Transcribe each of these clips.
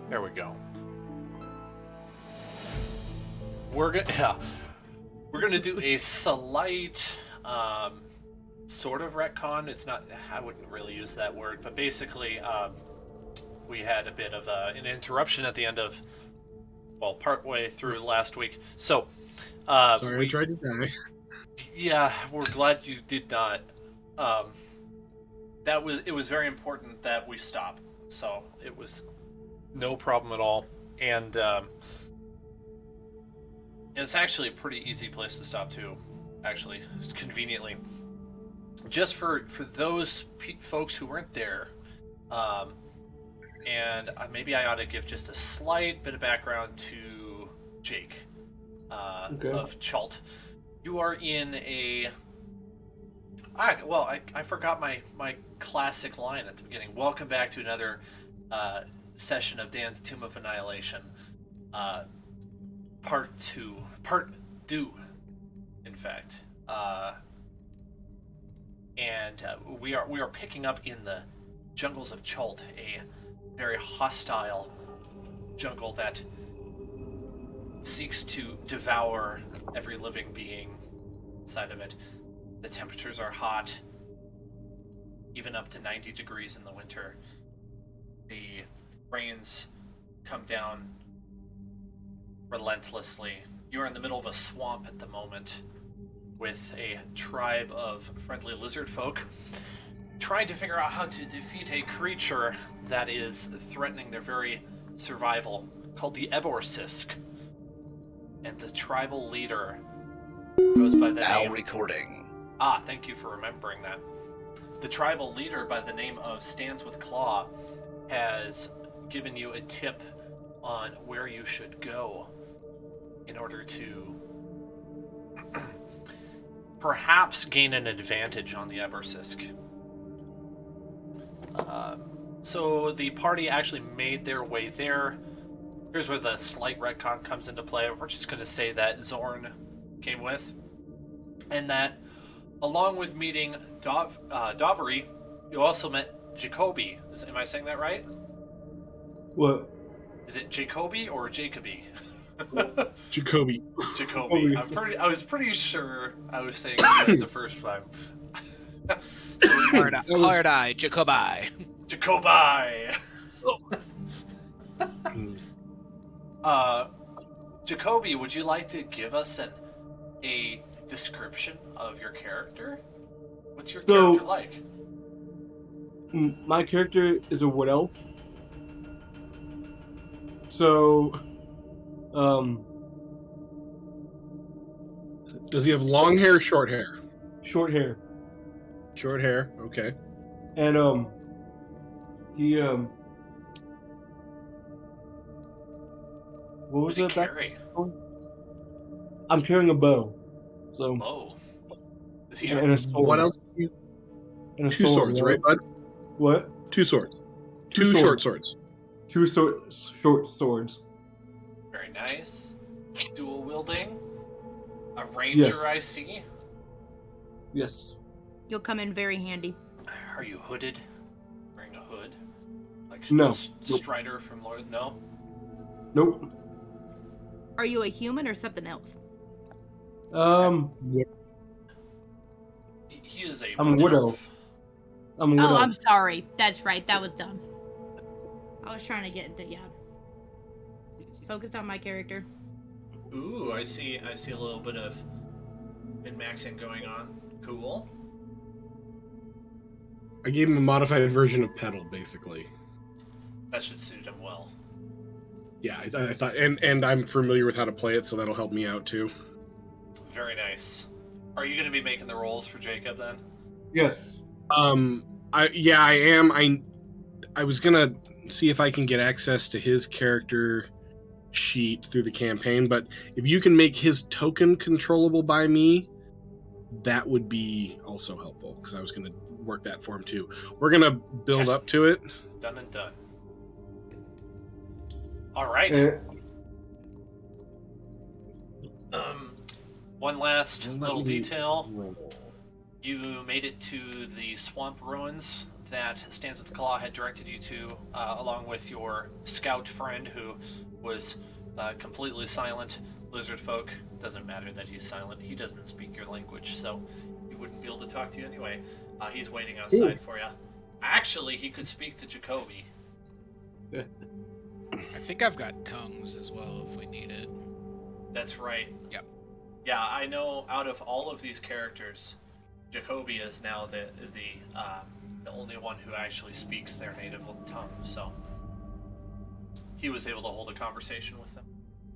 There we go. We're gonna do a slight sort of retcon. It's not. I wouldn't really use that word, but basically, we had a bit of an interruption at the end of, well, partway through last week. So, sorry, I tried to die. Yeah, we're glad you did not. It was very important that we stop. So it was no problem at all, and it's actually a pretty easy place to stop too. Actually, conveniently, just for those folks who weren't there, and maybe I ought to give just a slight bit of background to Jake of Chult. You are in a. I forgot my classic line at the beginning. Welcome back to another session of Dan's Tomb of Annihilation, part two, in fact, and we are picking up in the jungles of Chult, a very hostile jungle that seeks to devour every living being inside of it. The temperatures are hot, even up to 90 degrees in the winter. The rains come down relentlessly. You're in the middle of a swamp at the moment with a tribe of friendly lizard folk trying to figure out how to defeat a creature that is threatening their very survival, called the Eborsisk. And the tribal leader goes by the name... Now recording. Thank you for remembering that. The tribal leader by the name of Stands with Claw has given you a tip on where you should go in order to perhaps gain an advantage on the Eborsisk. So the party actually made their way there. Here's where the slight retcon comes into play. We're just going to say that Zorn came with, and that along with meeting Dovry, you also met Jacoby. Am I saying that right? What? Is it Jacoby or Jacoby? Jacoby. Jacoby. I was pretty sure I was saying it right the first time. Hard eye, Jacoby. Jacoby. Jacoby, would you like to give us a description of your character? What's your character like? My character is a wood elf. So, does he have long hair or short hair? Short hair. Short hair, okay. And, he, what was he it? carry? I'm carrying a bow. So. Bow. Is he and a sword. What else? And a Two sword, swords, right, bud? What? Two swords. Two short swords. Two short swords. Very nice. Dual wielding. A ranger, Yes. I see. Yes. You'll come in very handy. Are you hooded? Wearing a hood? Like No. Strider from Lord? No? Nope. Are you a human or something else? He is a I'm a wood widow. elf. I'm a Oh, widow. I'm sorry. That's right. That was dumb. I was trying to get into focused on my character. Ooh, I see a little bit of min-maxing going on. Cool. I gave him a modified version of Pedal, basically. That should suit him well. Yeah, I thought, and I'm familiar with how to play it, so that'll help me out too. Very nice. Are you going to be making the rolls for Jacob then? Yes. I am. I was gonna see if I can get access to his character sheet through the campaign, but if you can make his token controllable by me, that would be also helpful, because I was gonna work that for him too. We're gonna build Okay. up to it. Done and done. All right. One last little detail. You made it to the swamp ruins that Stands with Claw had directed you to, along with your scout friend who was completely silent. Lizard folk, doesn't matter that he's silent. He doesn't speak your language, so he wouldn't be able to talk to you anyway. He's waiting outside for you. Actually, he could speak to Jacoby. I think I've got tongues as well if we need it. That's right. Yep. Yeah, I know out of all of these characters, Jacoby is now the only one who actually speaks their native tongue, so he was able to hold a conversation with them.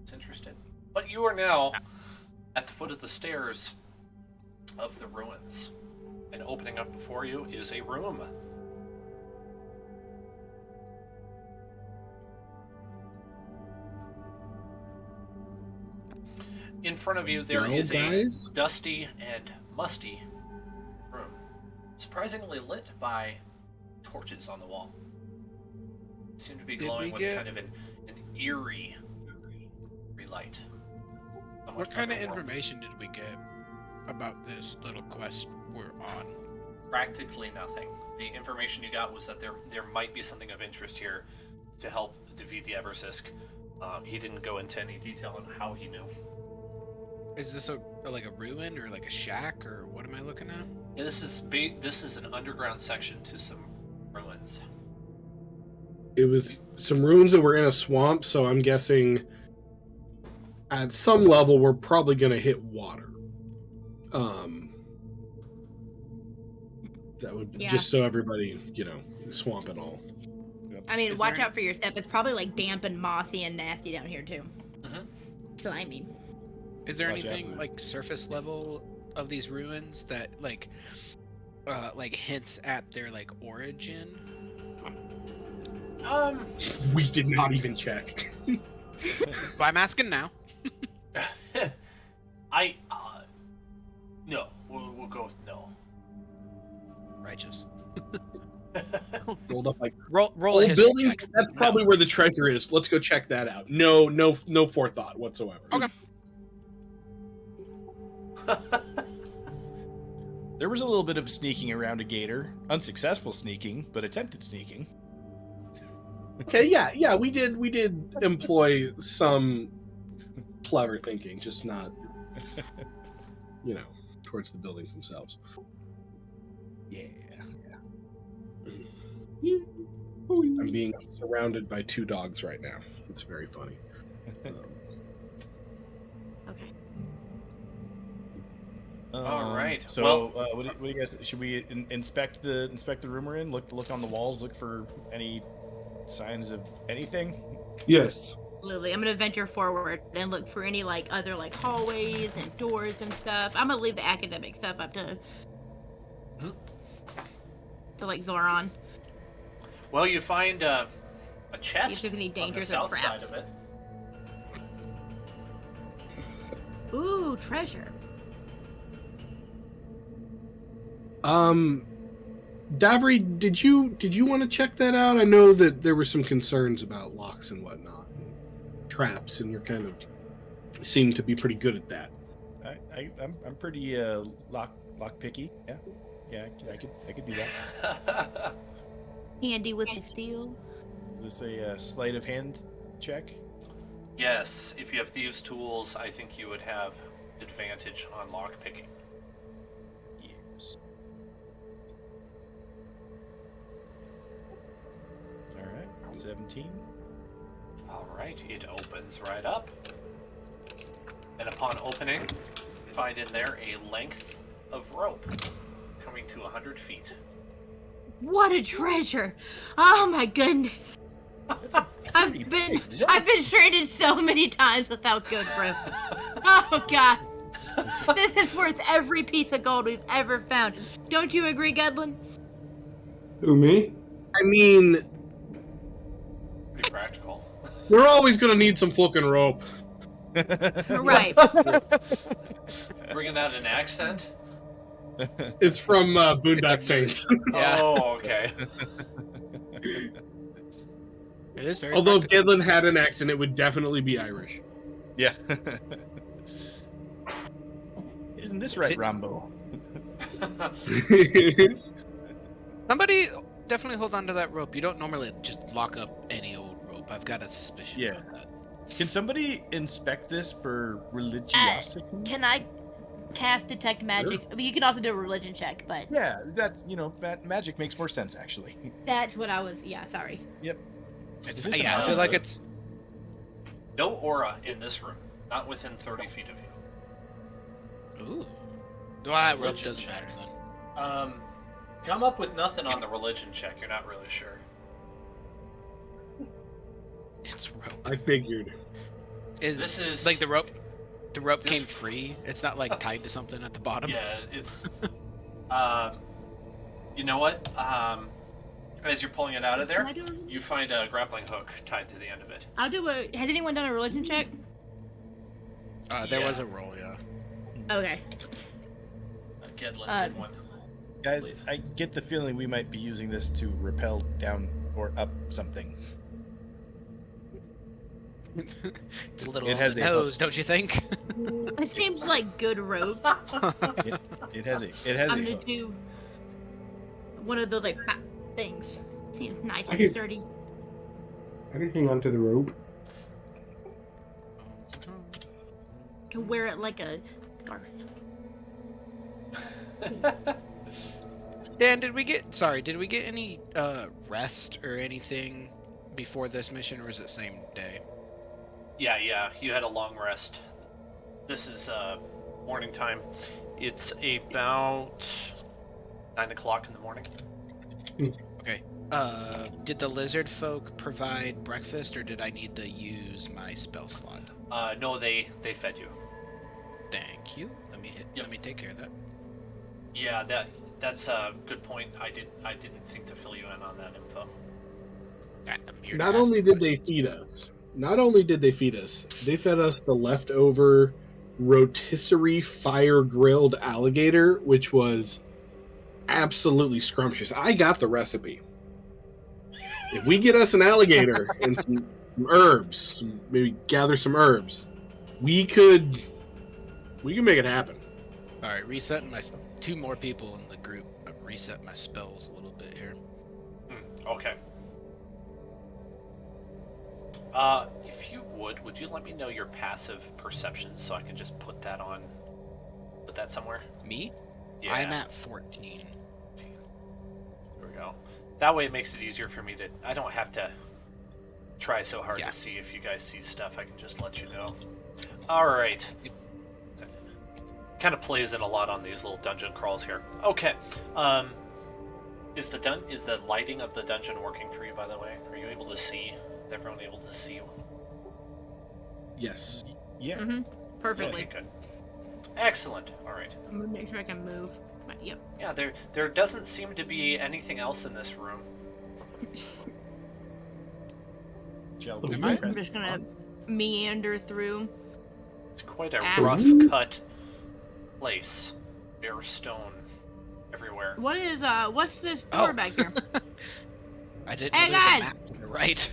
It's interesting. But you are now at the foot of the stairs of the ruins, and opening up before you is a room. In front of you, there is a dusty and musty room, surprisingly lit by torches on the wall. They seem to be glowing with kind of an eerie light. What kind of information did we get about this little quest we're on? Practically nothing. The information you got was that there might be something of interest here to help defeat the Eborsisk. He didn't go into any detail on how he knew. Is this like a ruin or like a shack, or what am I looking at? Yeah, this is an underground section to some ruins. It was some ruins that were in a swamp, so I'm guessing at some level we're probably gonna hit water. That would just so everybody, swamp and all. I mean, watch out for your step. It's probably like damp and mossy and nasty down here too. Slimy. Is there anything like surface level of these ruins that like hints at their like origin? We did not even check. But I'm asking now. No. We'll go with no. Righteous. Rolled up like roll old buildings. Check. That's probably where the treasure is. Let's go check that out. No forethought whatsoever. Okay. There was a little bit of sneaking around a gator. Unsuccessful sneaking, but attempted sneaking. Okay, yeah, we did employ some clever thinking, just not, towards the buildings themselves. Yeah. I'm being surrounded by 2 dogs right now. It's very funny. Okay. All right. So, what do you guys? Should we inspect the room we're in? Look on the walls. Look for any signs of anything. Yes. Absolutely. I'm gonna venture forward and look for any other hallways and doors and stuff. I'm gonna leave the academic stuff up to Zoran. Well, you find a chest See if there's any on the dangers or south traps. side of it. Ooh, treasure. Davry, did you want to check that out? I know that there were some concerns about locks and whatnot, and traps, and you're kind of seem to be pretty good at that. I'm pretty lock picky. Yeah, I could do that. Handy with the steel. Uh, Is this a sleight of hand check? Yes, if you have thieves' tools, I think you would have advantage on lock picking. Yes. 17. All right, it opens right up. And upon opening, find in there a length of rope coming to 100 feet. What a treasure! Oh my goodness! I've been stranded so many times without good rope. Oh god! This is worth every piece of gold we've ever found. Don't you agree, Gudlin? Who, me? I mean, Pretty practical. we're always gonna need some fucking rope. Right. Bringing out an accent? It's from Boondock Saints. Yeah. Oh, okay. It is very. Although if practical. Gedlin had an accent, it would definitely be Irish. Yeah. Isn't this right, Rambo? Somebody definitely hold on to that rope. You don't normally just lock up any old rope. I've got a suspicion Yeah. about that. Can somebody inspect this for religiosity? Can I cast detect magic? I mean, you can also do a religion check, but Yeah, that's, magic makes more sense, actually. that's what I was. Yeah, sorry. It's, this yeah, I an feel like hour? it's. No aura in this room. Not within 30 feet of you. Ooh. Well, that rope Religion does check. matter then. Come up with nothing on the religion check. You're not really sure. It's rope. I figured. This is like the rope. The rope this- came free. It's not like tied to something at the bottom. Yeah, it's. You know what? As you're pulling it out of Can there, I do? you find a grappling hook tied to the end of it. I'll do a. Has anyone done a religion check? There Yeah. was a roll, yeah. Okay. Gedlin did one. Guys, I get the feeling we might be using this to rappel down or up something. It's a little It on has the a nose, don't you think? It seems like good rope. It has a I'm gonna hook. do one of those like things. Seems nice I and can- sturdy. I can hang on to the rope. Can wear it like a scarf. Dan, did we get any rest or anything before this mission, or was it same day? Yeah, you had a long rest. This is morning time. It's about 9 o'clock in the morning. Okay. Did the lizard folk provide breakfast, or did I need to use my spell slot? No, they fed you. Thank you. Let me take care of that. Yeah, that's a good point. I didn't think to fill you in on that info. I'm here to Not ask only the did they feed us, they fed us the leftover rotisserie fire-grilled alligator, which was absolutely scrumptious. I got the recipe. If we get us an alligator and some herbs, maybe gather some herbs, we can make it happen. All right, resetting my 2 more people in the group. Reset my spells a little bit here. Okay. If you would you let me know your passive perception so I can just put that somewhere? Me? Yeah. I'm at 14. There we go. That way it makes it easier for me to. I don't have to try so hard Yeah. to see if you guys see stuff. I can just let you know. All right. Kind of plays in a lot on these little dungeon crawls here. Okay. Is the lighting of the dungeon working for you, by the way? Are you able to see? Is everyone able to see? Yes. Yeah. Mm-hmm. Perfectly. Okay, good. Excellent. All right. I'm gonna make sure I can move. Yep. Yeah, there doesn't seem to be anything else in this room. Shall So we am press I'm just gonna meander through. It's quite a Ow. rough cut place. Bare stone everywhere. What is what's this door Oh. back here? I didn't Hey, know there was guys! a map to the right.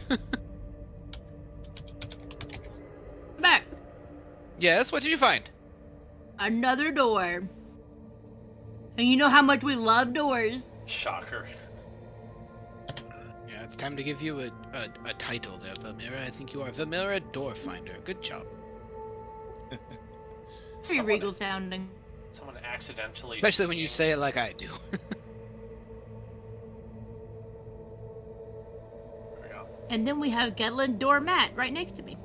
Back. Yes, what did you find? Another door. And you know how much we love doors. Shocker. Yeah, it's time to give you a title there, Valmira. I think you are Valmira Door Finder. Good job. Pretty regal sounding. Someone accidentally. Especially when you say it like I do. There we go. And then we have Gedlin Doormat right next to me.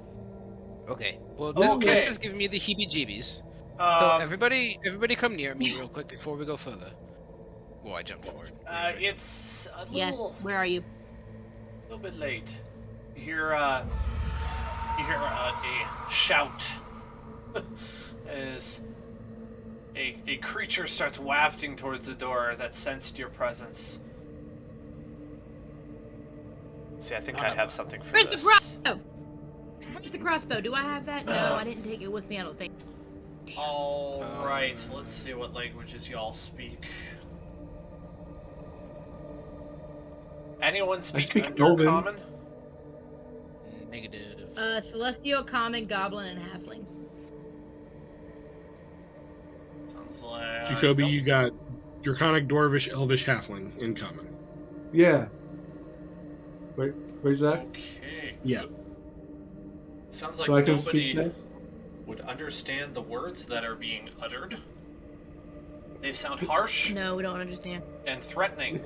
Okay. Well, this Okay. place is giving me the heebie-jeebies. So everybody come near me real quick before we go further. Whoa, I jumped forward. It's a Yes. Where are you? little bit late. You hear a shout as a creature starts wafting towards the door that sensed your presence. Let's see, I think I have something for Where's this. the crossbow? Where's the crossbow? Do I have that? No, I didn't take it with me, I don't think. All right, let's see what languages y'all speak. Anyone speak speak Undercommon? Negative. Celestial, Common, Goblin, and Halfling. Sounds like Jacoby, nope. you got Draconic, Dwarvish, Elvish, Halfling in common. Yeah. Wait, where's that? Okay. Yeah. Sounds like So I can speak nobody that? would understand the words that are being uttered. They sound harsh No, we don't understand. and threatening.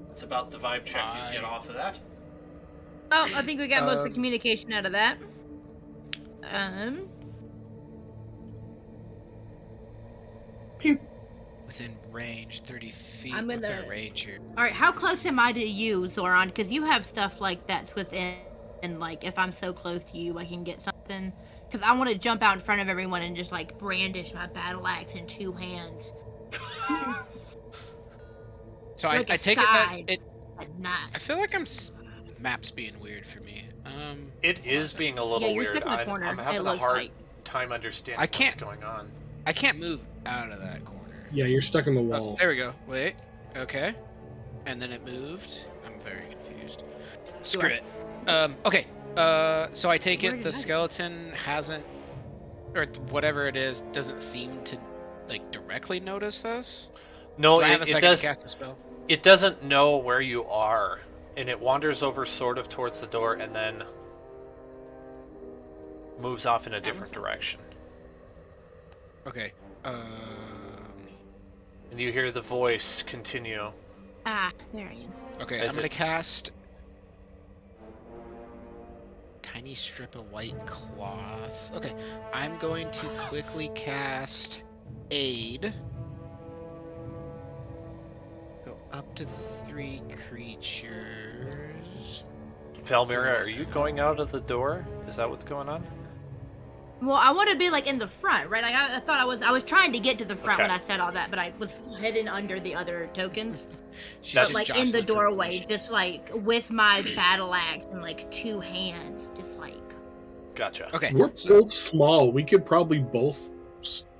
That's about the vibe check you get off of that. Oh, I think we got most of the communication out of that. Within range, 30 feet. I'm What's gonna- our range here? Alright, how close am I to you, Zoran? Because you have stuff like that's within, and like, if I'm so close to you, I can get something. Because I want to jump out in front of everyone and just like brandish my battle axe in two hands. So Like I a take it that side. it. Not. I feel like map's being weird for me. It is being a little Yeah, you're weird. stuck in the corner, I'm having it a looks hard like. time understanding I can't- what's going on. I can't move out of that corner. Yeah, you're stuck in the Oh, wall. there we go. Wait. Okay. And then it moved. I'm very confused. Screw it. Okay. So I take Where it did the I go? skeleton hasn't, or whatever it is, doesn't seem to like directly notice us. No, Do I have a it second does. to cast a spell? It doesn't know where you are, and it wanders over sort of towards the door, and then moves off in a different direction. Okay. And you hear the voice continue. Ah, there I am. Okay. Is I'm gonna it- cast tiny strip of white cloth. Okay. I'm going to quickly cast aid. Go up to 3 creatures. Valmira, are you going out of the door? Is that what's going on? Well, I want to be like in the front, right? Like I thought I was trying to get to the front Okay. when I said all that, but I was hidden under the other tokens. She's That's- But just like in jostling the for doorway, position. just like with my battle axe in like two hands, just like Gotcha. Okay. We're So both small. We could probably both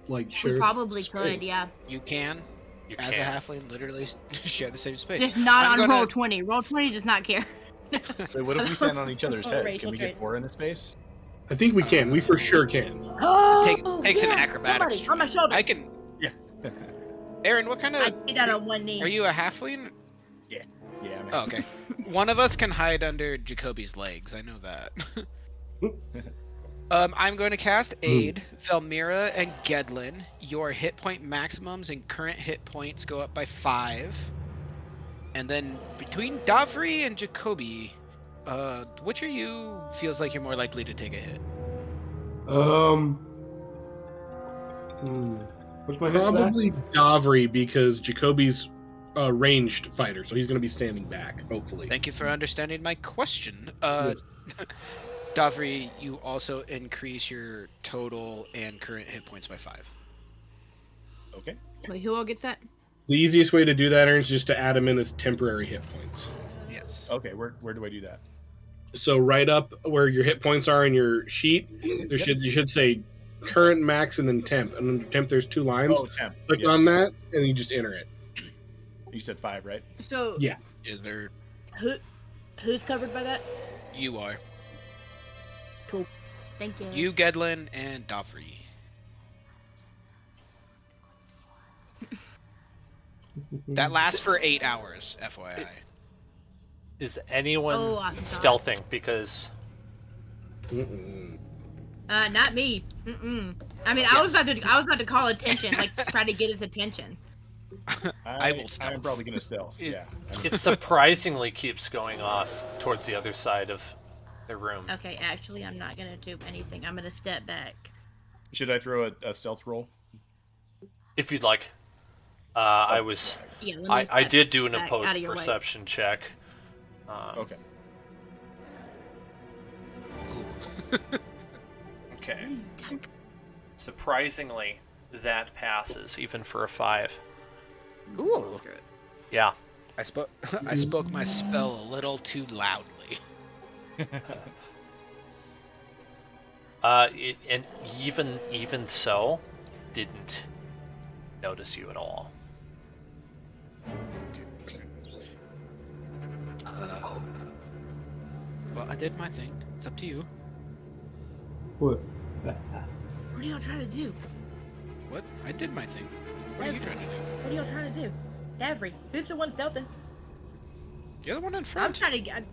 like share. we probably space. could, yeah. you can, You as can. a halfling, literally share the same space. Just not I'm on gonna- roll 20. Roll 20 does not care. So what if we stand on each other's heads? Racial Can we trait. get 4 in a space? I think we can. We for sure can. Oh, Takes an yeah, acrobatics. somebody on my check. shoulders. I can. Yeah. Aaron, what kind I of? did that on one knee. Are you a halfling? Yeah, man. Oh, okay. One of us can hide under Jacoby's legs. I know that. I'm going to cast Aid, Velmira, and Gedlin. Your hit point maximums and current hit points go up by 5. And then between Davri and Jacoby, which of you feels like you're more likely to take a hit? What's my hit stat? Probably Davri because Jacoby's a ranged fighter, so he's going to be standing back. Hopefully. Thank you for understanding my question. Yes. Davri, you also increase your total and current hit points by 5. Okay. Wait, who all gets that? The easiest way to do that, Aaron, is just to add them in as temporary hit points. Yes. Okay, where do I do that? So right up where your hit points are in your sheet, you should say current, max, and then temp. And under temp, there's 2 lines. Oh, temp. Click Yeah. on that, and you just enter it. You said 5, right? So Yeah. Is there? who's covered by that? You are. Cool. Thank you. You, Gedlin, and Davri. That lasts for 8 hours, FYI. Is anyone Oh, I forgot. stealthing? Because Mm-mm. Not me. Mm-mm. I mean, I was about to call attention, like try to get his attention. I will stealth. I'm probably gonna stealth. It- Yeah. It surprisingly keeps going off towards the other side of the room. Okay, actually, I'm not gonna do anything. I'm gonna step back. Should I throw a stealth roll? If you'd like. I was. Yeah, let me I step did do an back opposed out of your way. perception check. Okay. Okay. Surprisingly, that passes even for a 5. Ooh. Screw it. Yeah. I spoke my spell a little too loudly. And even so, didn't notice you at all. Well, I did my thing. It's up to you. What? What are y'all trying to do? What? I did my thing. What are you trying to do? What are y'all trying to do? Davry, who's the one stealthing? You're the one in I'm front. trying to get.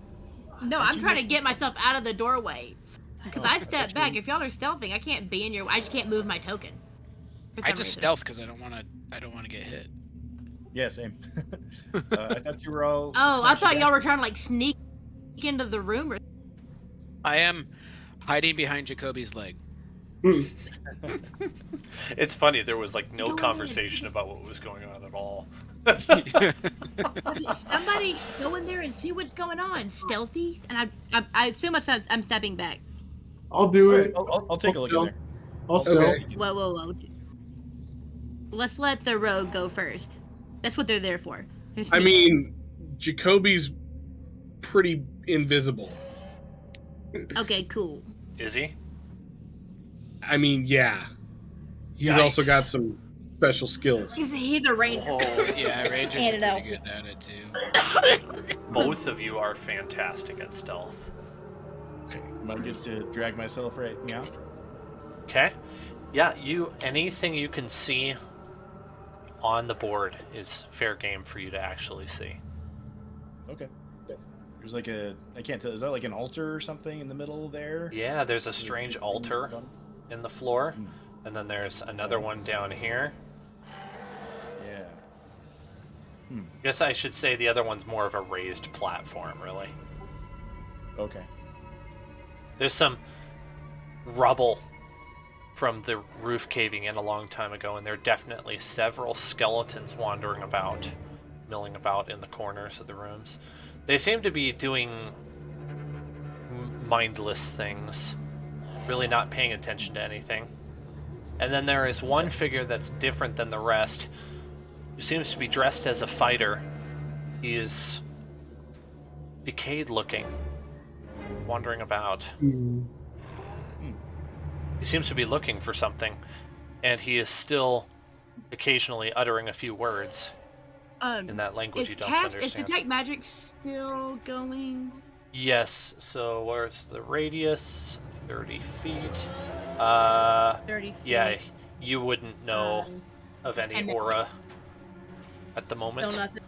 No, I'm trying to get myself out of the doorway. Because I stepped back. If y'all are stealthing, I can't be in your. I just can't move my token. For I some just reason. stealth because I don't want to get hit. Yeah, same. I thought you were all. Oh, I smashing thought y'all were dash- trying to like sneak into the room or. I am hiding behind Jacoby's leg. It's funny, there was like no Go in. conversation about what was going on at all. Somebody go in there and see what's going on. Stealthy, and I assume I'm stepping back. I'll do All right, it. I'll take a look in there. I'll Okay. stealth. Whoa. Let's let the rogue go first. That's what they're there for. They're I sneaky. mean, Jacoby's pretty invisible. Okay, cool. Is he? I mean, yeah. He's also Yikes. got some special skills. He's a ranger. Oh, Yeah, Rangers And are an pretty good at it too. both of you are fantastic at stealth. I might get to drag myself right now. Okay. Yeah, anything you can see on the board is fair game for you to actually see. Okay. There's like I can't tell. Is that like an altar or something in the middle there? Yeah, there's a strange altar in the floor, Mm. and then there's another one down here. Yeah. I guess I should say the other one's more of a raised platform, really. Okay. There's some rubble from the roof caving in a long time ago, and there are definitely several skeletons wandering about, milling about in the corners of the rooms. They seem to be doing mindless things, really not paying attention to anything. And then there is one figure that's different than the rest, who seems to be dressed as a fighter. He is decayed looking, wandering about. He seems to be looking for something, and he is still occasionally uttering a few words in that language Is you don't is understand. detect magic still going? Yes, so where's the radius? 30 feet. 30 feet. Yeah, you wouldn't know of any and- aura at the moment. No, nothing.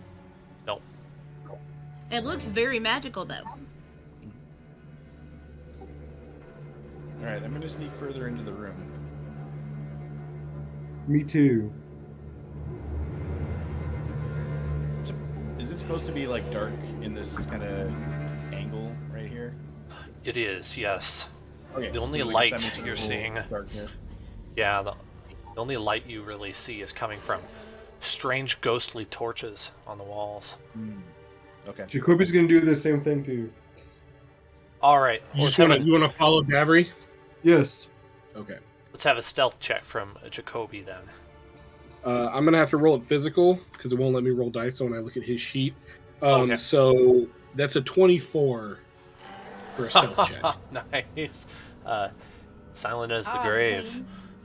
Nope. It looks very magical though. All right. I'm gonna sneak further into the room. Me too. Is it supposed to be like dark in this kind of angle right here? It is, yes. Okay. The only so like a light semicircle you're seeing- dark here. Yeah, the only light you really see is coming from strange ghostly torches on the walls. Okay. Jacoby's gonna do the same thing too. All right, You want to follow Davry? Yes. Okay. let's have a stealth check from Jacoby then. I'm gonna have to roll it physical because it won't let me roll dice when I look at his sheet. Okay. So that's a 24 for a stealth check. Nice. Silent as the grave,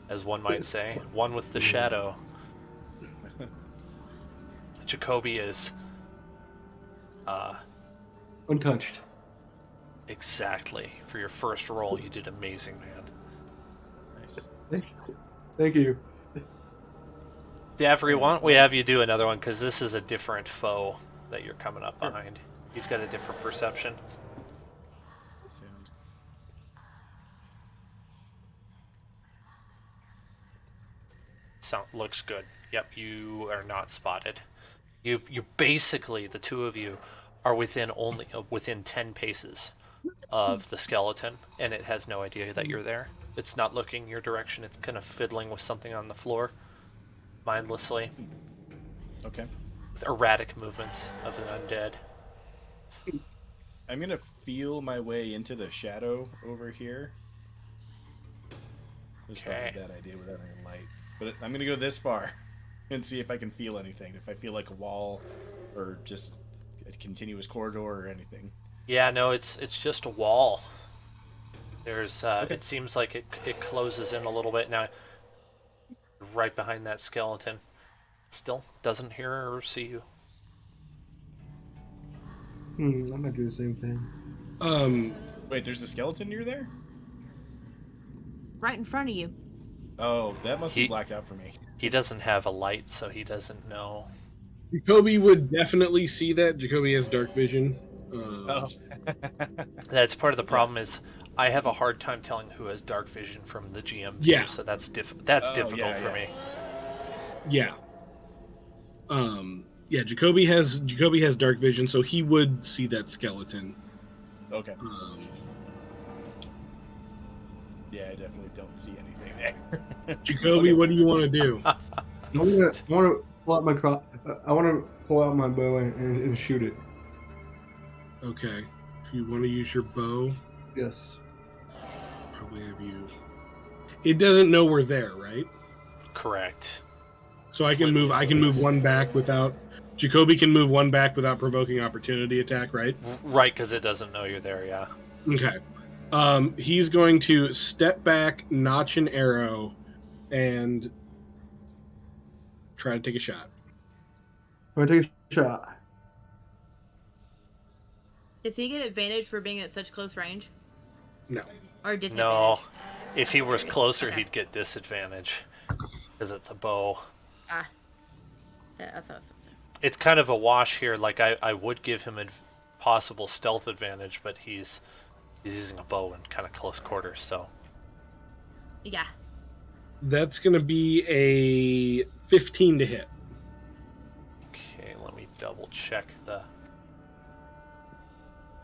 as one might say. One with the shadow. Jacoby is Untouched. exactly. For your first roll, you did amazing, man. Nice. Thank you. Davry, why don't we have you do another one, because this is a different foe that you're coming up behind. He's got a different perception. Sound. Looks good. Yep, you are not spotted. You basically, the two of you are within 10 paces of the skeleton, and it has no idea that you're there. It's not looking your direction. It's kind of fiddling with something on the floor, mindlessly, Okay. with erratic movements of an undead. I'm gonna feel my way into the shadow over here. This is probably Okay. a bad idea without any light, but I'm gonna go this far and see if I can feel anything. If I feel like a wall, or just a continuous corridor or anything. Yeah, no, it's just a wall. There's Okay. it seems like it closes in a little bit now. Right behind that skeleton, still doesn't hear or see you. I might do the same thing. Wait, there's a skeleton near there? Right in front of you. Oh, that must be He- blacked out for me. He doesn't have a light, so he doesn't know. Jacoby would definitely see that. Jacoby has dark vision. Oh. That's part of the problem is I have a hard time telling who has dark vision from the GM view, Yeah. so that's Oh, difficult yeah, for yeah. me. Yeah. Yeah. Jacoby has dark vision, so he would see that skeleton. Okay. Um, Yeah, I definitely don't see anything there. Jacoby, Okay. what do you want to do? I want to pull out my I want to pull out my bow and shoot it. Okay. If you want to use your bow, Yes. probably have you. It doesn't know we're there, right? Correct. So I can move one back without. Jacoby can move one back without provoking opportunity attack, right? Right, because it doesn't know you're there, yeah. Okay. He's going to step back, notch an arrow, and try to take a shot. I'm gonna take a shot. Does he get advantage for being at such close range? No. Or disadvantage? No. If he was closer, Okay. he'd get disadvantage. Because it's a bow. Ah. I thought so. It's kind of a wash here. Like, I would give him a possible stealth advantage, but he's using a bow in kind of close quarters, so. Yeah. That's going to be a 15 to hit. Okay, let me double check the...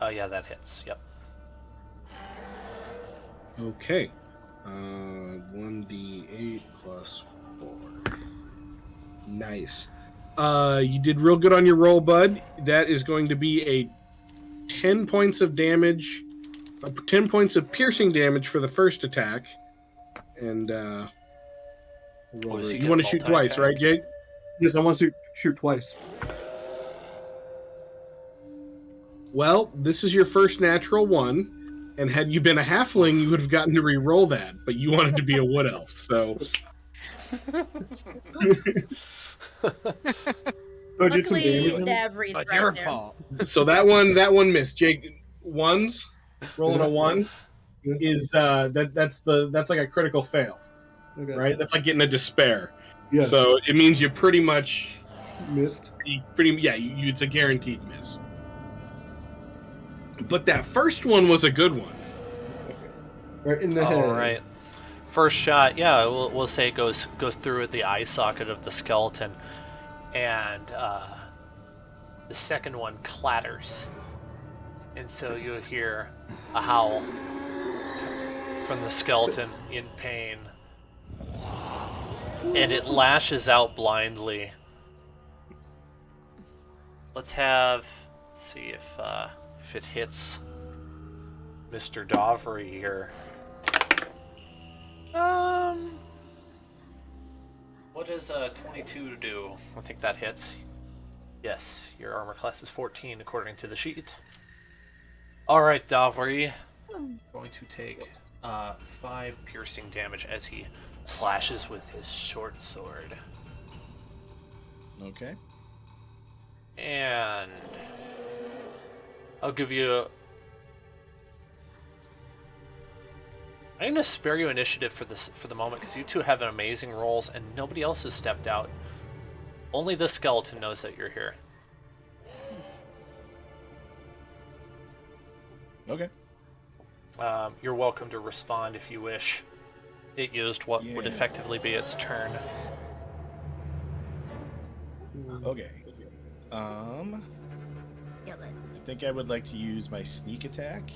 Oh, yeah, that hits. Yep. Okay. 1d8 plus 4. Nice. You did real good on your roll, bud. That is going to be a 10 points of damage, 10 points of piercing damage for the first attack. And is he you want to getting shoot twice, multi-attack? right, Jake? Yes, I want to shoot twice. Well, this is your first natural one, and had you been a halfling, you would have gotten to re-roll that, but you wanted to be a wood elf, so So I did some Luckily, damage. Davri's But right your there. fault. so that one missed. Jake, ones rolling a 1 is that's like a critical fail, Okay. right? That's like getting a despair. Yes. So it means you pretty much Missed. it's a guaranteed miss. But that first one was a good one. Right in the head. All right. First shot, yeah, we'll say it goes through the eye socket of the skeleton, and the second one clatters, and so you hear a howl from the skeleton in pain, and it lashes out blindly. Let's see if it hits Mr. Dovry here. What does 22 do? I think that hits. Yes, your armor class is 14 according to the sheet. Alright, Davri. Going to take 5 piercing damage as he slashes with his short sword. Okay. And I'll give you... I'm going to spare you initiative for the moment because you two have amazing rolls and nobody else has stepped out. Only the skeleton knows that you're here. Okay. You're welcome to respond if you wish. It used what would Yeah. effectively be its turn. Okay. Kill it. I think I would like to use my sneak attack,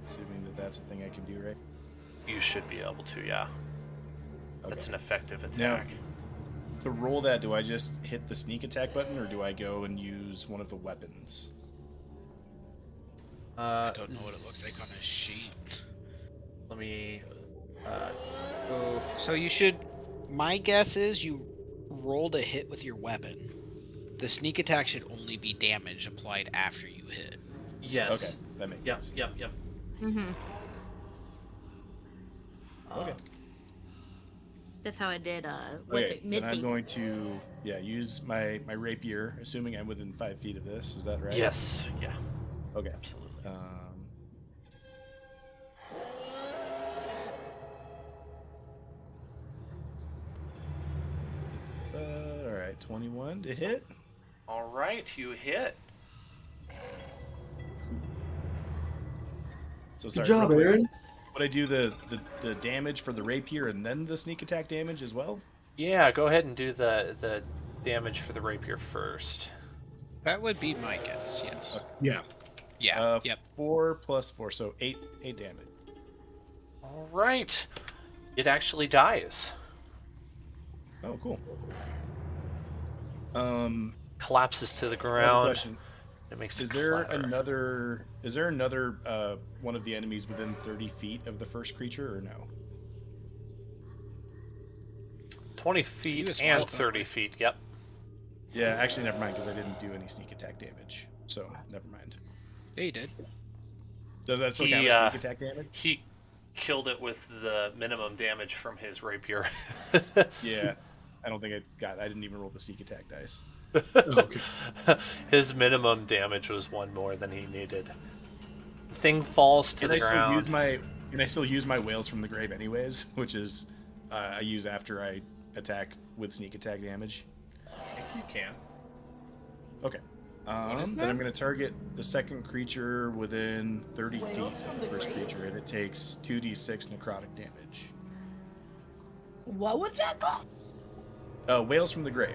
assuming that that's a thing I can do, right? You should be able to, yeah. That's an effective Now, attack. to roll that, do I just hit the sneak attack button, or do I go and use one of the weapons? I don't know what it looks like on a sheet. Let me. So you should. My guess is you rolled a hit with your weapon. The sneak attack should only be damage applied after you hit. Yes. Okay, that makes Yep. sense. Yep. Mm-hmm. Okay. That's how I did. What's Okay, it? then I'm Mitzi. going to use my rapier, assuming I'm within 5 feet of this. Is that right? Yes. Yeah. Okay. Absolutely. All right, 21 to hit. All right, you hit. So Good sorry. job, real quick, Aaron. Would I do the damage for the rapier and then the sneak attack damage as well? Yeah, go ahead and do the damage for the rapier first. That would be my guess. Yes. Yeah. Yeah. Yep. 4 plus 4, so 8 damage. All right. It actually dies. Oh, cool. Collapses to the I have a ground. question. It makes a Is there clatter. another one of the enemies within 30 feet of the first creature, or no? 20 He feet was and close, 30 right? feet. Yep. Yeah, actually, never mind, because I didn't do any sneak attack damage. So, never mind. Yeah, you did. Does that still He, count as sneak attack damage? He killed it with the minimum damage from his rapier. Yeah. I don't think I didn't even roll the sneak attack dice. Okay. His minimum damage was one more than he needed. The thing falls to And the I still ground. use my whales from the grave anyways, which is I use after I attack with sneak attack damage. I think you can. Okay. Then I'm going to target the second creature within 30 feet of the first creature, and it takes 2d6 necrotic damage. What was that called? Whales from the grave.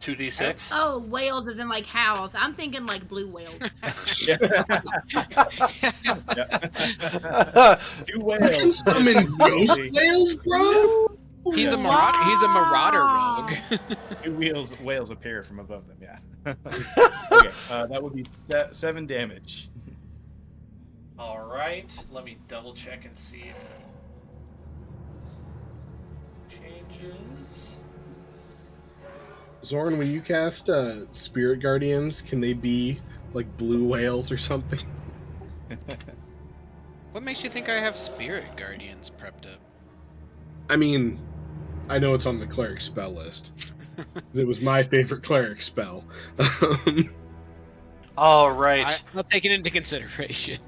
2d6. Oh, whales as in like howls. I'm thinking like blue whales. Yeah. Two You whales. can summon ghost whales, bro. He's a Wow. He's a marauder rogue. Two whales appear from above them. Yeah. Okay. That would be 7 damage. All right. Let me double check and see. Changes. Zoran, when you cast Spirit Guardians, can they be like blue whales or something? What makes you think I have spirit guardians prepped up? I mean, I know it's on the cleric spell list. 'Cause it was my favorite cleric spell. All right. I'll take it into consideration.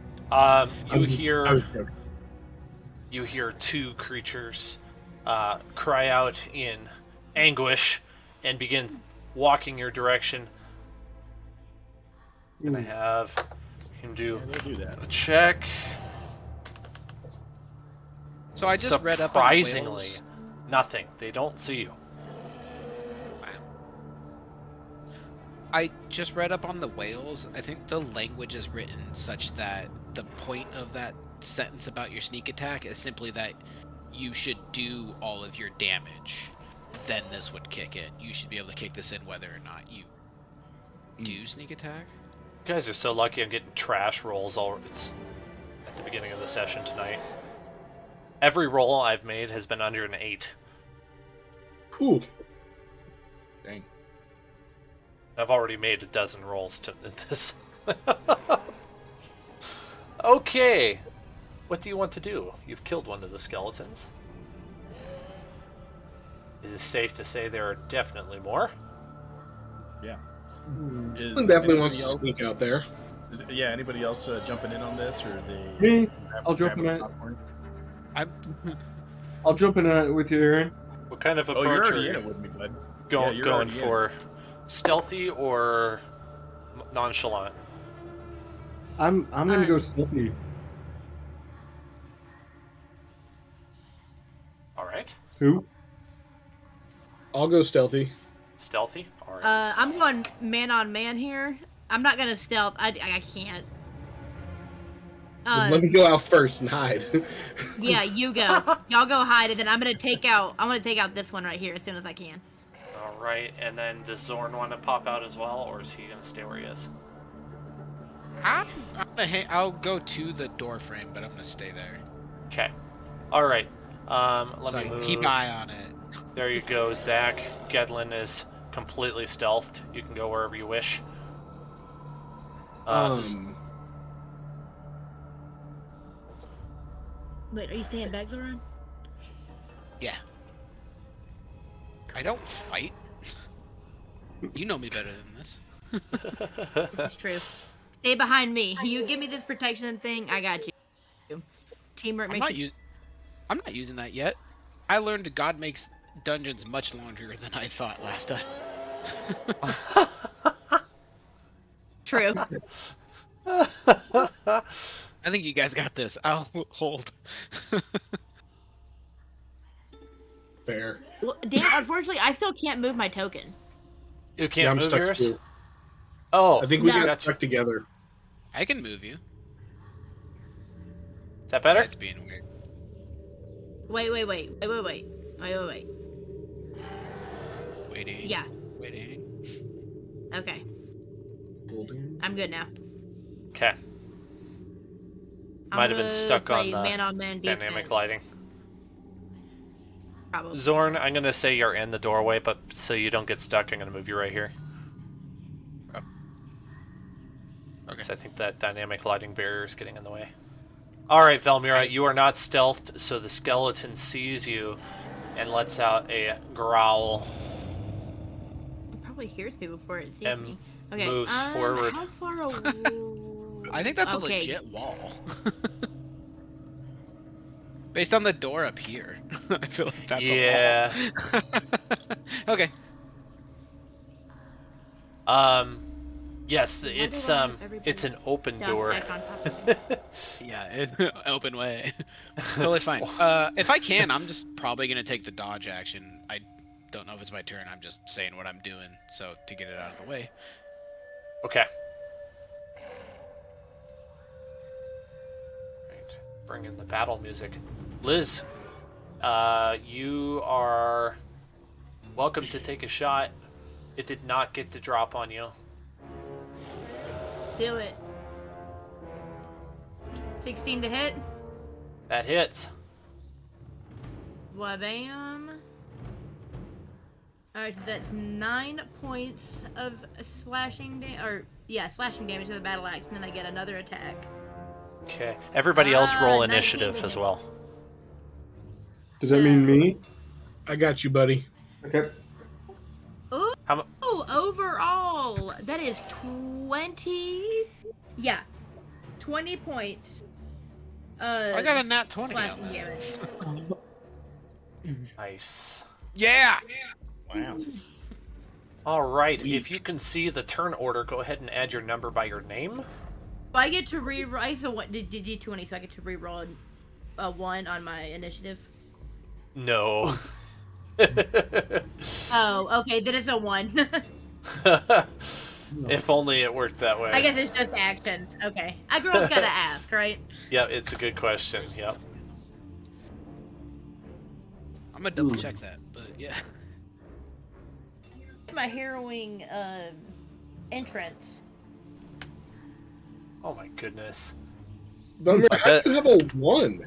You hear two creatures cry out in anguish and begin walking your direction. And I have him do Yeah, they'll do that. a check. So I just read up on the Surprisingly, whales. nothing. They don't see you. I just read up on the whales. I think the language is written such that the point of that sentence about your sneak attack is simply that you should do all of your damage. Then this would kick in. You should be able to kick this in whether or not you do sneak attack. You guys are so lucky I'm getting trash rolls it's at the beginning of the session tonight. Every roll I've made has been under an 8. Cool. Dang. I've already made a dozen rolls to this. Okay. What do you want to do? You've killed one of the skeletons. It is safe to say there are definitely more. Yeah. Someone definitely wants to sneak out there. Anybody else jumping in on this, or they? Me? I'll jump in it. I'll jump in it with you, Aaron. What kind of Oh, you're approach already are in you it with me, bud. going you're already in. for? Stealthy or nonchalant? I'm gonna go stealthy. All right. Who? I'll go stealthy. Stealthy? All right. I'm going man on man here. I'm not gonna stealth. I can't. Let me go out first and hide. Yeah, you go. Y'all go hide, and then I'm gonna take out this one right here as soon as I can. All right, and then does Zorn want to pop out as well, or is he gonna stay where he is? I'll go to the door frame, but I'm gonna stay there. Okay. All right. Let me move. Keep an eye on it. There you go, Zach. Gedlin is completely stealthed. You can go wherever you wish. Wait, are you staying back, Zoran? Yeah. I don't fight. You know me better than this. This is true. Stay behind me. You give me this protection thing, I got you. Teamwork makes I'm not using that yet. I learned God makes dungeons much longer than I thought last time. True. I think you guys got this. I'll hold. Fair. Well, Dan, unfortunately, I still can't move my token. You can't I'm move stuck yours? too. Oh, I think we No. got stuck together. I can move you. Is that better? It's being weird. Wait. Waiting. Yeah. Waiting. Okay. Holding. I'm good now. Okay. I'm Might have been gonna stuck on play the man-on-man dynamic defense, lighting. Probably. Zorn, I'm gonna say you're in the doorway, but so you don't get stuck, I'm gonna move you right here. Oh. Okay. So I think that dynamic lighting barrier is getting in the way. Alright, Velmira, you are not stealthed, so the skeleton sees you and lets out a growl. It probably hears me before it sees And me. Okay. moves forward. How far away? I think that's Okay. a legit wall. Based on the door up here, I feel like that's Yeah. a wall. Okay. Yes, it's an open door. Back on top of me. Yeah, open way. Totally fine. If I can, I'm just probably gonna take the dodge action. I don't know if it's my turn. I'm just saying what I'm doing, so to get it out of the way. Okay. Right. Bring in the battle music. Liz, you are welcome to take a shot. It did not get to drop on you. Do it. 16 to hit. That hits. Wabam. Alright, so that's 9 points of slashing damage to the battle axe, and then I get another attack. Okay. Everybody else roll 19 initiative to as hit. well. Does that mean me? I got you, buddy. Okay. Ooh, How mu- overall, that is 20. Yeah, 20 points. I got a nat 20 on slashing that. damage. Nice. Yeah. Wow. All right. If you can see the turn order, go ahead and add your number by your name. I get to re-roll. I so what did D20, so I get to re-roll a 1 on my initiative. No. Oh, okay, then it's a 1. If only it worked that way. I guess it's just actions. Okay, a girl's gotta ask, right? Yep, it's a good question. Yep. I'm gonna double check that, but yeah. My harrowing entrance. Oh my goodness. Bummer, I how bet- do you have a 1?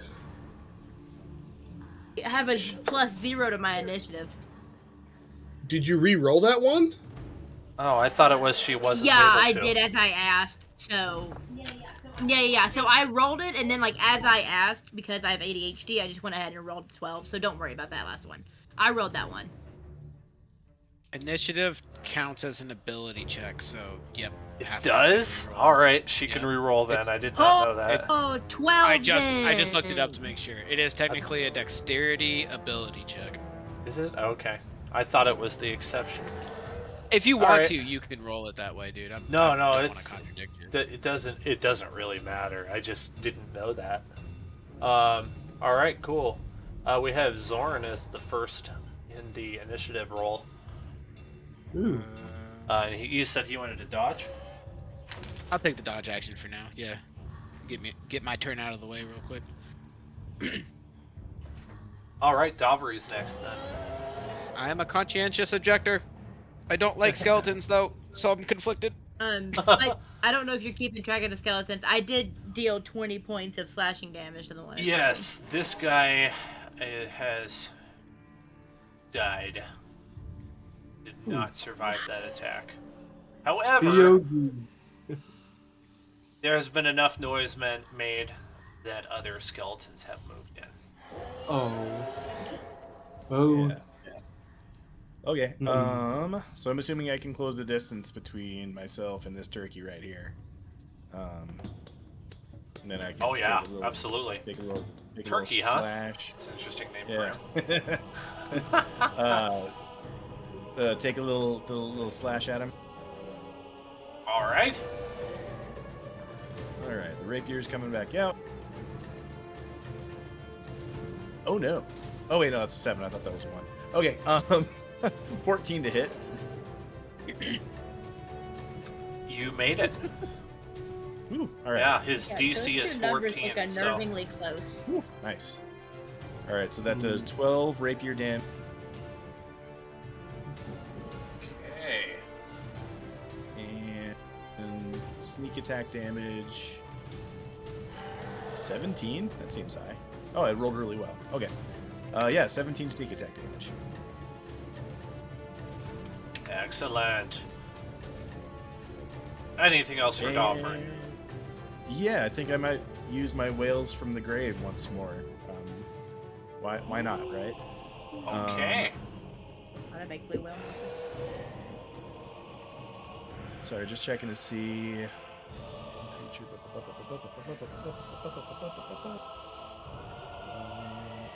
I have a +0 to my initiative. Did you re-roll that one? Oh, I thought it was she wasn't Yeah, able I to. did as I asked. So yeah. So I rolled it, and then like as I asked, because I have ADHD, I just went ahead and rolled 12. So don't worry about that last one. I rolled that one. Initiative counts as an ability check, so yep. It have to does? re-roll. All right, she can Yeah. re-roll then. It's- I did not know that. Oh, 12 I just looked it up to then. make sure. It is technically a dexterity ability check. Is it? Okay. I thought it was the exception. If you All want right. to, you can roll it that way, dude. No, I don't it's- want to contradict you. It doesn't really matter. I just didn't know that. All right, cool. We have Zorn as the first in in the initiative roll. Ooh. You said you wanted to dodge? I'll take the dodge action for now. Yeah. Get my turn out of the way real quick. Alright, Davri's next then. I am a conscientious objector. I don't like skeletons though, so I'm conflicted. I don't know if you're keeping track of the skeletons. I did deal 20 points of slashing damage to the one. Yes, this guy has died. Did not survive that attack. However, there has been enough noise made that other skeletons have moved in. Oh. Oh. Yeah. Okay. So I'm assuming I can close the distance between myself and this turkey right here. And then I can. Oh yeah, take a little, absolutely. Take a little Turkey, little huh? slash. It's an interesting name Yeah. for him. Take a little slash at him. All right. All right. The rapier's coming back out. Oh no. Oh wait, no, that's a 7. I thought that was a 1. Okay. 14 to hit. You made it. Ooh, all right. Yeah, his Yeah, DC those is two numbers 14. look So unnervingly close. Ooh, nice. All right, so that does 12 rapier damage. okay. And sneak attack damage. 17? That seems high. Oh, I rolled really well. Okay. Yeah, 17 sneak attack damage. Excellent. Anything else for Dolphin? Yeah, I think I might use my whales from the grave once more. Why not, right? Okay. Want to make blue whale? Sorry, just checking to see.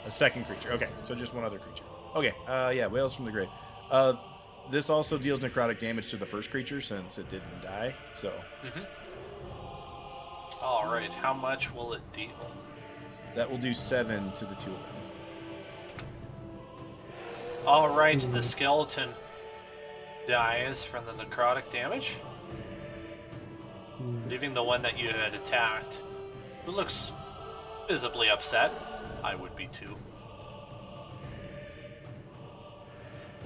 A second creature. Okay, so just one other creature. Okay, yeah, whales from the grave. This also deals necrotic damage to the first creature since it didn't die. So. All right. How much will it deal? That will do 7 to the 2 of them. All right. The skeleton dies from the necrotic damage, leaving the one that you had attacked, who looks visibly upset. I would be too.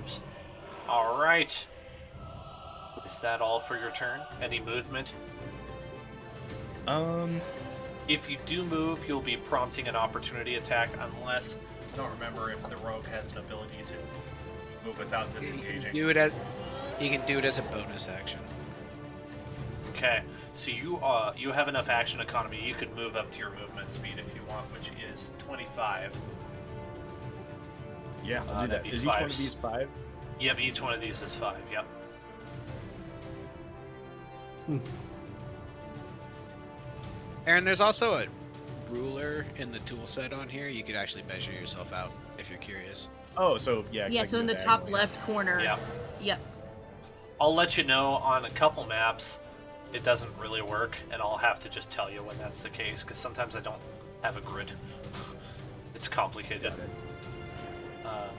Oops. All right. Is that all for your turn? Any movement? If you do move, you'll be prompting an opportunity attack, unless I don't remember if the rogue has an ability to move without disengaging. You can do it as a bonus action. Okay, so you have enough action economy. You could move up to your movement speed if you want, which is 25. Yeah, I'll do that. that'd be Is each one of 5s. these 5? Yep, each one of these is 5. Yep. Aaron, there's also a ruler in the tool set on here. You could actually measure yourself out if you're curious. Oh, so yeah. 'cause I Yeah, can so in go the top diagonally. left corner. Yeah. Yep. I'll let you know on a couple maps it doesn't really work, and I'll have to just tell you when that's the case, because sometimes I don't have a grid. It's complicated.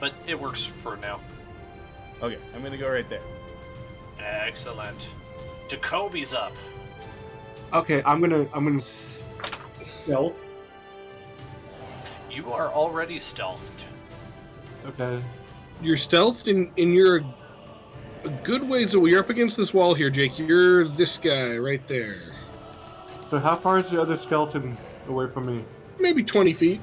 But it works for now. Okay, I'm gonna go right there. Excellent. Jacoby's up. Okay, I'm gonna stealth. You are already stealthed. Okay. You're stealthed and you're a good ways away. You're up against this wall here, Jake. You're this guy right there. So how far is the other skeleton away from me? Maybe 20 feet.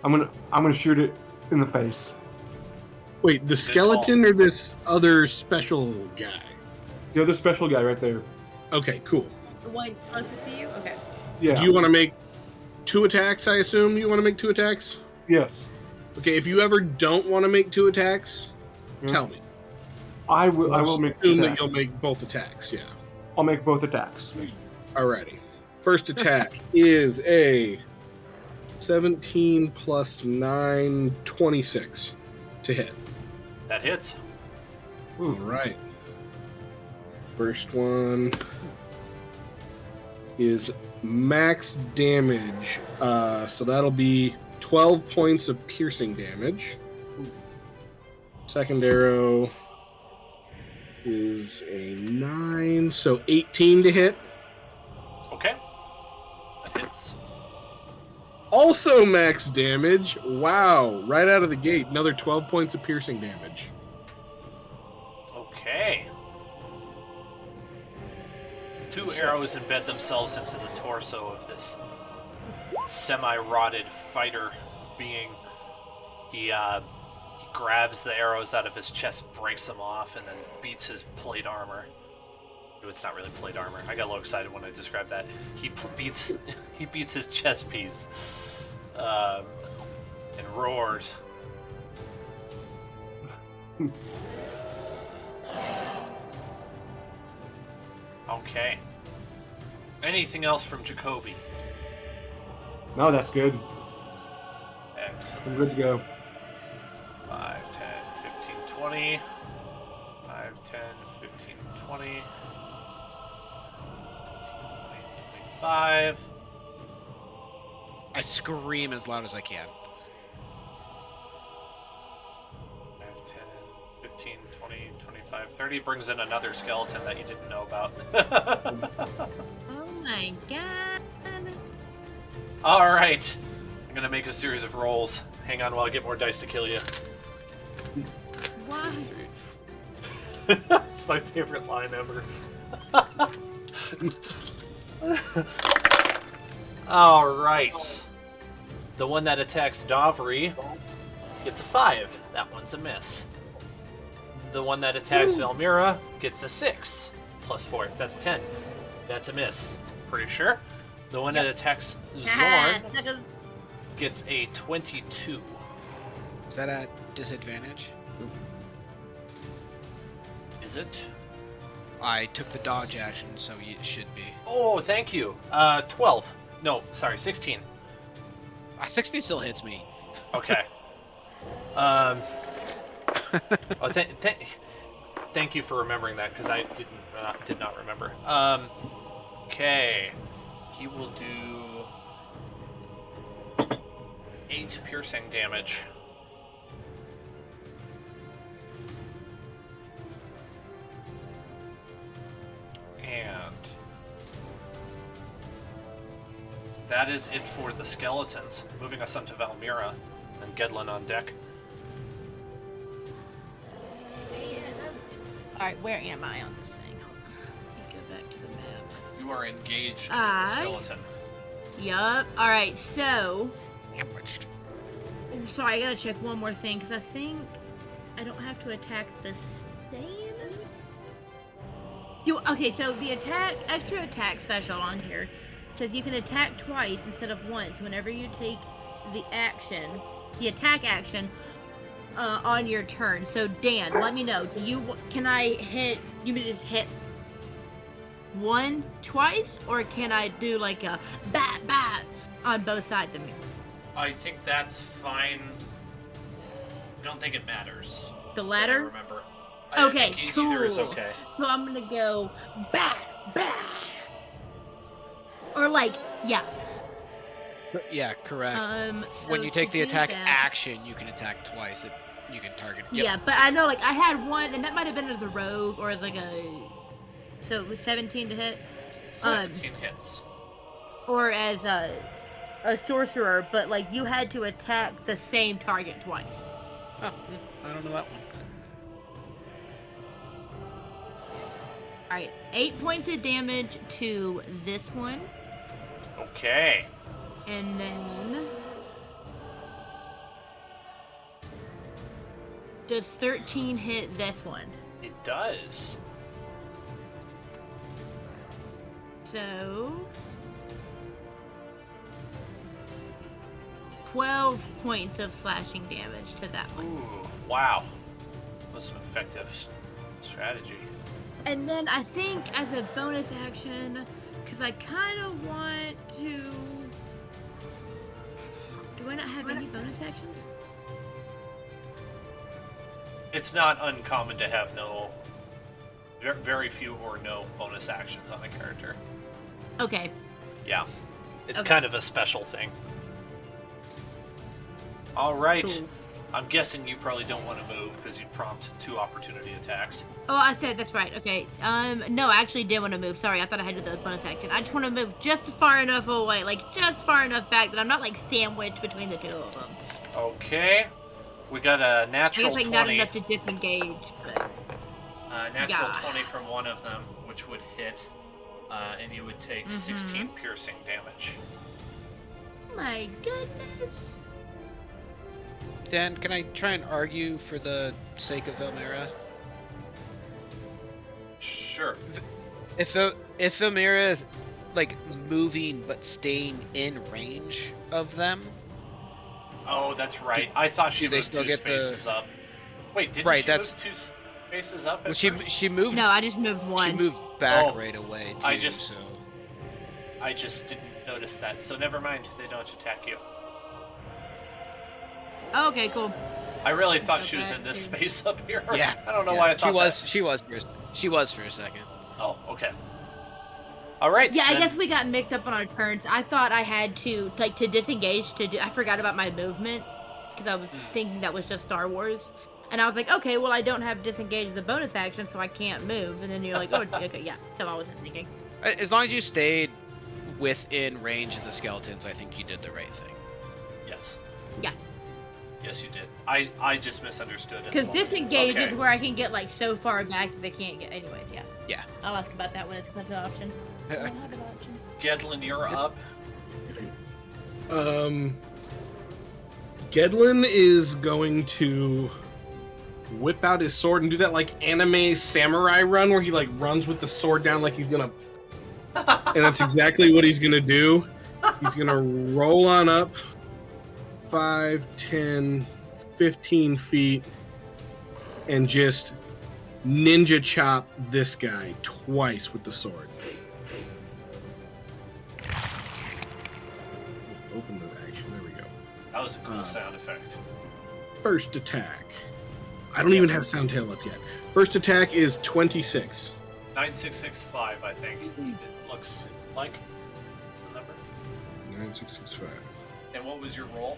I'm gonna shoot it in the face. Wait, the skeleton or this other special guy? The other special guy right there. Okay, cool. The one closest to you? Okay. Yeah. Do you want to make 2 attacks, I assume? You want to make 2 attacks? Yes. Okay, if you ever don't want to make 2 attacks, tell me. I will make. Assume that attacks. you'll make both attacks, yeah. I'll make both attacks. Alrighty. First attack is a 17 plus 9, 26 to hit. That hits. Alright. First one is max damage. So that'll be 12 points of piercing damage. Second arrow is a 9, so 18 to hit. Okay. That hits. Also max damage. Wow, right out of the gate, another 12 points of piercing damage. Okay. 2 arrows embed themselves into the torso of this semi-rotted fighter being. He grabs the arrows out of his chest, breaks them off, and then beats his plate armor. It's not really plate armor. I got a little excited when I described that. He beats his chest piece and roars. Okay. Anything else from Jacoby? No, that's good. Excellent. I'm good to go. 5, 10, 15, 20. 5, 10, 15, 20. 15, 20, 25. I scream as loud as I can. 5, 10, 15, 20, 25, 30. Brings in another skeleton that you didn't know about. Oh my god. All right. I'm going to make a series of rolls. Hang on while I get more dice to kill you. Why? It's my favorite line ever. All right. The one that attacks Davri gets a 5. That one's a miss. The one that attacks Valmira gets a 6. Plus 4. That's 10. That's a miss. Pretty sure. The one that attacks Zorn gets a 22. Is that a disadvantage? Is it? I took the dodge action, so it should be. Oh, thank you. 12. No, sorry, 16. 16 still hits me. Okay. Oh, thank you for remembering that, because I did not remember. Okay. He will do 8 piercing damage. And that is it for the skeletons. Moving us on to Valmira and Gedlin on deck. Alright, where am I on this thing? Hold on. Let me go back to the map. You are engaged with the skeleton. Yup. Alright, so. Ambushed. Oh, sorry, I gotta check one more thing, because I think I don't have to attack the same. Okay, so the extra attack special on here says you can attack twice instead of once whenever you take the attack action on your turn. So Dan, let me know. Can I hit? You mean just hit one twice, or can I do like a bat on both sides of me? I think that's fine. I don't think it matters. The latter? I remember. Okay, I think cool. Either is okay. So I'm gonna go bat. Or like, yeah. Yeah, correct. So when you take to the do attack that- action, you can attack twice. You can target. Yep. Yeah, but I know, like, I had one, and that might have been as a rogue, or as like so it was 17 to hit? 17 hits. Or as a sorcerer, but, like, you had to attack the same target twice. Oh, I don't know that one. Alright, 8 points of damage to this one, Okay. and then... Does 13 hit this one? It does. So... 12 points of slashing damage to that one. Ooh, wow. That was an effective strategy. And then I think as a bonus action, because I kind of want to... Do I not have any bonus actions? It's not uncommon to have very few or no bonus actions on a character. Okay. Yeah. It's Okay. kind of a special thing. All right. Cool. I'm guessing you probably don't want to move because you'd prompt 2 opportunity attacks. Oh, I said that's right. Okay. No, I actually did want to move. Sorry, I thought I had to do the bonus action. I just want to move just far enough away, like just far enough back that I'm not like sandwiched between the 2 of them. Okay. We got a I natural guess like 20. not enough to disengage. But... Natural Yeah. 20 from one of them, which would hit, and you would take 16 piercing damage. My goodness. Dan, can I try and argue for the sake of Elmira? Sure. If Elmira is like moving but staying in range of them, Oh, that's right. I thought she do they moved still 2 get the- spaces up. Wait, didn't Right, she that's- move 2 spaces up? well, at she first? she moved. No, I just moved one. She moved back Oh, right away too. I just- so. I just didn't notice that, so never mind. They don't attack you. Oh, okay, cool. I really thought she was Okay. in this space up here. Yeah, I don't know yeah, why I thought she was for a second. that. Oh, okay. All right. Yeah, I then. guess we got mixed up on our turns. I thought I had to to disengage to do. I forgot about my movement because I was thinking that was just Star Wars, and I was like, okay, well I don't have disengage as a bonus action, so I can't move. And then you're like, oh, okay, yeah. So I wasn't thinking. As long as you stayed within range of the skeletons, I think you did the right thing. Yes. Yeah. Yes, you did. I just misunderstood it. Because disengage Okay. is where I can get like so far back that they can't get. Anyways, yeah. Yeah. I'll ask about that when it's an option. I don't have an option. Gedlin, you're up. Gedlin is going to whip out his sword and do that like anime samurai run where he like runs with the sword down like he's gonna and that's exactly what he's gonna do. He's gonna roll on up 5, 10, 15 feet and just ninja chop this guy twice with the sword. Open the action. There we go. That was a cool sound effect. First attack. I don't even have sound tail up yet. First attack is 26. 9665, I think. It looks like. What's the number? 9665. And what was your roll?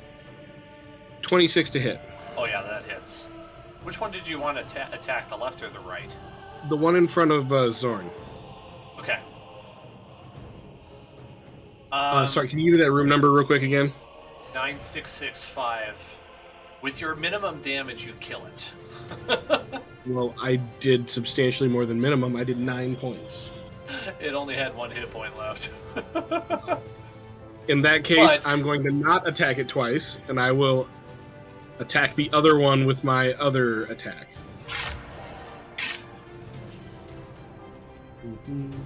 26 to hit. Oh yeah, that hits. Which one did you want to attack, the left or the right? The one in front of Zorn. Okay. Sorry, can you give me that room number real quick again? 9665. With your minimum damage, you kill it. Well, I did substantially more than minimum. I did 9 points. It only had 1 hit point left. In that case, But- I'm going to not attack it twice, and I will attack the other one with my other attack.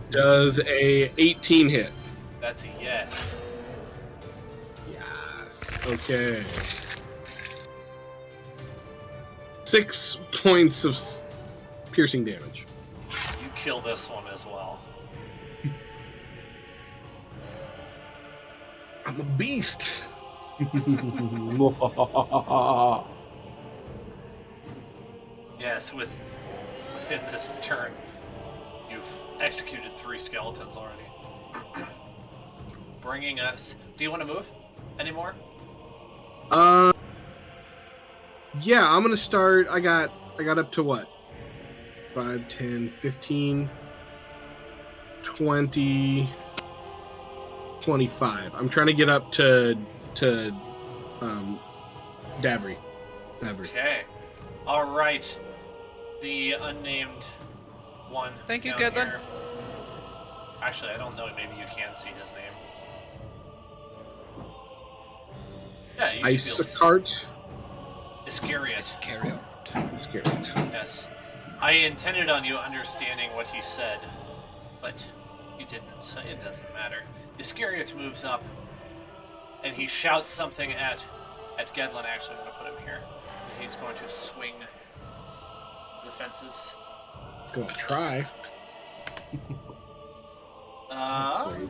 Does a 18 hit? That's a yes. Yes. Okay. 6 points of piercing damage. You kill this one as well. I'm a beast. Yes, within this turn, you've executed 3 skeletons already. Bringing us... Do you want to move anymore? Yeah, I'm gonna start. I got up to what? 5, 10, 15, 20, 25. I'm trying to get up to Dabry. Okay. All right. The unnamed one. Thank you, down Gedlin. here. Actually, I don't know. Maybe you can see his name. Yeah, you should be able to see. Isocart. Iscariot. Carry out. Scared. Yes. I intended on you understanding what he said, but you didn't, so it doesn't matter. Iscariot moves up, and he shouts something at Gedlin. Actually, I'm going to put him here. And he's going to swing the fences. Gonna try. Okay.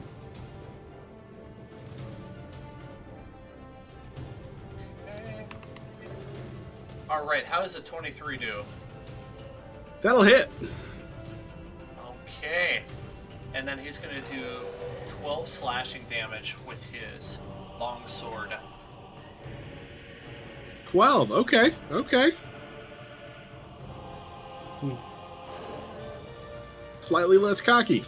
All right. How does a 23 do? That'll hit. Okay. And then he's going to do 12 slashing damage with his long sword. 12. Okay. Slightly less cocky.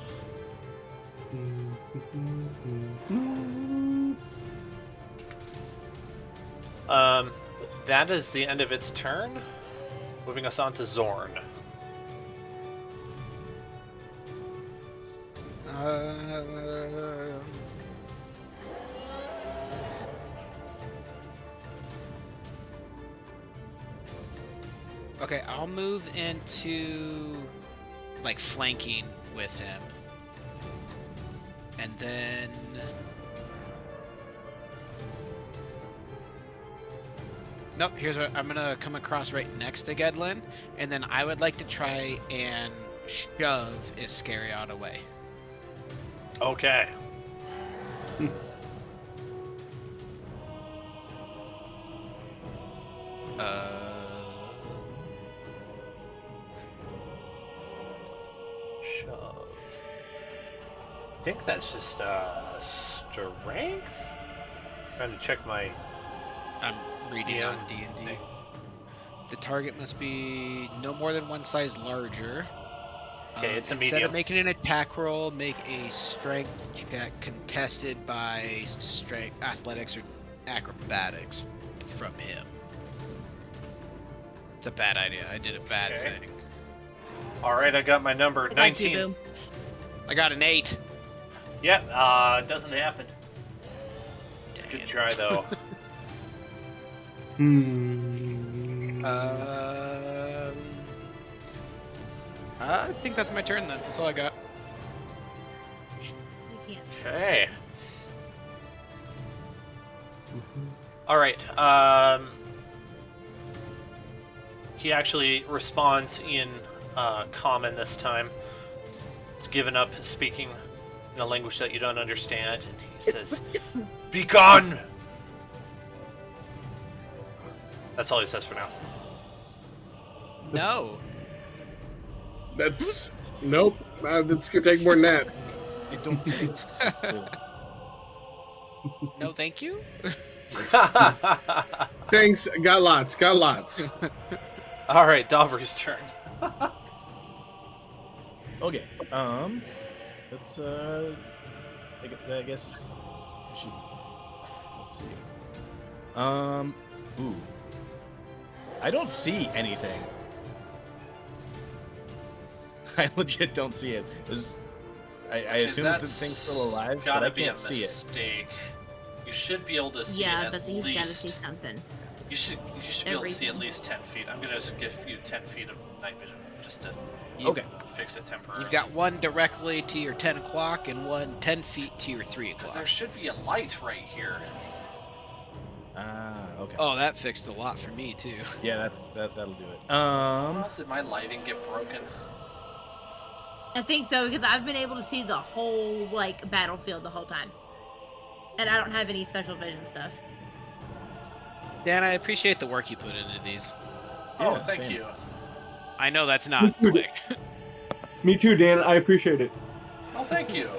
That is the end of its turn. Moving us on to Zorn. Okay, I'll move into like flanking with him. And then nope, here's what I'm gonna come across right next to Gedlin, and then I would like to try and shove Iscariot away. Okay. Shove. I think that's just strength. Trying to check my. I'm reading on D&D. The target must be no more than one size larger. Okay, it's a Instead medium. of making an attack roll, make a strength check contested by strength, athletics, or acrobatics from him. It's a bad idea. I did a bad Okay. thing. All right, I got my number. I got 19. you, Boo. I got an 8. Yep. It doesn't happen. It's a Dang good it. try though. I think that's my turn then. That's all I got. You can't. Okay. All right. He actually responds in common this time. He's given up speaking in a language that you don't understand, and he says, "Be gone." That's all he says for now. No. That's nope. That's gonna take more than that. I don't. No, thank you. Thanks. Got lots. All right, Davri's turn. Okay. Let's I guess we should. Let's see. Ooh. I don't see anything. I legit don't see it. I assume that the thing's still alive, but Gotta I be a can't see it. mistake. You should be able to see Yeah, it but at he's gotta see least. something. You should be able to see at Everything. least 10 feet. I'm gonna just give you 10 feet of night vision just to Okay. fix it temporarily. You've got one directly to your 10 o'clock and one 10 feet to your 3 Because o'clock. there should be a light right here. Ah, okay. Oh, that fixed a lot for me too. Yeah, that'll do it. Well, did my lighting get broken? I think so because I've been able to see the whole like battlefield the whole time, and I don't have any special vision stuff. Dan, I appreciate the work you put into these. Oh, Yeah, thank same. you. I know that's not quick. Me too, Dan. I appreciate it. Oh, thank you.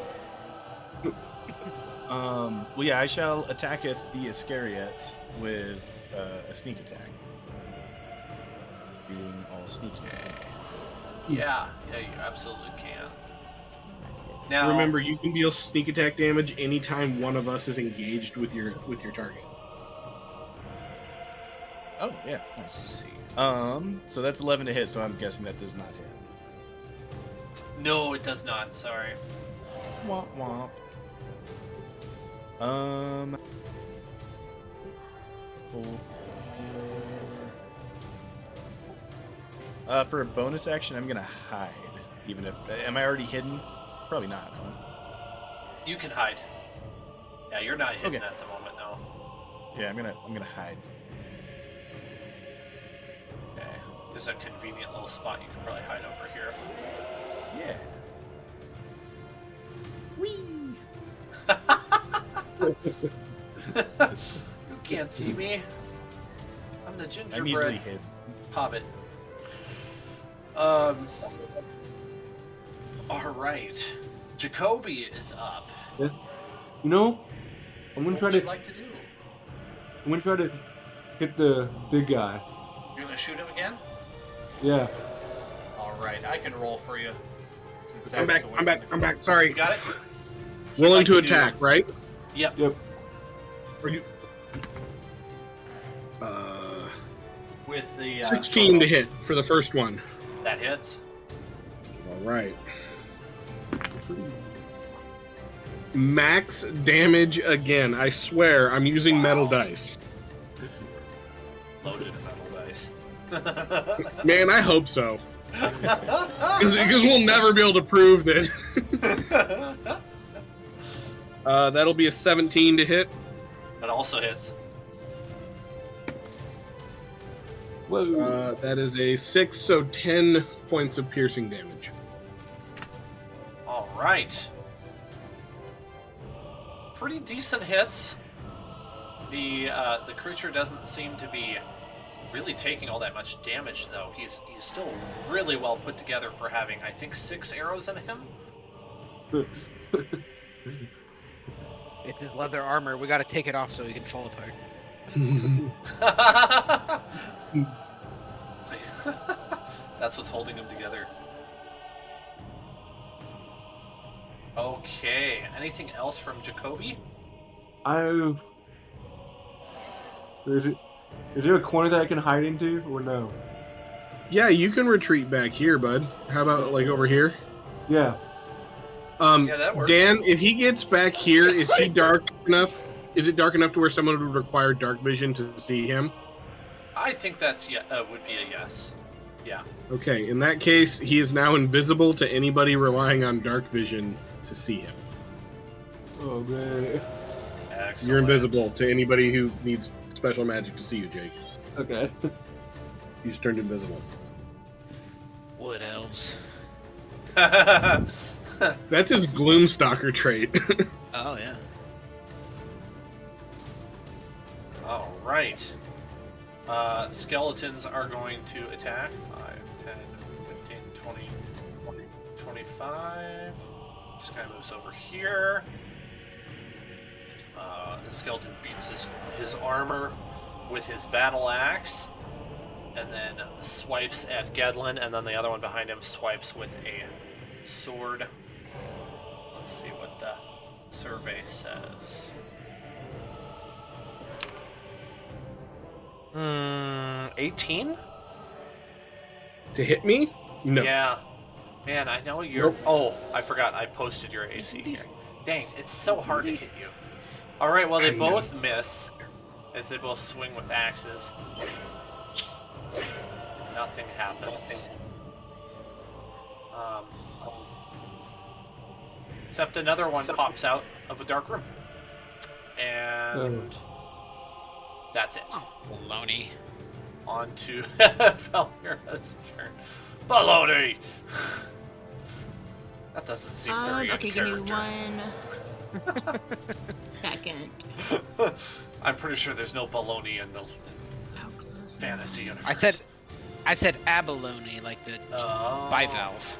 Well, yeah, I shall attacketh the Iscariot with a sneak attack. Being all sneaky. Yeah, you absolutely can. Now, Remember, you can deal sneak attack damage anytime one of us is engaged with your target. Oh, yeah. let's Nice. see. So that's 11 to hit, so I'm guessing that does not hit. No, it does not. Sorry. Womp womp. For a bonus action, I'm gonna hide. Even if am I already hidden? Probably not. Huh? You can hide. Yeah, you're not hidden Okay. at the moment, no. Yeah, I'm gonna hide. Okay. There's a convenient little spot you can probably hide over here. Yeah. You can't see me. I'm the I'm gingerbread easily hid. hobbit. Alright. Jacoby is up. Yes. You know, I'm gonna What try would to. you like to do? I'm gonna try to hit the big guy. You're gonna shoot him again? Yeah. All right, I can roll for you. Since I'm Zach's back. away I'm from back. the- I'm back. Sorry. You got it? Willing like to to do- attack, right? Yep. Yep. Are you? With the 16 to hit for the first one. That hits. All right. Max damage again. I swear, I'm using metal dice. Loaded metal dice. Man, I hope so. Because we'll never be able to prove that. That'll be a 17 to hit. That also hits. Whoa. That is a 6, so 10 points of piercing damage. All right. Pretty decent hits. The creature doesn't seem to be really taking all that much damage, though. He's still really well put together for having, I think, 6 arrows in him. It's his leather armor. We gotta take it off so he can fall apart. That's what's holding him together. Okay. Anything else from Jacoby? Is there a corner that I can hide into, or no? Yeah, you can retreat back here, bud. How about, like, over here? Yeah. Yeah, that works. Dan, if he gets back here, is he dark enough? Is it dark enough to where someone would require dark vision to see him? I think that's would be a yes. Yeah. Okay, in that case, he is now invisible to anybody relying on dark vision to see him. Oh man. Excellent. You're invisible to anybody who needs special magic to see you, Jake. Okay. He's turned invisible. Wood elves. That's his Gloomstalker trait. Oh yeah. All right. Skeletons are going to attack. 5, 10, 15, 20, 25. This guy moves over here. The skeleton beats his armor with his battle axe. And then swipes at Gedlin. And then the other one behind him swipes with a sword. Let's see what the survey says. 18? To hit me? No. Yeah. Man, I know you're... Nope. Oh, I forgot. I posted your AC here. Dang, it's so hard to hit you. Alright, well, they both miss as they both swing with axes. Nothing happens. Except another one pops out of a dark room. And... that's it. Baloney. On to Valmira's turn. Baloney! That doesn't seem very okay, in give me character. 1 second. I'm pretty sure there's no baloney in the How close? fantasy universe. I said abalone, like the Oh. bivalve.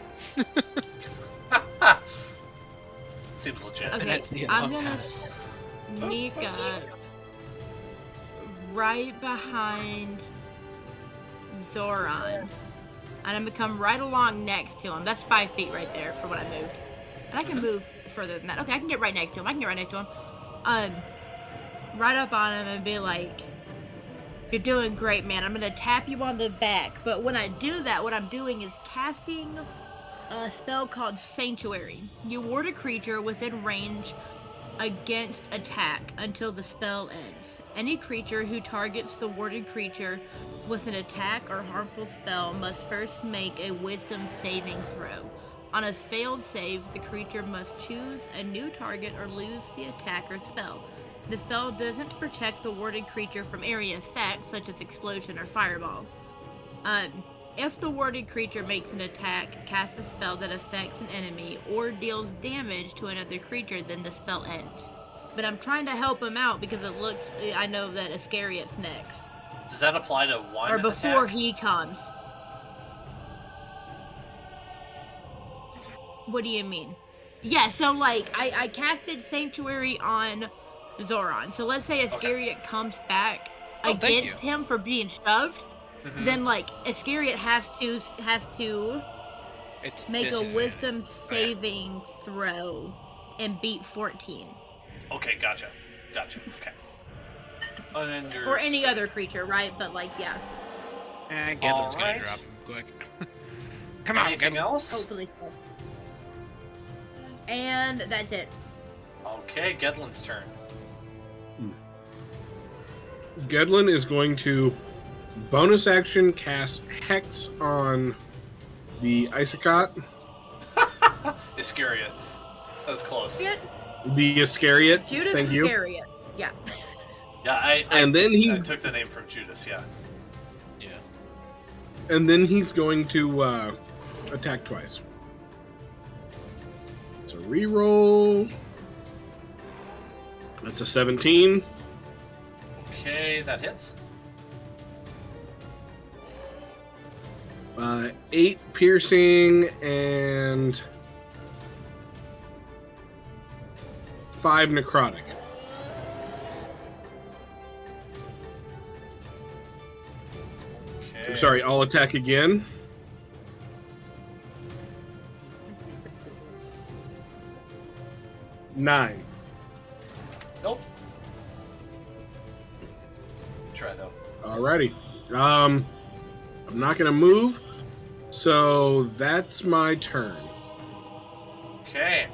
Seems legit. Okay, that's the I'm long gonna sneak up right behind Zoran. And I'm gonna come right along next to him. That's 5 feet right there for when I moved. And I can move further than that. Okay, I can get right next to him. Right up on him and be like, "You're doing great, man. I'm gonna tap you on the back." But when I do that, what I'm doing is casting a spell called Sanctuary. You ward a creature within range against attack until the spell ends. Any creature who targets the warded creature with an attack or harmful spell must first make a wisdom saving throw. On a failed save, the creature must choose a new target or lose the attack or spell. The spell doesn't protect the warded creature from area effects such as explosion or fireball. If the warded creature makes an attack, casts a spell that affects an enemy, or deals damage to another creature, then the spell ends. But I'm trying to help him out because I know that Iscariot's next. Does that apply to one Or before attack? he comes. What do you mean? Yeah, so like, I casted Sanctuary on Zoran. So let's say Iscariot comes back. thank against you. him for being shoved, then like Iscariot has to It's make a disadvantage. wisdom saving throw and beat 14. Okay, gotcha. Okay. Understood. Or any other creature, right? But like, yeah. Gedlin's gonna Alright. drop him quick. Come on, Anything Gedlin. else? Hopefully so. And that's it. Okay, Gedlin's turn. Gedlin is going to bonus action cast Hex on the Isacot. Iscariot. That was close. The Iscariot. Judas Thank you. Iscariot. Yeah. Yeah, I And then I took the name from Judas, yeah. Yeah. And then he's going to attack twice. So reroll. That's a 17. Okay, that hits. 8 piercing and 5 necrotic. Okay. Sorry, I'll attack again. Nine. Nope. Try though. Alrighty. I'm not gonna move, so that's my turn. Okay.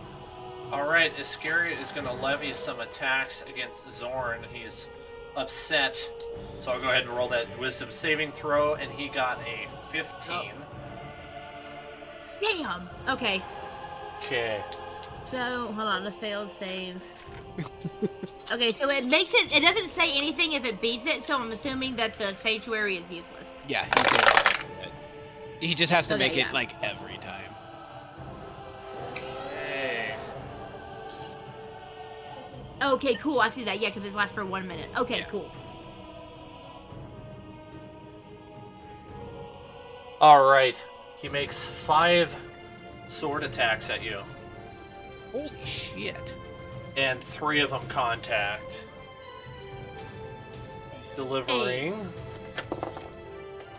Alright, Iscariot is going to levy some attacks against Zorn. He's upset. So I'll go ahead and roll that wisdom saving throw, and he got a 15. Damn. Okay. Okay. So hold on, the failed save. Okay, so it makes it. It doesn't say anything if it beats it, so I'm assuming that the sanctuary is useless. Yeah, he just has to Okay, make yeah. it like every time. Okay. Okay, cool. I see that. Yeah, because it lasts for 1 minute. Okay, Yeah. cool. Alright. He makes 5 sword attacks at you, Holy shit. and 3 of them contact. Delivering.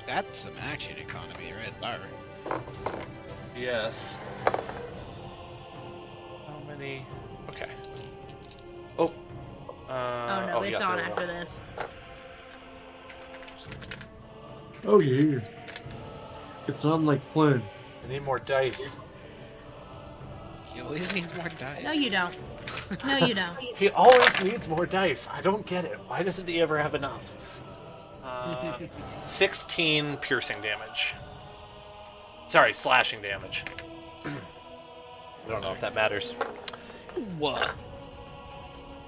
That's some action economy right there. Yes. How many? Okay. Oh. Oh no, it's yeah, on there we after go. this. Oh yeah. It's on like Flynn. I need more dice. He always needs more dice. No, you don't. No, you don't. He always needs more dice. I don't get it. Why doesn't he ever have enough? 16 piercing damage. Sorry, slashing damage. I don't know if that matters. What?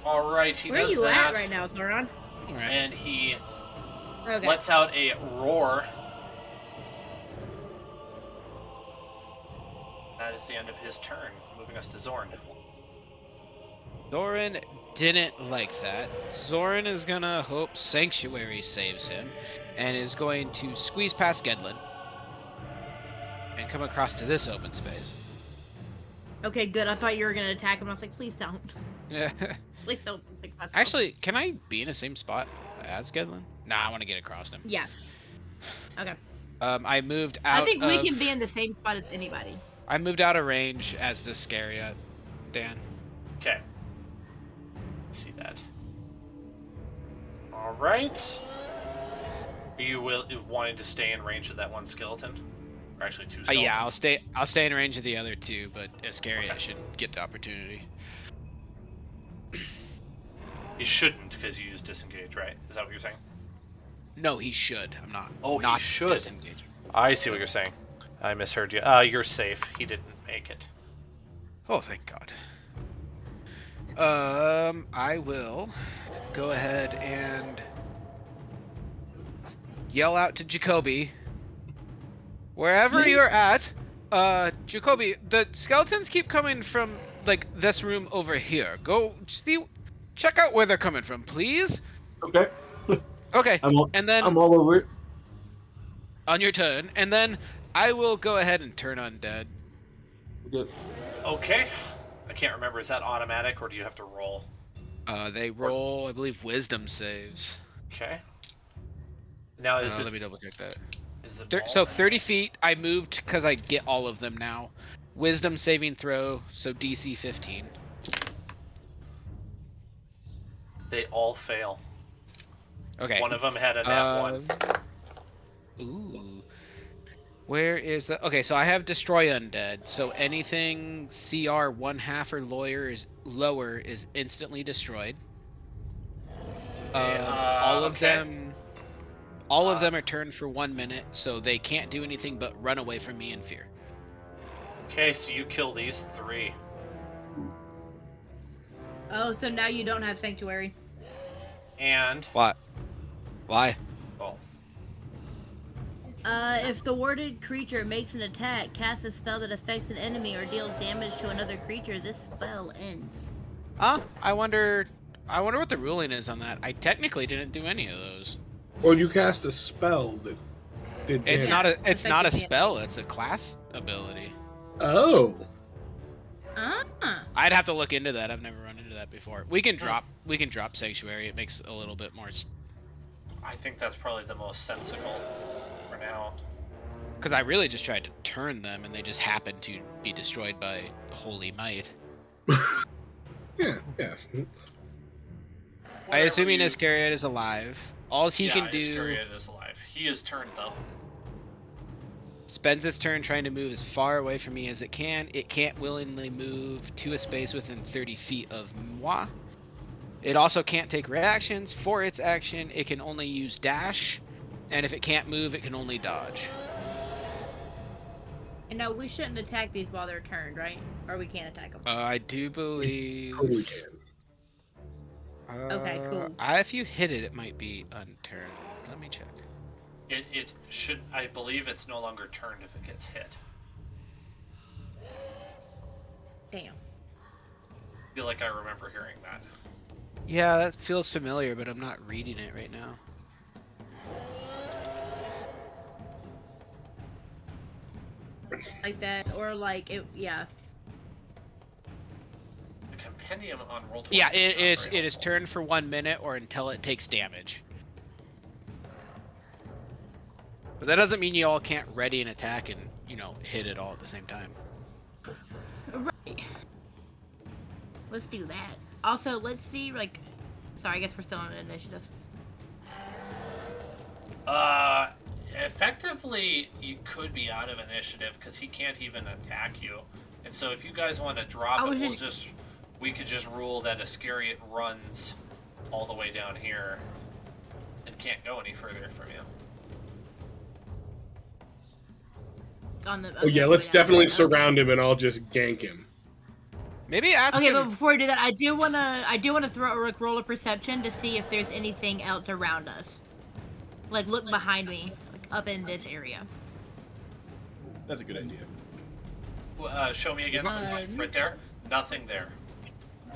Alright, he Where are does you that. at right now, Thoron? Alright. And he Okay. lets out a roar. That is the end of his turn, moving us to Zorn. Zoran didn't like that. Zoran is gonna hope Sanctuary saves him, and is going to squeeze past Gedlin and come across to this open space. Okay, good. I thought you were gonna attack him. I was like, please don't. Yeah. Please don't. Successful. Actually, can I be in the same spot as Gedlin? Nah, I want to get across him. Yeah. Okay. I moved out. I think we of- can be in the same spot as anybody. I moved out of range as the Iscariot, Dan. Okay. See that. Alright. Are you wanting to stay in range of that one skeleton? Or actually 2 skeletons? Yeah, I'll stay in range of the other 2, but Iscariot should get the opportunity. You shouldn't, because you used disengage, right? Is that what you're saying? No, he should. I'm not. Oh, he not should. disengaging. I see what you're saying. I misheard you. You're safe. He didn't make it. Oh, thank God. I will go ahead and yell out to Jacoby. Wherever you're at, Jacoby, the skeletons keep coming from, like, this room over here. Go check out where they're coming from, please. Okay. Okay, I'm and then all over it. on your turn, and then I will go ahead and turn undead. Good. Okay. I can't remember. Is that automatic, or do you have to roll? They roll, I believe, wisdom saves. Okay. Now is Let it me double check that. is it all- So 30 feet, I moved because I get all of them now. Wisdom saving throw, so DC 15. they all fail. Okay. One of them had a nat 1. Ooh. Where is the... Okay, so I have Destroy Undead. So anything CR 1/2 or lower is instantly destroyed. All of okay. them... All of them are turned for 1 minute, so they can't do anything but run away from me in fear. Okay, so you kill these 3. Oh, so now you don't have Sanctuary. And What? Why? oh, If the warded creature makes an attack, casts a spell that affects an enemy, or deals damage to another creature, this spell ends. Huh? I wonder what the ruling is on that. I technically didn't do any of those. Or you cast a spell that did It's damage. not a Affected spell, it's a class ability. Oh. I'd have to look into that. I've never run into that before. We can drop Sanctuary. It makes a little bit more I think that's probably the most sensible for now. because I really just tried to turn them and they just happened to be destroyed by Holy Might. Yeah. I assuming Iscariot is alive. All he can do Iscariot is alive. He is turned though. spends its turn trying to move as far away from me as it can. It can't willingly move to a space within 30 feet of moi. It also can't take reactions. For its action, it can only use dash, and if it can't move, it can only dodge. And no, we shouldn't attack these while they're turned, right? Or we can't attack them. I do believe... Totally can. Okay, cool. If you hit it, it might be unturned. Let me check. It should. I believe it's no longer turned if it gets hit. Damn. I feel like I remember hearing that. Yeah, that feels familiar, but I'm not reading it right now. Like that, or like it, yeah. The compendium on Roll20. Yeah, it not is. very It is helpful. turned for 1 minute or until it takes damage. But that doesn't mean you all can't ready an attack and hit it all at the same time. Right. Let's do that. Also, let's see, like... Sorry, I guess we're still on initiative. Effectively, you could be out of initiative because he can't even attack you. And so, if you guys want to drop I it, was we could just rule that Iscariot runs all the way down here and can't go any further from you. On the, Oh yeah, let's definitely surround him and I'll just gank him. Maybe ask Okay, him. but before we do that, I do wanna roll a perception to see if there's anything else around us. Like look behind me, like up in this area. That's a good idea. Show me again. Um, Right there. Nothing there.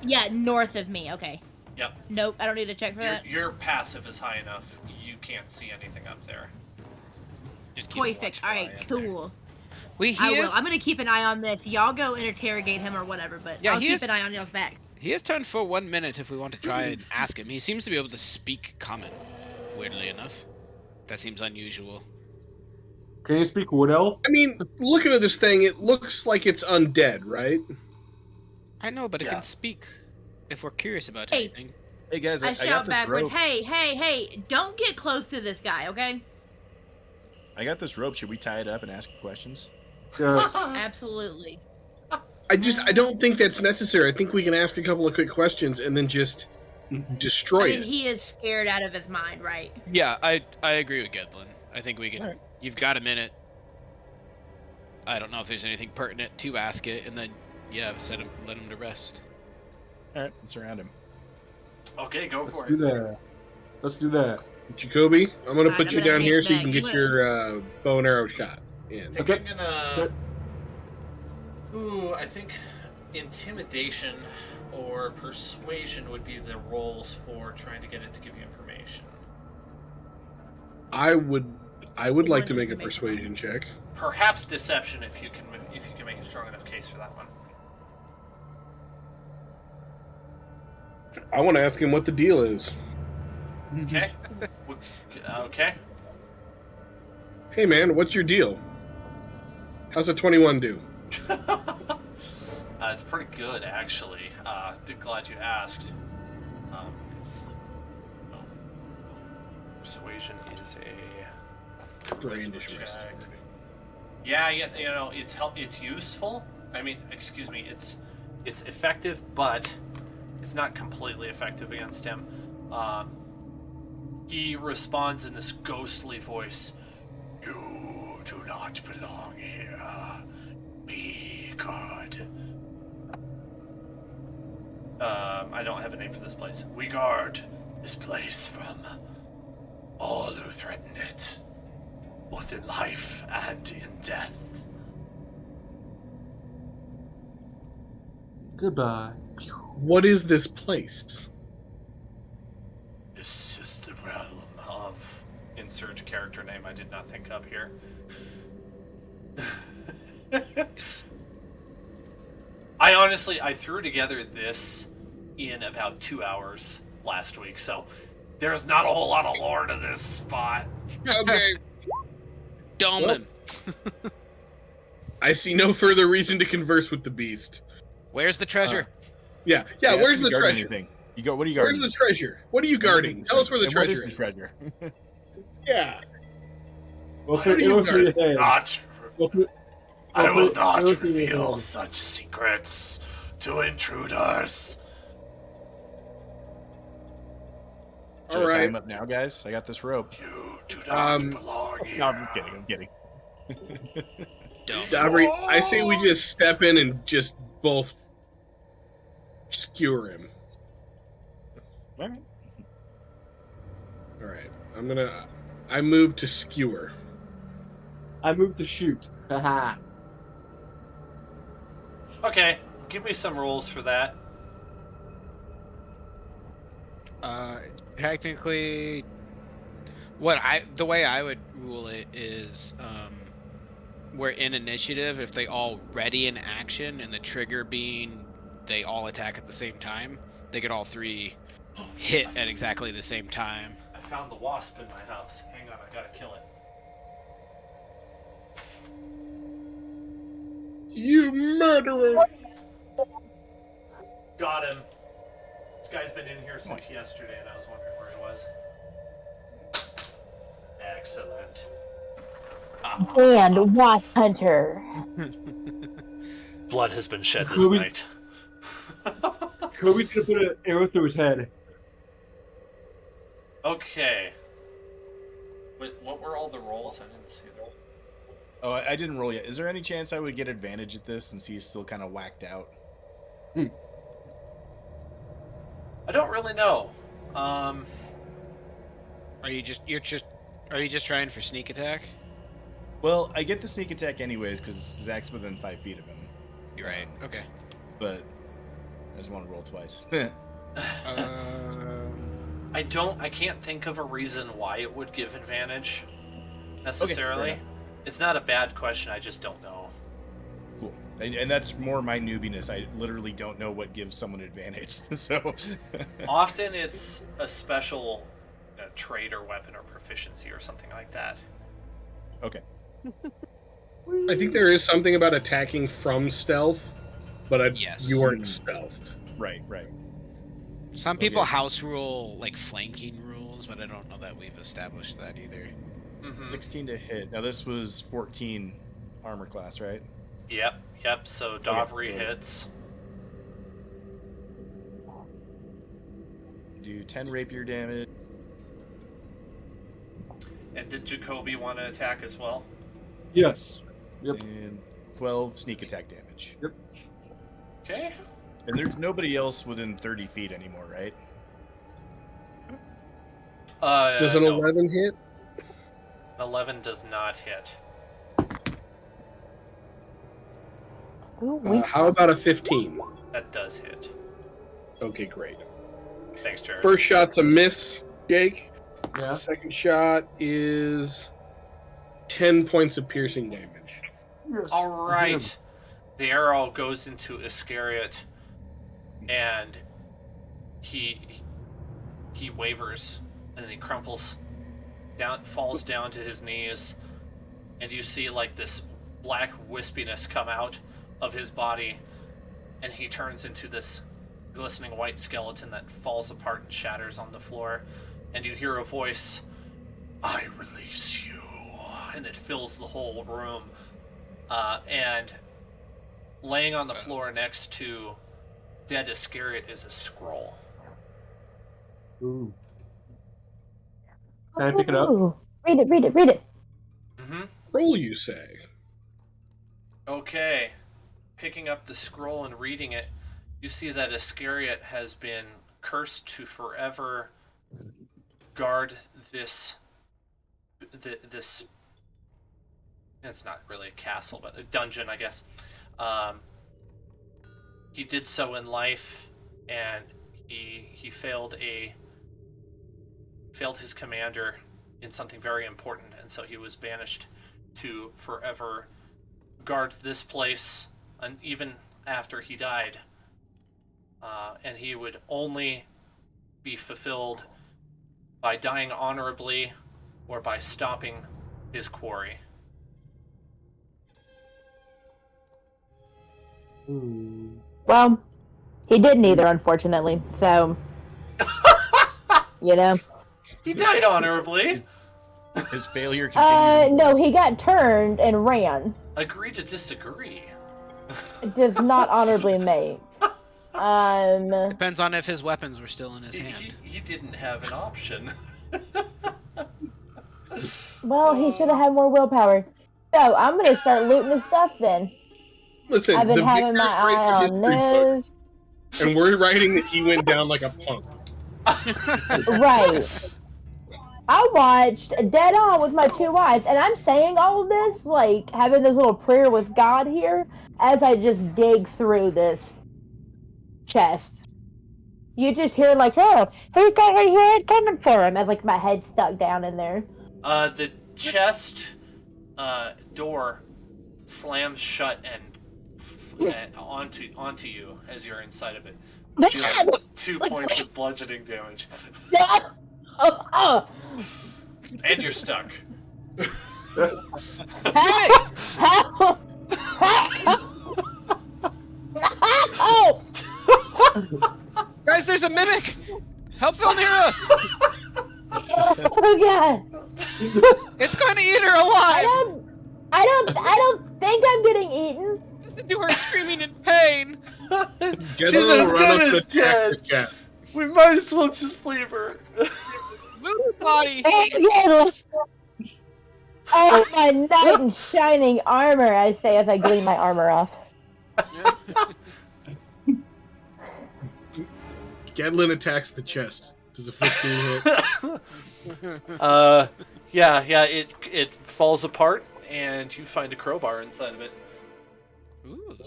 Yeah, north of me. Okay. Yep. Nope, I don't need to check for that. Your passive is high enough. You can't see anything up there. Just keep a Perfect. watchful All eye right, up there. cool. He I will. is. I'm gonna keep an eye on this. Y'all go interrogate him or whatever, but Yeah, I'll he keep is- an eye on y'all's back. He is turned for 1 minute if we want to try and ask him. He seems to be able to speak common, weirdly enough. That seems unusual. Can you speak Wood Elf? I mean, looking at this thing, it looks like it's undead, right? I know, but it Yeah. can speak if we're curious about Hey. anything. Hey guys, I I got shout this backwards. rope. Hey! Don't get close to this guy, okay? I got this rope. Should we tie it up and ask questions? Yes. Absolutely. I don't think that's necessary. I think we can ask a couple of quick questions and then just destroy I mean, it. he is scared out of his mind, right? Yeah, I agree with Gedlin. I think we can. Alright. You've got a minute. I don't know if there's anything pertinent to ask it, and then let him to rest. All right, let's surround him. Okay, go Let's for do it. that. Let's do that. Jacoby, I'm gonna Alright, put I'm you gonna down take here so you back. can You get wanna- your bow and arrow shot in. I think Okay. I'm gonna. Okay. Ooh, I think intimidation or persuasion would be the rolls for trying to get it to give you information. I would like to make a Information. persuasion check. Perhaps deception if you can make a strong enough case for that one. I want to ask him what the deal is. Okay. Okay. Hey man, what's your deal? How's a 21 do? It's pretty good, actually. Glad you asked. 'Cause, oh, persuasion is a Brandish charisma wrist. check. Yeah, you know, it's useful. I mean, excuse me, it's effective, but it's not completely effective against him. He responds in this ghostly voice. You do not belong here. We could. I don't have a name for this place. We guard this place from all who threaten it, both in life and in death. Goodbye. What is this place? This is the realm of... Insert character name I did not think up here. I threw together this in about 2 hours last week, so there's not a whole lot of lore to this spot. Okay. Doman. I see no further reason to converse with the beast. Where's the treasure? Yeah. Yeah, Where's the guard treasure? Anything. You go. What are you Where's guarding? the treasure? What are you guarding? Tell us where the And treasure what is the treasure? Yeah. Well, How do you guard it? Not... Well, I will well, not well, reveal well, such secrets to intruders. Should All I tie right. him up now, guys? I got this rope. You do not Um, belong here. No, I'm just kidding. I'm kidding. Dobry, I say we just step in and just both skewer him. All right. All right. I move to skewer. I moved to shoot. Haha. Okay, give me some rules for that. Technically, the way I would rule it is, we're in initiative. If they all ready in action, and the trigger being they all attack at the same time, they could all three hit at exactly the same time. I found the wasp in my house. Hang on, I gotta kill it. You murderer! Got him. This guy's been in here since yesterday, and I was wondering where he was. Excellent. And Wasp Hunter. Blood has been shed this Kobe- night. Kobe's gonna put an arrow through his head. Okay. Wait, what were all the rolls? I didn't see them. Oh, I didn't roll yet. Is there any chance I would get advantage at this since he's still kind of whacked out? I don't really know. Are you just trying for sneak attack? Well, I get the sneak attack anyways because Zach's within 5 feet of him. You're right. Okay. But I just want to roll twice. I can't think of a reason why it would give advantage necessarily. enough. It's not a bad question, I just don't know. Cool. And that's more my newbiness. I literally don't know what gives someone advantage. So Often it's a special trait or weapon or proficiency or something like that. okay. I think there is something about attacking from stealth, but Yes. you weren't stealthed. Right. Some people Okay. house rule like flanking rules, but I don't know that we've established that either. Mm-hmm. 16 to hit. Now this was 14 armor class, right? Yep. So Dovry so- hits. Do 10 rapier damage. And did Jacoby want to attack as well? Yes. Yep. And 12 sneak attack damage. Okay. And there's nobody else within 30 feet anymore, right? Does an 11 hit? 11 does not hit. How about a 15? That does hit. Okay, great. Thanks, Jared. First shot's a miss, Jake. Yeah. Second shot is 10 points of piercing damage. Yes. All right. The arrow goes into Iscariot, and he wavers, and then he crumples down, falls down to his knees, and you see like this black wispiness come out of his body, and he turns into this glistening white skeleton that falls apart and shatters on the floor. And you hear a voice, "I release you," and it fills the whole room. And laying on the floor next to dead Iscariot is a scroll. Ooh. Can I pick it up? Ooh. Read it, read it, read it. Mm-hmm. Roll, you say? Okay. Picking up the scroll and reading it, you see that Iscariot has been cursed to forever guard this. It's not really a castle, but a dungeon, I guess. He did so in life, and he failed his commander in something very important, and so he was banished to forever guard this place, and even after he died. And he would only be fulfilled by dying honorably or by stopping his quarry. Ooh. Well, he did neither, unfortunately. So, you know. He died honorably. His failure continues. No, he got turned and ran. Agree to disagree. It does not honorably make. Depends on if his weapons were still in his hand. He didn't have an option. Well, he should have had more willpower. So, I'm gonna start looting his stuff then. Listen, I've been the having my Victor's eye writing a on history book, this. and we're writing that he went down like a punk. Right. I watched Dead On with my 2 eyes, and I'm saying all of this, like, having this little prayer with God here, as I just dig through this chest. You just hear, like, oh, who got her head coming for him? As, like, my head stuck down in there. The chest door slams shut and onto you as you're inside of it. Doing 2 points of bludgeoning damage. And you're stuck. Guys, there's a mimic! Help Valmira! Oh god! It's going to eat her alive! I don't think I'm getting eaten. Listen to her screaming in pain! She's as good as dead. We might as well just leave her. Move her body! Oh, my knight in shining armor, I say as I glean my armor off. Gedlin attacks the chest. Does a 15 hit? Yeah, it falls apart, and you find a crowbar inside of it. Ooh.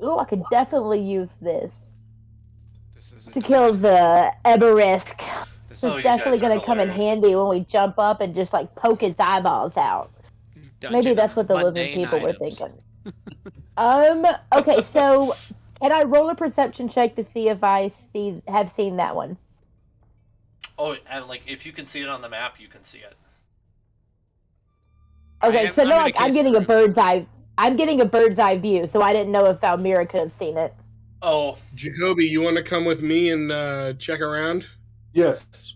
Ooh, I could definitely use this This is to kill the Eborsisk. This It's you definitely guys are gonna come in hilarious. handy when we jump up and just like poke its eyeballs out. Maybe that's what the lizard people were thinking. Okay, so can I roll a perception check to see if I have seen that one? Oh, and like if you can see it on the map, you can see it. Okay, so no, like I'm getting a bird's eye. I'm getting a bird's eye view, so I didn't know if Valmira could have seen it. Oh, Jacoby, you want to come with me and check around? Yes.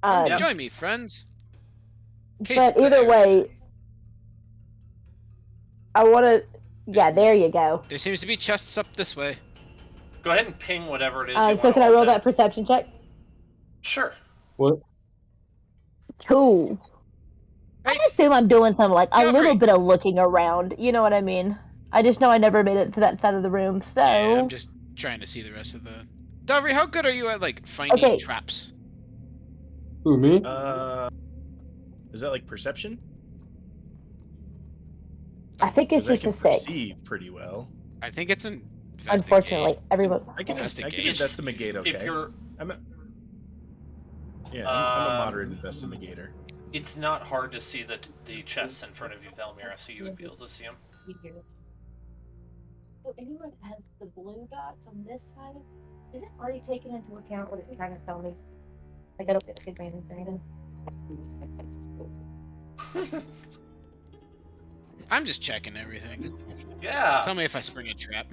Join me, friends. But either way, I want to. Yeah, there you go. There seems to be chests up this way. go ahead and ping whatever it is. So can I roll that perception check? Sure. What? Cool. I assume I'm doing some like a little bit of looking around. You know what I mean? I just know I never made it to that side of the room, so. Yeah, I'm just trying to see the rest of the. Davri, how good are you at like finding traps? Who, me? Is that like perception? I think it's 'Cause I just can a 6. perceive pretty well. I think it's an. Unfortunately, everyone. I can Investigate. investigate. Okay. If you're, I'm a moderate investigator. it's not hard to see the chests in front of you, Valmira, so you would be able to see them. So anyone has the blue dots on this side? Is it already taken into account what it's trying to tell me? Like I don't get a good advantage. I'm just checking everything. Yeah. Tell me if I spring a trap.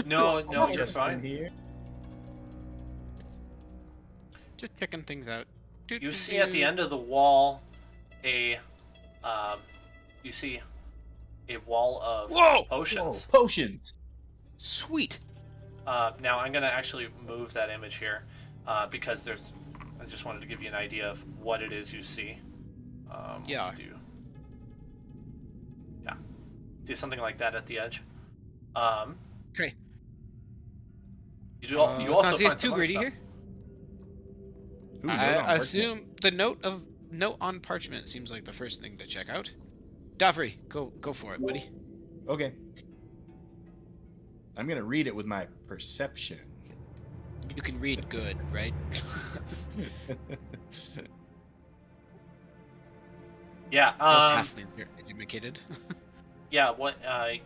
No, you're Just in fine. here. Just checking things out. You see at the end of the wall you see a wall of Whoa! potions. Whoa, potions. Sweet. Now I'm gonna actually move that image here because I just wanted to give you an idea of what it is you see. Yeah. Let's do something like that at the edge. Okay. You also find some too other greedy stuff. here. Ooh, note on I parchment. assume the note on parchment seems like the first thing to check out. Dovry, go for it, buddy. Okay. I'm gonna read it with my perception. You can read good, right? Yeah. Most halflings are educated. Yeah. What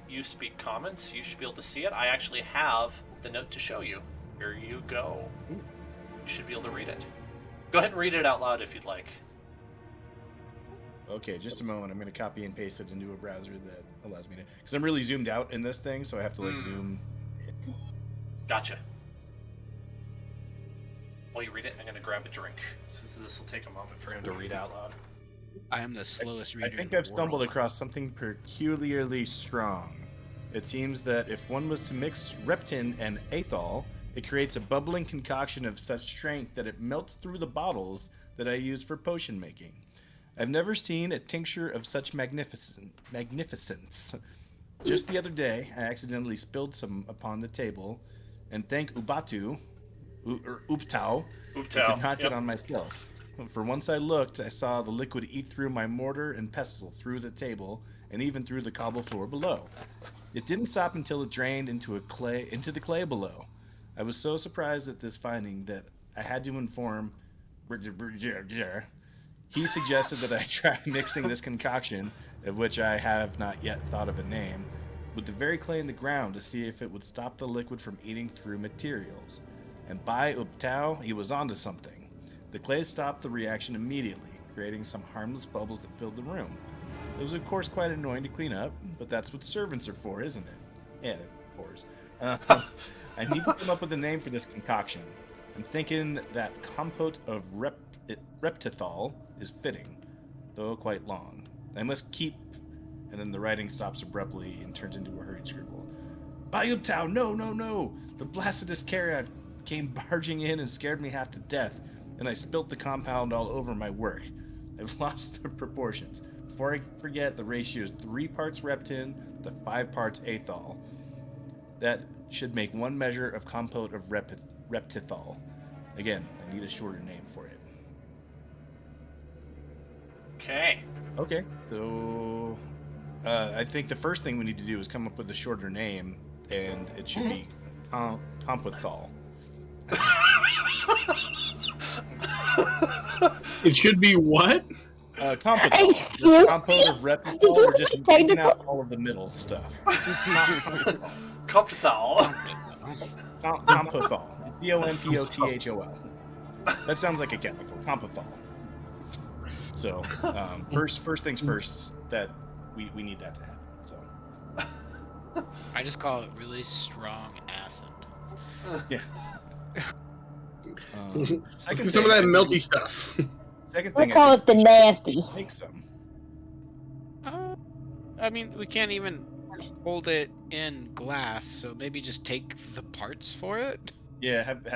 you speak Common, so you should be able to see it. I actually have the note to show you. Here you go. You should be able to read it. Go ahead and read it out loud if you'd like. Okay, just a moment. I'm going to copy and paste it into a browser that allows me to... Because I'm really zoomed out in this thing, so I have to, like, zoom... Gotcha. While you read it, I'm going to grab a drink. This will take a moment for him to read out loud. I am the slowest I reader. think in I've the stumbled world. across something peculiarly strong. It seems that if one was to mix reptin and aethol, it creates a bubbling concoction of such strength that it melts through the bottles that I use for potion making. I've never seen a tincture of such magnificence. Just the other day, I accidentally spilled some upon the table, and thank Ubatu, or Uptau, I could not get on myself. For once I looked, I saw the liquid eat through my mortar and pestle, through the table, and even through the cobble floor below. It didn't stop until it drained into the clay below. I was so surprised at this finding that I had to inform. He suggested that I try mixing this concoction, of which I have not yet thought of a name, with the very clay in the ground to see if it would stop the liquid from eating through materials. And by Uptau, he was onto something. The clay stopped the reaction immediately, creating some harmless bubbles that filled the room. It was, of course, quite annoying to clean up, but that's what servants are for, isn't it? Yeah, pores. I need to come up with a name for this concoction. I'm thinking that compote of reptithol is fitting, though quite long. I must keep... And then the writing stops abruptly and turns into a hurried scribble. Bayuptau, no, no, no! The Blasphemous Carrot came barging in and scared me half to death, and I spilt the compound all over my work. I've lost the proportions. Before I forget, the ratio is 3 parts reptin to 5 parts aethol. That should make 1 measure of compote of reptithol. Again, I need a shorter name for it. Okay, so I think the first thing we need to do is come up with a shorter name, and it should be Compithol. It should be what? Compithol. Excuse Compote of Did reptithol. you We're just take taking the- out all of the middle stuff. Compithol. Compithol. Compothol. That sounds like a chemical. Compithol. So, first things first, that we need that to happen. So, I just call it really strong acid. yeah. Let's Second get some of that melty stuff. Second We thing, call it the nasty. make some. I mean, we can't even hold it in glass, so maybe just take the parts for it. Yeah, have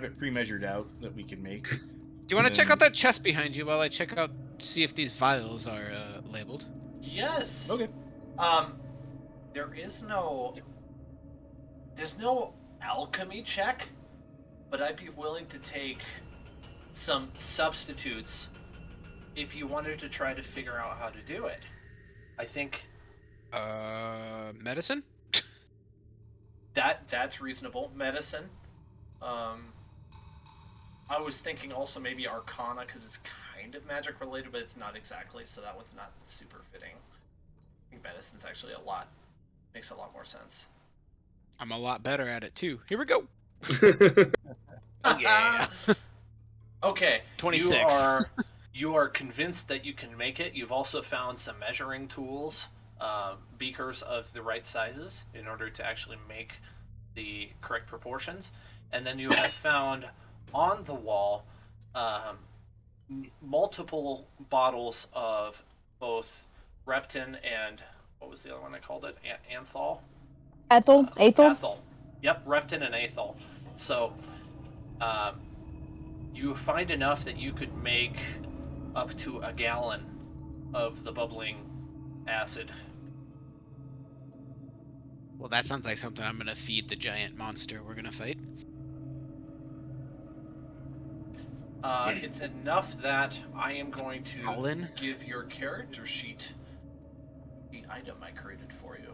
it pre-measured out that we can make. Do you want to check out that chest behind you while I check out, see if these vials are labeled? Yes. Okay. There's no alchemy check, but I'd be willing to take some substitutes if you wanted to try to figure out how to do it. I think Medicine? that's reasonable. Medicine. I was thinking also maybe Arcana, because it's kind of magic related, but it's not exactly, so that one's not super fitting. I think medicine's actually makes a lot more sense. I'm a lot better at it too. Here we go. Oh yeah. Okay. 26. You are You are convinced that you can make it. You've also found some measuring tools, beakers of the right sizes, in order to actually make the correct proportions. And then you have found on the wall multiple bottles of both Reptin and what was the other one I called it? Anthol? Ethel? Ethel. Yep, Reptin and Ethel. So you find enough that you could make up to a gallon of the bubbling acid. Well, that sounds like something I'm gonna feed the giant monster we're gonna fight. It's enough that I am going to Colin? give your character sheet the item I created for you.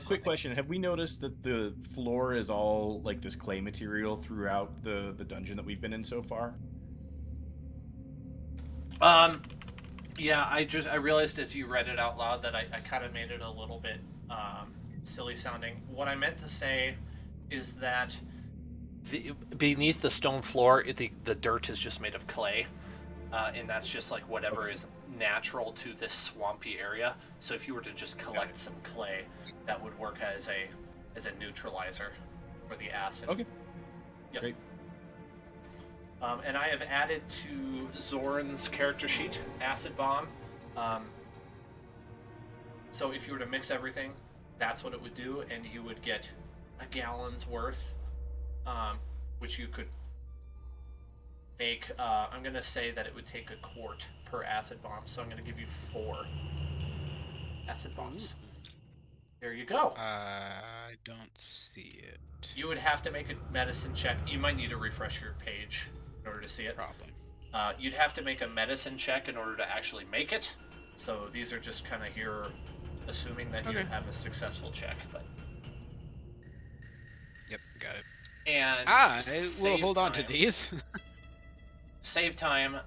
Quick question: have we noticed that the floor is all like this clay material throughout the dungeon that we've been in so far? Yeah, I realized as you read it out loud that I kind of made it a little bit silly sounding. What I meant to say is that beneath the stone floor, the dirt is just made of clay, and that's just like whatever is natural to this swampy area. So if you were to just collect some clay, that would work as a neutralizer for the acid. Okay. Yep. Great. And I have added to Zorn's character sheet acid bomb. So if you were to mix everything, that's what it would do, and you would get a gallon's worth, which you could make. I'm going to say that it would take a quart per acid bomb, so I'm going to give you 4 acid bombs. There you go. I don't see it. You would have to make a medicine check. You might need to refresh your page in order to see it. Problem. You'd have to make a medicine check in order to actually make it. So these are just kind of here, assuming that you have a successful check. But Yep, got it. and I to will save hold on to time- these. Save time.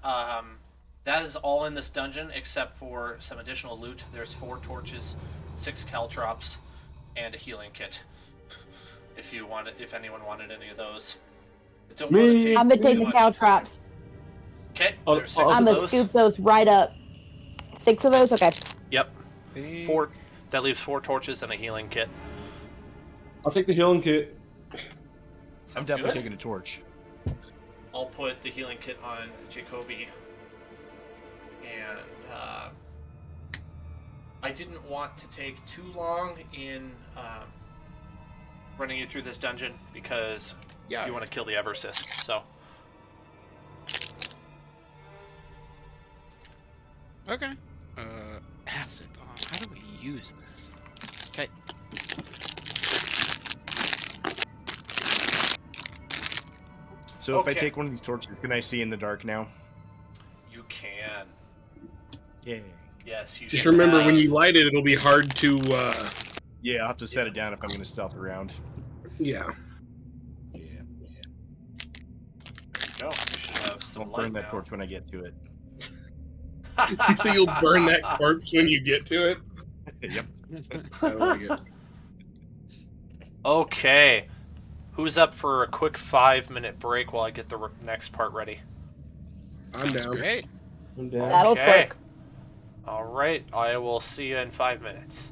That is all in this dungeon except for some additional loot. There's 4 torches, 6 caltrops, and a healing kit. If anyone wanted any of those. Don't Me. want to take I'm gonna take too the much cow time. traps. Okay, I'll- there's 6 I'll- of I'm gonna those. scoop those right up. 6 of those? Okay. Yep. 4. That leaves 4 torches and a healing kit. I'll take the healing kit. I'm Sounds definitely good. taking a torch. I'll put the healing kit on Jacoby. And I didn't want to take too long in running you through this dungeon because Yeah. you want to kill the Eborsisk. So Okay. Acid bomb. How do we use this? Okay. So if I Okay. take one of these torches, can I see in the dark now? you can. Yay. Yes, you Just should remember, when have- you light it, it'll be hard to. Yeah, I'll have to set it down if I'm going to stealth around. Yeah. Yeah. No, you should have some I'll light burn that now. torch when I get to it. So you'll burn that corpse when you get to it. Yep. I like it. Okay. Who's up for a quick 5-minute break while I get the next part ready? I'm down. Great. I'm down. That'll Okay. twerk. All right. I will see you in 5 minutes.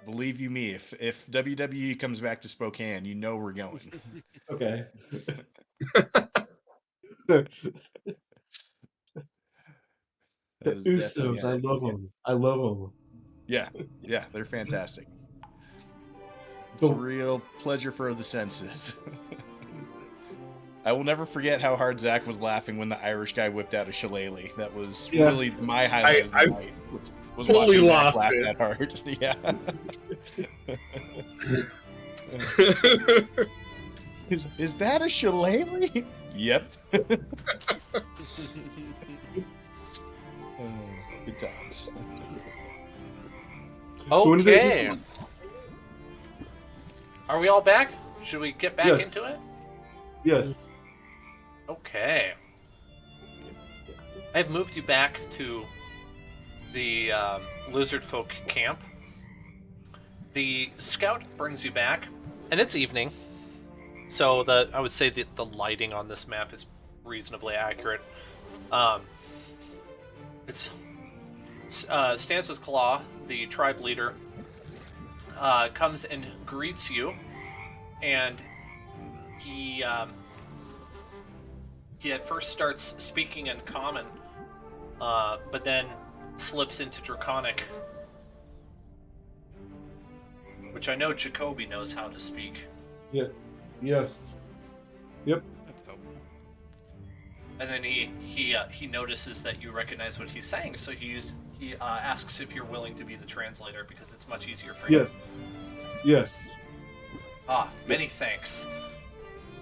Believe you me, if WWE comes back to Spokane, you know we're going. Okay. The That is definitely Usos, I love them. I love Yeah, they're fantastic. It's a them. real pleasure for the senses. I will never forget how hard Zach was laughing when the Irish guy whipped out a shillelagh. That was Yeah. really my highlight of the I night. Was totally watching Zach lost laugh it. that hard. Yeah. Is that a shillelagh? Yep. Good times. So when do they Okay. do- Are we all back? Should we get back Yes. into it? Yes. Okay. I've moved you back to the lizard folk camp. The scout brings you back, and it's evening. So I would say that the lighting on this map is reasonably accurate. It's stands with Claw, the tribe leader, comes and greets you, and he at first starts speaking in Common, but then slips into Draconic, which I know Jacoby knows how to speak. Yes. Yes. Yep. Let's hope. And then he notices that you recognize what he's saying, so he asks if you're willing to be the translator because it's much easier for you. Yes. Yes. Ah, many thanks.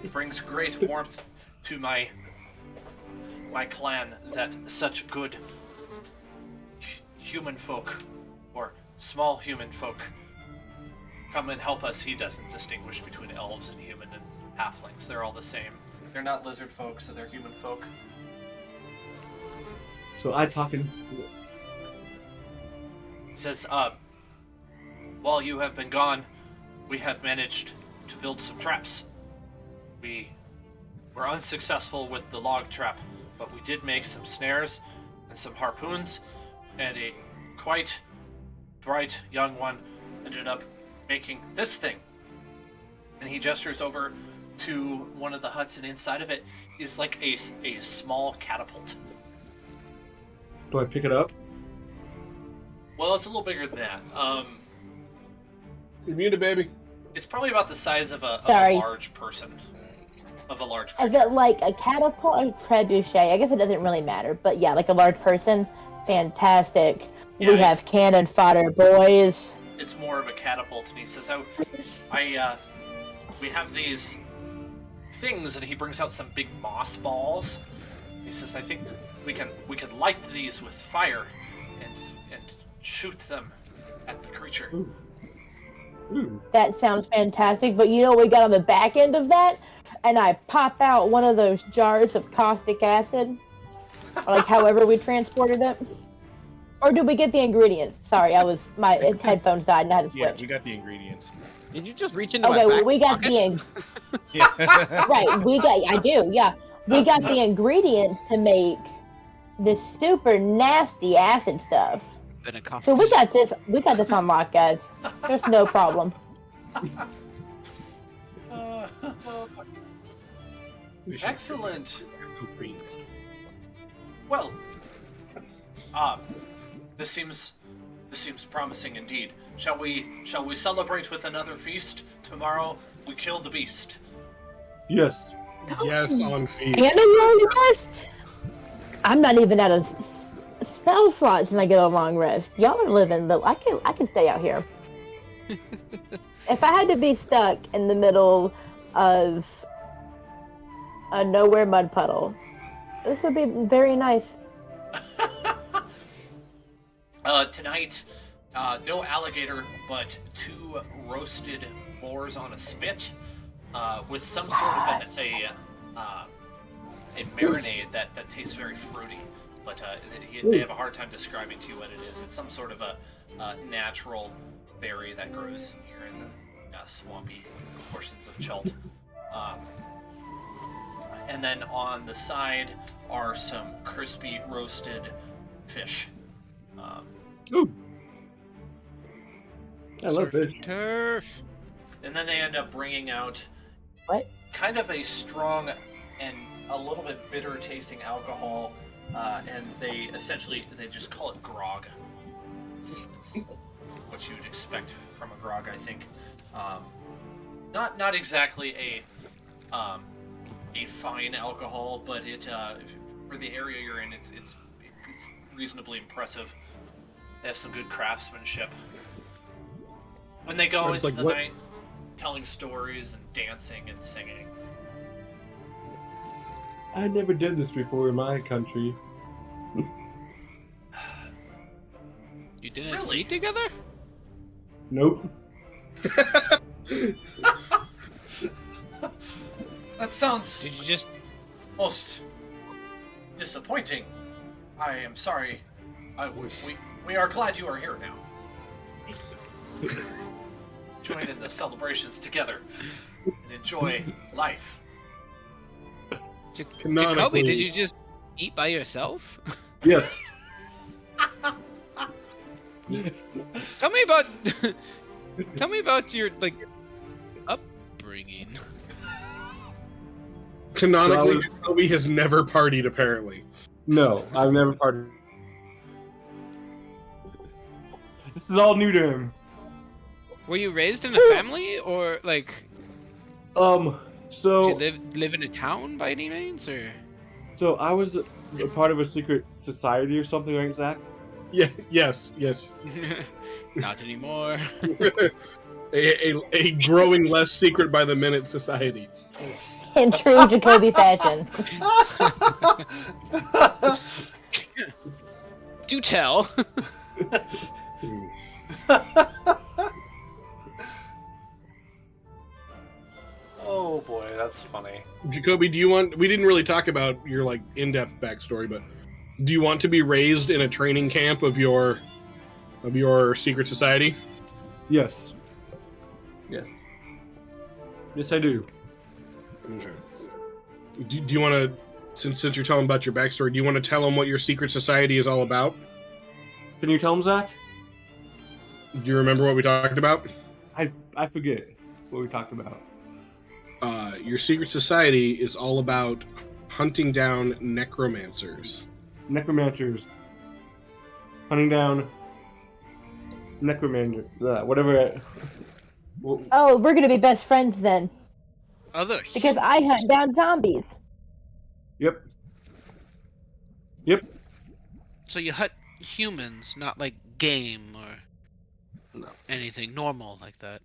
It brings great warmth to my clan that such good human folk, or small human folk, come and help us. He doesn't distinguish between elves and human and halflings. They're all the same. They're not lizard folk, so they're human folk. So I talking. He says, while you have been gone, we have managed to build some traps. We were unsuccessful with the log trap, but we did make some snares and some harpoons, and a quite bright young one ended up making this thing. And he gestures over to one of the huts, and inside of it is like a small catapult. Do I pick it up? Well, it's a little bigger than that. You're muted, baby. It's probably about the size of a Sorry. large person. Of a large Is creature. it like a catapult or trebuchet? I guess it doesn't really matter, but yeah, like a large person. Fantastic. Yeah, We it's- have cannon fodder, boys. It's more of a catapult, and he says, we have these things, and he brings out some big moss balls. He says, I think we can light these with fire and shoot them at the creature. Ooh. That sounds fantastic, but you know what we got on the back end of that? And I pop out one of those jars of caustic acid, or like however we transported it. Or did we get the ingredients? Sorry, my headphones died and I had to Yeah, switch. we got the ingredients. Did you just reach into Okay, my back we got pocket? Yeah. I do, yeah. We got the ingredients to make this super nasty acid stuff. Been a So we got this on lock, guys. There's no problem. Excellent. Well, this seems promising indeed. Shall we celebrate with another feast tomorrow? We kill the beast. Yes. Yes, on feet. And a long rest? I'm not even out of spell slots and I get a long rest. Y'all are living I can stay out here. If I had to be stuck in the middle of a nowhere mud puddle, this would be very nice. Tonight, no alligator, but 2 roasted boars on a spit, with some sort of a marinade that tastes very fruity. But they have a hard time describing to you what it is. It's some sort of a natural berry that grows here in the swampy portions of Chult. And then on the side are some crispy roasted fish. Ooh. I love fish. Turf. And then they end up bringing out What? kind of a strong and a little bit bitter tasting alcohol, and they just call it grog. It's what you would expect from a grog, I think. Not exactly a fine alcohol, but for the area you're in, it's reasonably impressive. They have some good craftsmanship. When they go into the night, telling stories and dancing and singing. I never did this before in my country. You didn't Really? eat together? Nope. That sounds Did you just? most disappointing. I am sorry. We are glad you are here now. Join in the celebrations together and enjoy life. Jacoby, did you just eat by yourself? Yes. Tell me about your upbringing. Canonically, Jacoby has never partied, apparently. No, I've never partied. This is all new to him. Were you raised in a family, or like? So Did you live in a town by any means, or? So I was a part of a secret society or something, right, Zach? Yeah. Yes. Not anymore. a growing less secret by the minute society. In true Jacoby fashion. Do tell. Oh boy, that's funny. Jacoby, we didn't really talk about your in-depth backstory, but do you want to be raised in a training camp of your secret society? Yes. Yes, I do. Okay. Do you want to, since you're telling about your backstory, do you want to tell them what your secret society is all about? Can you tell him, Zach? Do you remember what we talked about? I forget what we talked about. Your secret society is all about hunting down necromancers. Necromancers. Hunting down necromancer. Whatever. Oh, we're gonna be best friends then. Others. Because I hunt down zombies. Yep. So you hunt humans, not like game or anything normal like that.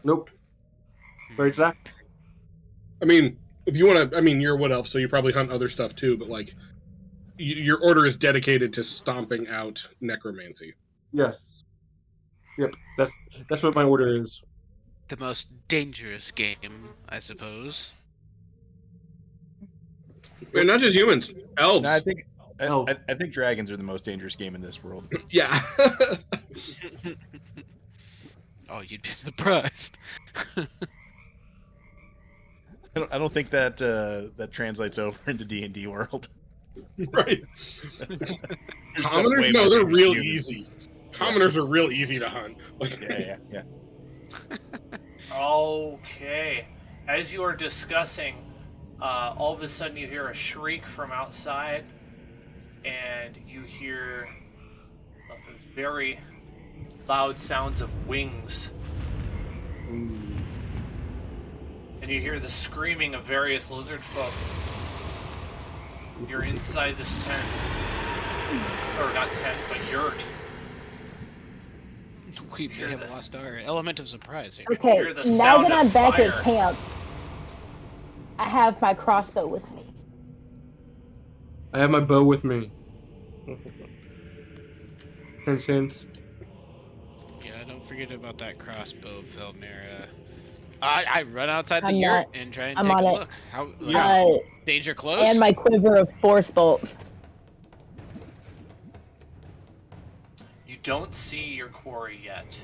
Nope. Right, Zach? I mean, if you want to, you're a wood elf, so you probably hunt other stuff too, but your order is dedicated to stomping out necromancy. Yes. Yep. That's what my order is. The most dangerous game, I suppose. And not just humans, elves. No, I think dragons are the most dangerous game in this world. Yeah. Oh, you'd be surprised. I don't think that that translates over into D&D world. Right. There's Commoners, way no, more they're dangerous real humans. easy. Commoners are real easy to hunt. Yeah. Okay. As you are discussing, all of a sudden you hear a shriek from outside, and you hear very loud sounds of wings. And you hear the screaming of various lizard folk. You're inside this tent. Or not tent, but yurt. We may have lost our element of surprise here. Okay, Hear the now sound that of I'm back fire. at camp, I have my crossbow with me. I have my bow with me. Sense. Yeah, don't forget about that crossbow, Felmira. I run outside the I'm yurt not- and try and I'm take on a it. look. How danger close? And my quiver of force bolts. You don't see your quarry yet.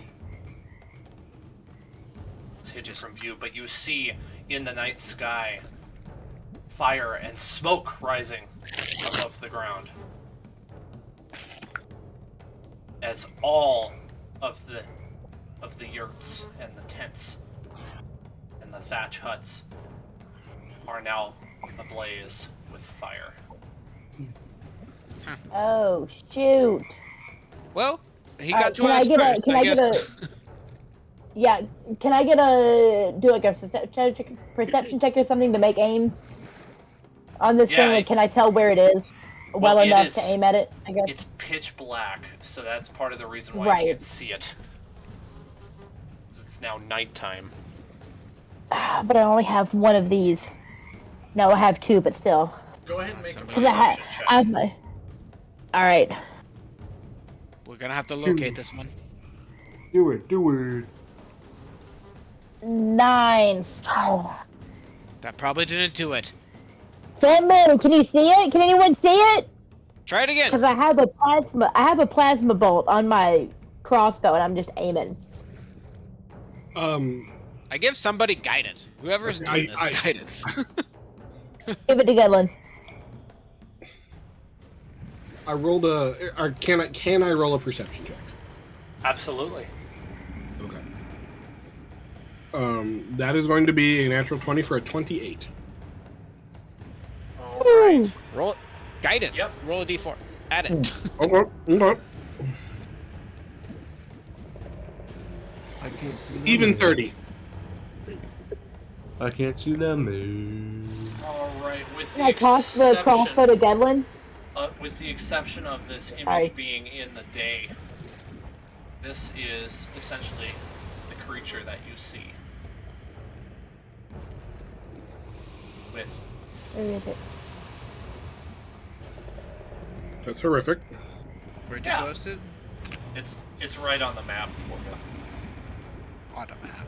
hidden from view, but you see in the night sky fire and smoke rising above the ground. As all of the yurts and the tents and the thatch huts are now ablaze with fire. Oh shoot! Well, he All got right, to us first. Can I get a? Yeah, can I get a do like a perception check or something to make aim on this Yeah, thing? Like, can I tell where it is well it enough is- to aim at it? I guess. It's pitch black, so that's part of the reason why Right. you can't see it. 'Cause it's now nighttime. But I only have one of these. No, I have two, but still. Go ahead and make a Because Because I perception check. have. All right. We're gonna have to locate this one. Do it. 9. Oh. That probably didn't do it. Sandman, can you see it? Can anyone see it? Try it again. Because I have a plasma bolt on my crossbow, and I'm just aiming. I give somebody guidance. Whoever's doing this, guidance. Give it to Goodlin. I rolled can I roll a perception check? Absolutely. Okay. That is going to be a natural 20 for a 28. All right. Roll it. Guidance. Yep. Roll a d4. Add it. Okay. I can't see the Even moon. 30. I can't see the moon. All right. With Can the I toss the crossbow exception, to Goodlin? with the exception of this image Sorry. being in the day, this is essentially the creature that you see. With Where is it? That's horrific. Where'd you Yeah. post it? it's right on the map for you. On a map.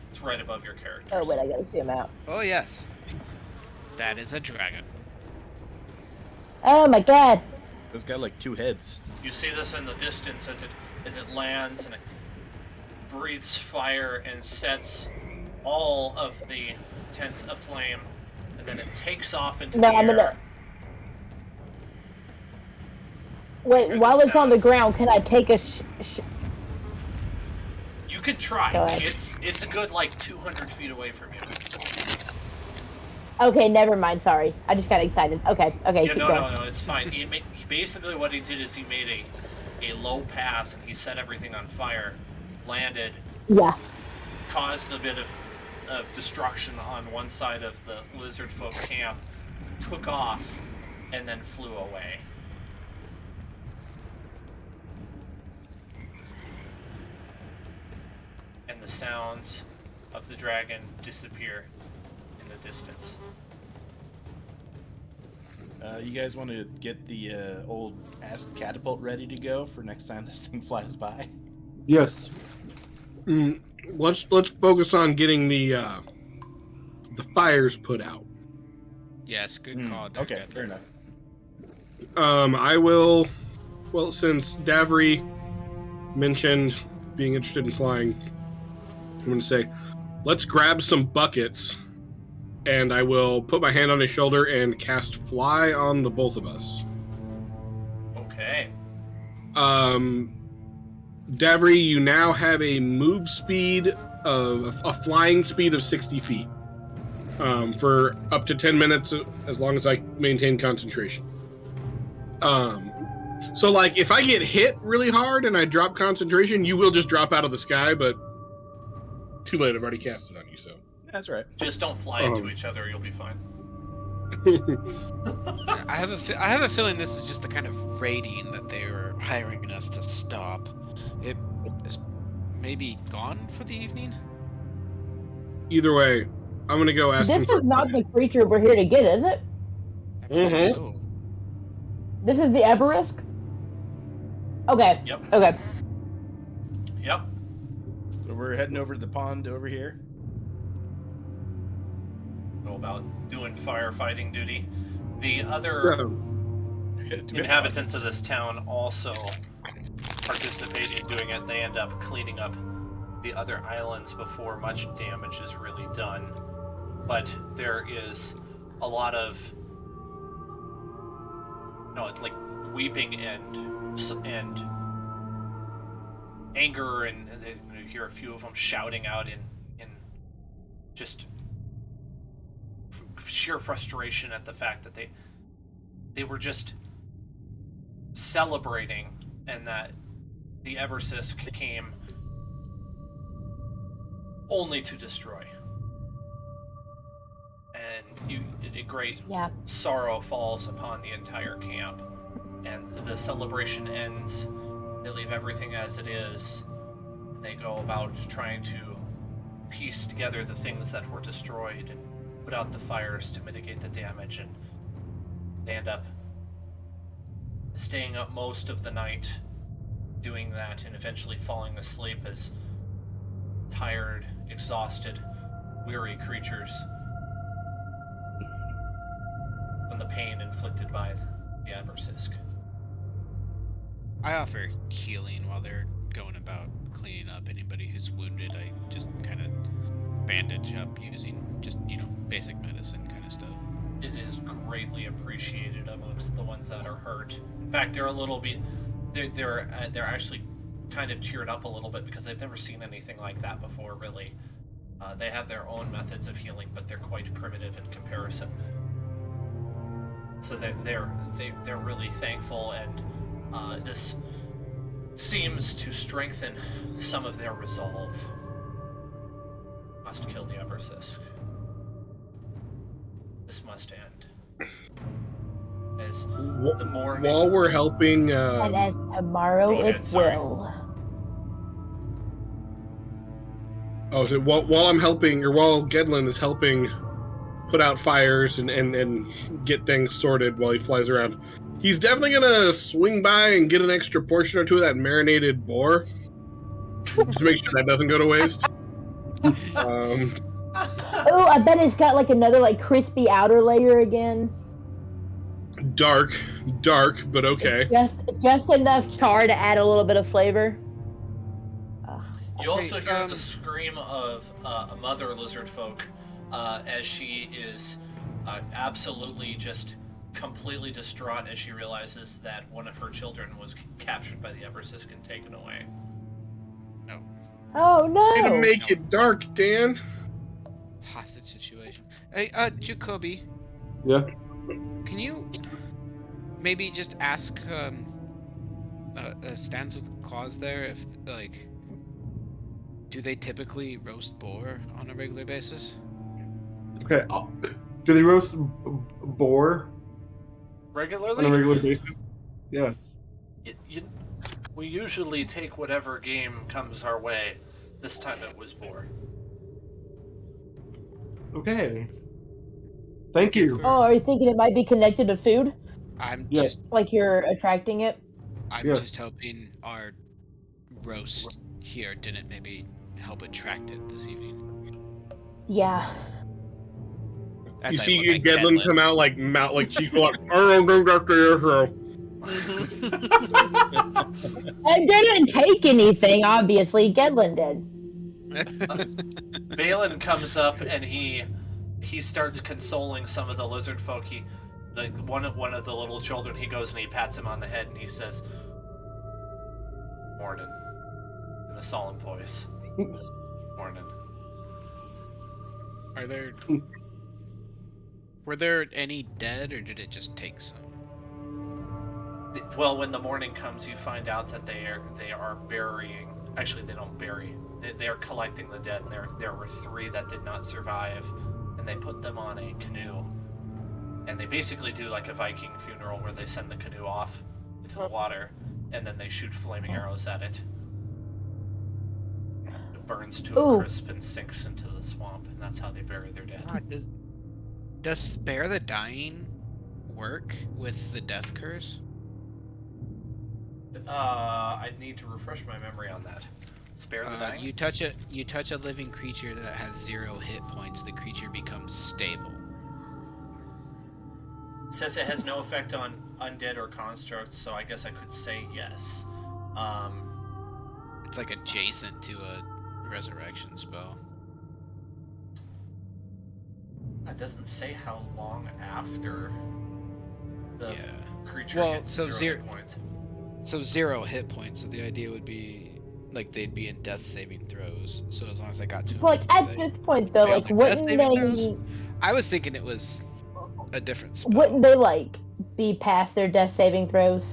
It's right above your characters. Oh wait, I gotta zoom out. Oh yes. That is a dragon. Oh my god. It's got like 2 heads. You see this in the distance as it lands and it breathes fire and sets all of the tents aflame, and then it takes off into No, the I'm air. gonna. Wait, Hear while the it's on sound. the ground, can I take a You could try. Go ahead. It's a good like 200 feet away from you. Okay, never mind. Sorry, I just got excited. Okay, Yeah, keep no, going. no, it's fine. He basically what he did is he made a low pass and he set everything on fire, landed, Yeah. caused a bit of destruction on one side of the lizard folk camp, took off, and then flew away. And the sounds of the dragon disappear in the distance. You guys want to get the old acid catapult ready to go for next time this thing flies by? Yes. Let's focus on getting the fires put out. Yes, good call. Okay, Deckard. fair enough. I will. Well, since Davry mentioned being interested in flying, I'm going to say, let's grab some buckets, and I will put my hand on his shoulder and cast Fly on the both of us. Okay. Davry, you now have a move speed of a flying speed of 60 feet for up to 10 minutes, as long as I maintain concentration. So like if I get hit really hard and I drop concentration, you will just drop out of the sky, but too late, I've already cast it on you, so. That's right. Just don't fly into each other, you'll be fine. I have a feeling this is just the kind of raiding that they were hiring us to stop. It is maybe gone for the evening. Either way, I'm gonna go ask him This for is not the creature we're here to get, is it? I believe Mhm. so. This is the Eborsisk? Okay. Yep. Okay. Yep. So we're heading over to the pond over here. Know about doing firefighting duty. The other inhabitants of this town also participate in doing it. They end up cleaning up the other islands before much damage is really done. But there is a lot of, like weeping and anger, and you hear a few of them shouting out in just sheer frustration at the fact that they were just celebrating, and that the Eborsisk came only to destroy. And a great sorrow falls upon the entire camp, and the celebration ends. They leave everything as it is, and they go about trying to piece together the things that were destroyed and put out the fires to mitigate the damage, and they end up staying up most of the night doing that, and eventually falling asleep as tired, exhausted, weary creatures from the pain inflicted by the Eborsisk. I offer healing while they're going about cleaning up anybody who's wounded. I just kind of bandage up using just, basic medicine kind of stuff. It is greatly appreciated amongst the ones that are hurt. In fact, they're a little bit, they're actually kind of cheered up a little bit because they've never seen anything like that before, really. They have their own methods of healing, but they're quite primitive in comparison. So they're really thankful, and this seems to strengthen some of their resolve. Must kill the Eborsisk. This must end. As the morning... While we're helping... and as tomorrow it will. Oh, so while I'm helping, or while Gedlin is helping put out fires and get things sorted while he flies around, he's definitely gonna swing by and get an extra portion or two of that marinated boar. Just make sure that doesn't go to waste. Oh, I bet it's got like another like crispy outer layer again. Dark, but okay. Just enough char to add a little bit of flavor. You also hear the scream of a mother lizard folk as she is absolutely just completely distraught as she realizes that one of her children was captured by the Eborsisk and taken away. No. Oh no! Way to make it dark, Dan. Hostage situation. Hey, Jacoby. Yeah. Can you maybe just ask Stands with Claws there if, like, do they typically roast boar on a regular basis? Okay. Do they roast boar Regularly? on a regular basis? Yes. We usually take whatever game comes our way. This time it was boar. Okay. Thank you. Oh, are you thinking it might be connected to food? I'm Yes. just Like you're attracting it? I'm Yes. just hoping our roast here didn't maybe help attract it this evening. Yeah. As You I see look at Gedlin come out like Chief, like, I don't think that's the issue. I didn't take anything, obviously. Gedlin did. Balin comes up and he starts consoling some of the lizard folk. One of the little children, he goes and he pats him on the head and he says, "Morning," in a solemn voice. Morning. Were there any dead, or did it just take some? Well, when the morning comes, you find out that they are burying. Actually, they don't bury. They are collecting the dead, and there were 3 that did not survive, and they put them on a canoe, and they basically do like a Viking funeral where they send the canoe off into the water, and then they shoot flaming arrows at it. It burns to a crisp and sinks into the swamp, and that's how they bury their dead. Does Spare the Dying work with the death curse? I need to refresh my memory on that. Spare the Dying? You touch a living creature that has 0 hit points, the creature becomes stable. It says it has no effect on undead or constructs, so I guess I could say yes. It's like adjacent to a resurrection spell. That doesn't say how long after the Yeah. creature Well, hits so 0 hit points. So 0 hit points. So the idea would be like they'd be in death saving throws. So as long as I got to them, Like before at they this point though, failed like their death wouldn't saving throws. they I was thinking it was a different spell. wouldn't they like be past their death saving throws?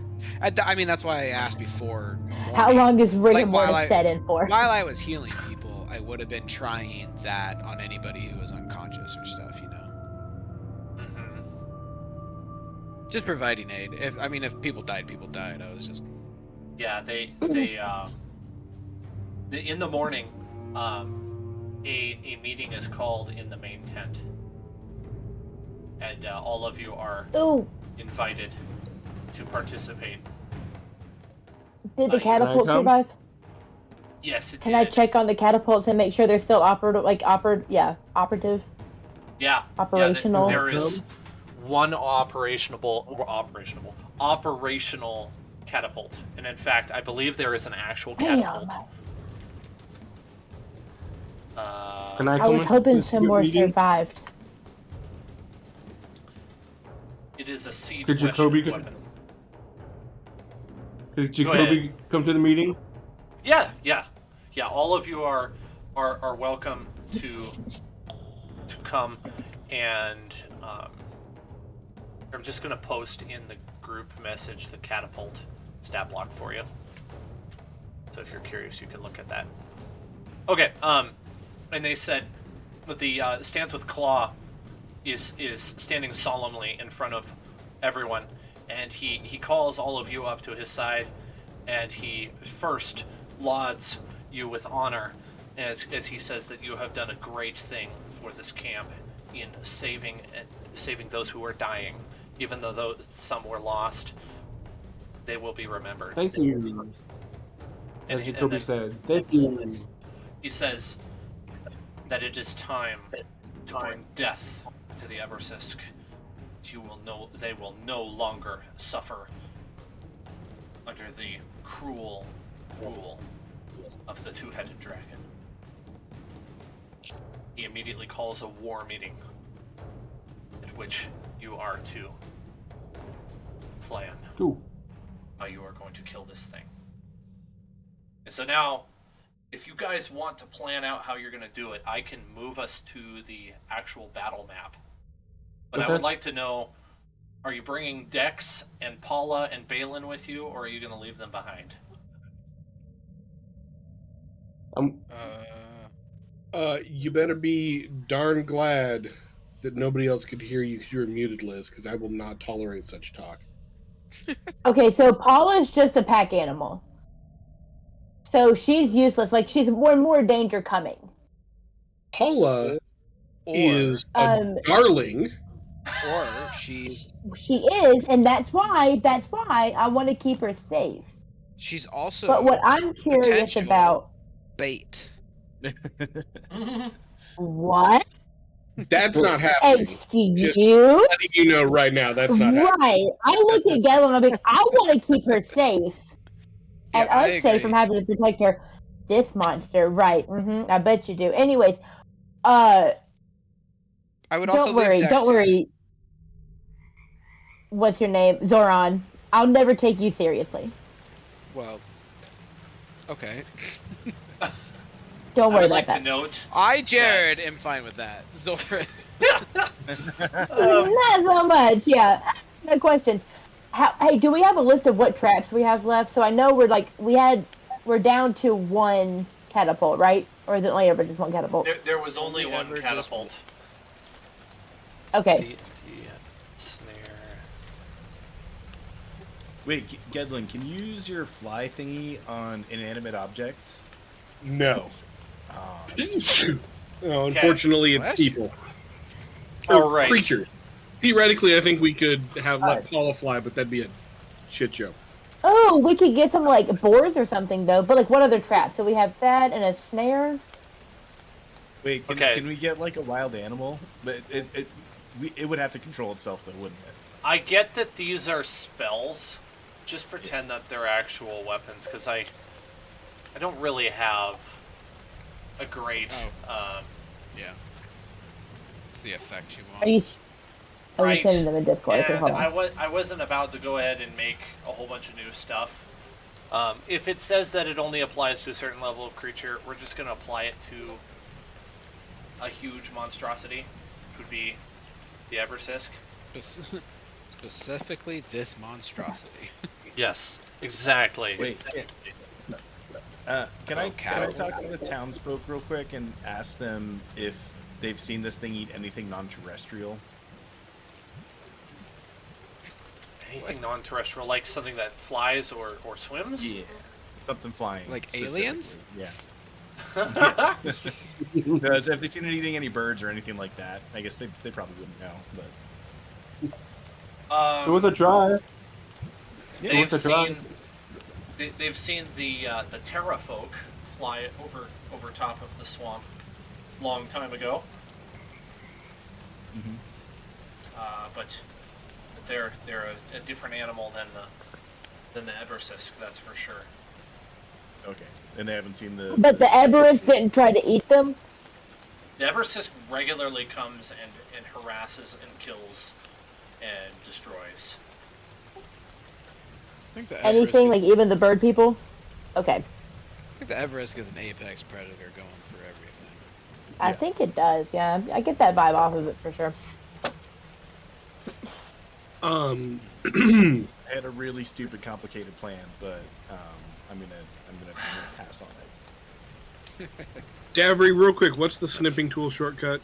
I mean, that's why I asked before. How long is rigor Like, while mortis set in for? While I was healing people, I would have been trying that on anybody who was unconscious or stuff, you know. Mm-hmm. Just providing aid. If people died, people died. I was just. Yeah, they in the morning, a meeting is called in the main tent, and all of you are Ooh, invited to participate. did the you- catapult Can I come? survive? Yes, it Can did. I check on the catapults and make sure they're still operative? Operative. Yeah. Operational. Yeah, there is one operational catapult, and in fact, I believe there is an actual catapult. Damn. Can I I come was in hoping this some more meeting? survived. It is a siege Could Jacoby weapon. Could Go Jacoby come to the meeting? Yeah. All of you are welcome to come, and I'm just gonna post in the group message the catapult stat block for you. So if you're curious, you can look at that. Okay. And they said that the Stance with Claw is standing solemnly in front of everyone, and he calls all of you up to his side, and he first lauds you with honor as he says that you have done a great thing for this camp in saving those who are dying. Even though some were lost, they will be remembered. Thank you. As Jacoby said, thank you. He says that it is time to bring death to the Eborsisk. They will no longer suffer under the cruel rule of the two-headed dragon. He immediately calls a war meeting at which you are to plan Cool. how you are going to kill this thing. And so now, if you guys want to plan out how you're going to do it, I can move us to the actual battle map. But I would like to know, are you bringing Dex and Paula and Balin with you, or are you going to leave them behind? You better be darn glad that nobody else could hear you because you were muted, Liz, because I will not tolerate such talk. Okay, so Paula's just a pack animal. So she's useless. Like, she's more danger coming. Paula Or is a darling. or she's She is, and that's why I want to keep her safe. she's also But what I'm curious potential about, bait. what? That's not happening. Excuse Just you? letting you know right now, that's not happening. Right. I look at Gail and I'm like, I want to keep her safe. And Yeah, I us safe agree. from having to protect her. This monster, right? I bet you do. Anyways, I would also don't worry, leave don't Dex worry. What's your name? Zoran. I'll never take you seriously. here. Well, okay. Don't I worry would about like that. to note. I, Jared, am fine with that. Zora. Not so much, yeah. No questions. Hey, do we have a list of what traps we have left? So I know we're down to one catapult, right? Or is it only ever just one catapult? There was only Only one ever just catapult. Okay. The snare. Wait, Gedlin, can you use your fly thingy on inanimate objects? No. Um, Oh, unfortunately, Flesh? it's people. All right. Creatures. Theoretically, I think we could have let Paula fly, but that'd be a shit show. Oh, we could get some like boars or something though. But like, what other traps? So we have that and a snare. wait, Okay. can we get like a wild animal? But it would have to control itself, though, wouldn't it? I get that these are spells. Just pretend that they're actual weapons, because I don't really have a great. Yeah. It's the effect you want. Are you? I was Right. sending them in Discord. Okay, And hold on. I wasn't about to go ahead and make a whole bunch of new stuff. If it says that it only applies to a certain level of creature, we're just going to apply it to a huge monstrosity, which would be the Eborsisk. Specifically, this monstrosity. Yes, exactly. Wait. Can I talk to the townsfolk real quick and ask them if they've seen this thing eat anything non-terrestrial? Anything non-terrestrial, like something that flies or swims? Yeah, something flying. Like aliens? Yeah. Yes. Because if they've seen it eating any birds or anything like that, I guess they probably wouldn't know. But So with a drive, they've with a drive. seen they've seen the Terra folk fly over top of the swamp long time ago. But they're a different animal than the Eborsisk, that's for sure. okay, and they haven't seen the. But the Eborsisk didn't try to eat them. The Eborsisk regularly comes and harasses and kills and destroys. I think the Anything, Eborsisk like even the bird people. Okay, I think the Eborsisk is an apex predator going for everything. I think it does. Yeah, I get that vibe off of it for sure. I had a really stupid, complicated plan, but I'm gonna pass on it. Davry, real quick, what's the snipping tool shortcut?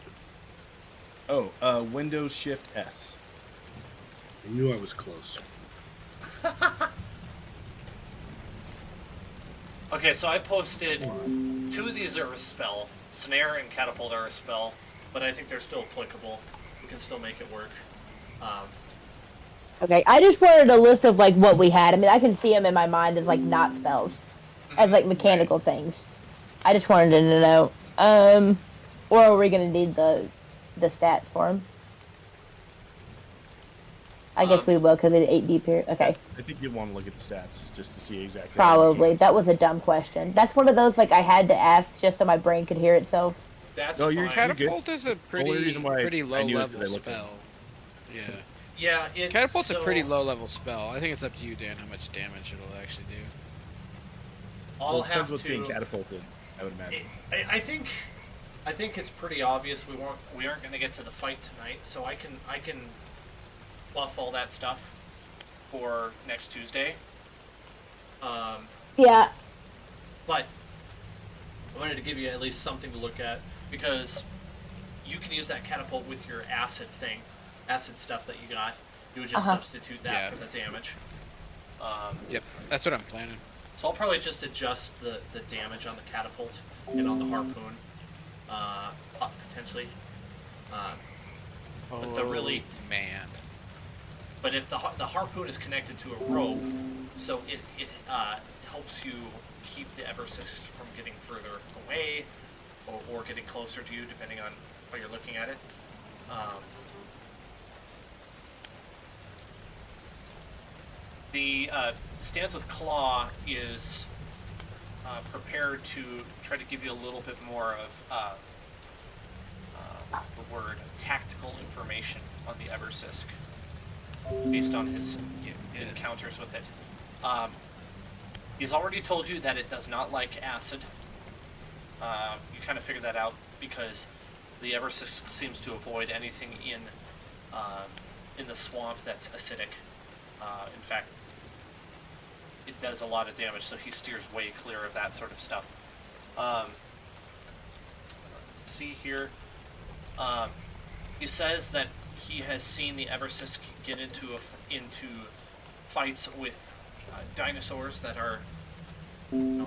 Oh, Windows Shift S. I knew I was close. Okay, so I posted 2 of these are a spell. Snare and Catapult are a spell, but I think they're still applicable. We can still make it work. Okay, I just wanted a list of like what we had. I mean, I can see them in my mind as like not spells, as like mechanical things. I just wanted to know. Or are we gonna need the stats for them? I guess we will because it's 8 deep here. Okay, I think you'd want to look at the stats just to see exactly. probably. That was a dumb question. That's one of those like I had to ask just so my brain could hear itself. That's No, fine. you're Catapult is a only reason why pretty I low knew is level 'cause I looked at spell. Yeah. Yeah, Catapult's so a pretty low level spell. I think it's up to you, Dan, how much damage it'll actually do. I'll Well, it depends have what's to. being catapulted, I would imagine. I think it's pretty obvious we aren't going to get to the fight tonight, so I can buff all that stuff for next Tuesday. Yeah, But I wanted to give you at least something to look at because you can use that catapult with your acid stuff that you got. You would just substitute that for the damage. Yep, that's what I'm planning. So I'll probably just adjust the damage on the catapult and on the harpoon, potentially. But the really man. But if the harpoon is connected to a rope, so it helps you keep the Eborsisk from getting further away or getting closer to you, depending on how you're looking at it. The Stands with Claw is prepared to try to give you a little bit more of what's the word? Tactical information on the Eborsisk, based on his encounters with it. He's already told you that it does not like acid. You kind of figured that out because the Eborsisk seems to avoid anything in the swamp that's acidic. In fact, it does a lot of damage, so he steers way clear of that sort of stuff. See here. He says that he has seen the Eborsisk get into fights with dinosaurs that are, a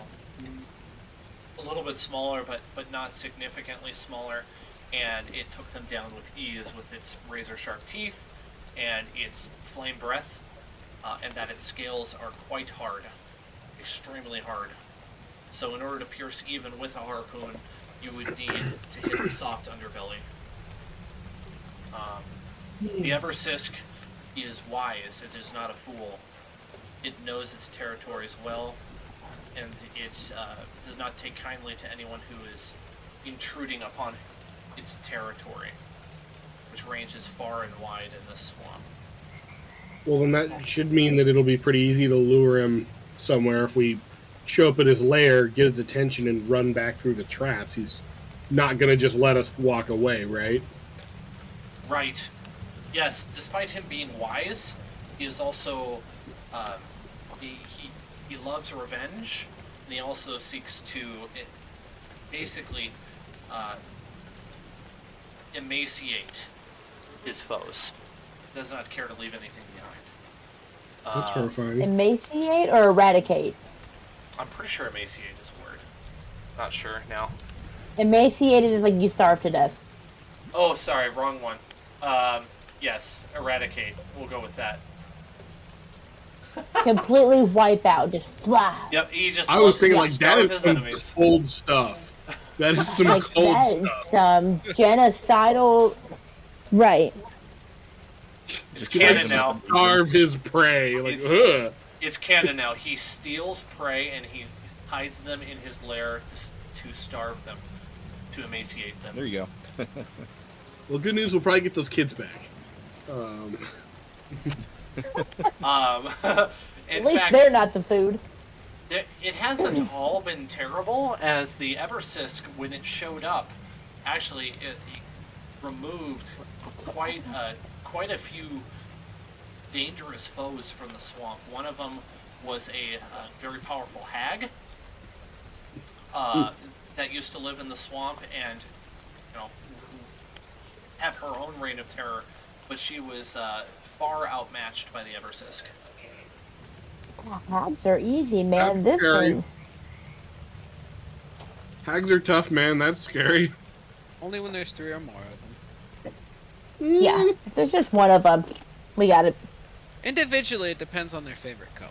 little bit smaller, but not significantly smaller, and it took them down with ease with its razor-sharp teeth and its flame breath, and that its scales are quite hard, extremely hard. So in order to pierce even with a harpoon, you would need to hit the soft underbelly. The Eborsisk is wise. It is not a fool. It knows its territories well, and it does not take kindly to anyone who is intruding upon its territory, which ranges far and wide in the swamp. Well, then that should mean that it'll be pretty easy to lure him somewhere if we show up at his lair, get his attention, and run back through the traps. He's not going to just let us walk away, right? Right. Yes, despite him being wise, he is also... he loves revenge, and he also seeks to basically emaciate his foes. Does not care to leave anything behind. That's horrifying. Emaciate or eradicate? I'm pretty sure emaciate is a word. Not sure now. Emaciated is like you starve to death. Oh, sorry, wrong one. Yes, eradicate. We'll go with that. Completely wipe out, just fly. Yep, he just. I was thinking, like, that starve is his some enemies. cold stuff. That is some Like cold that stuff. is some genocidal. Right. It's Just canon tries to now. Starve his prey. Like, It's- ugh. It's canon now. He steals prey and he hides them in his lair to starve them, to emaciate them. There you go. Well, good news, we'll probably get those kids back. In At least fact, they're not the food. it hasn't all been terrible, as the Eborsisk, when it showed up, actually it removed quite a few dangerous foes from the swamp. One of them was a very powerful hag that used to live in the swamp and, you know, have her own reign of terror, but she was far outmatched by the Eborsisk. Hags are easy, man. That's This scary. one. Hags are tough, man. That's scary. Only when there's 3 or more of them. Yeah. If there's just one of them, we got it. Individually, it depends on their favorite color.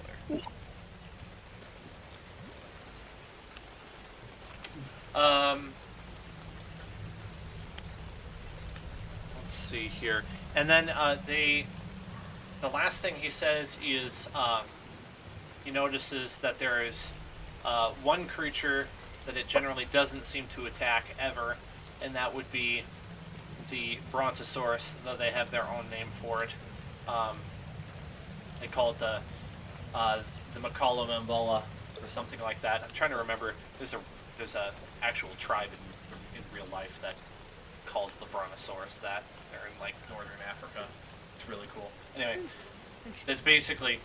Let's see here. And then the last thing he says is he notices that there is one creature that it generally doesn't seem to attack ever, and that would be the Brontosaurus, though they have their own name for it. They call it the Macallamambola or something like that. I'm trying to remember. There's a actual tribe in real life that calls the Brontosaurus that. They're in like northern Africa. It's really cool. Anyway, it's basically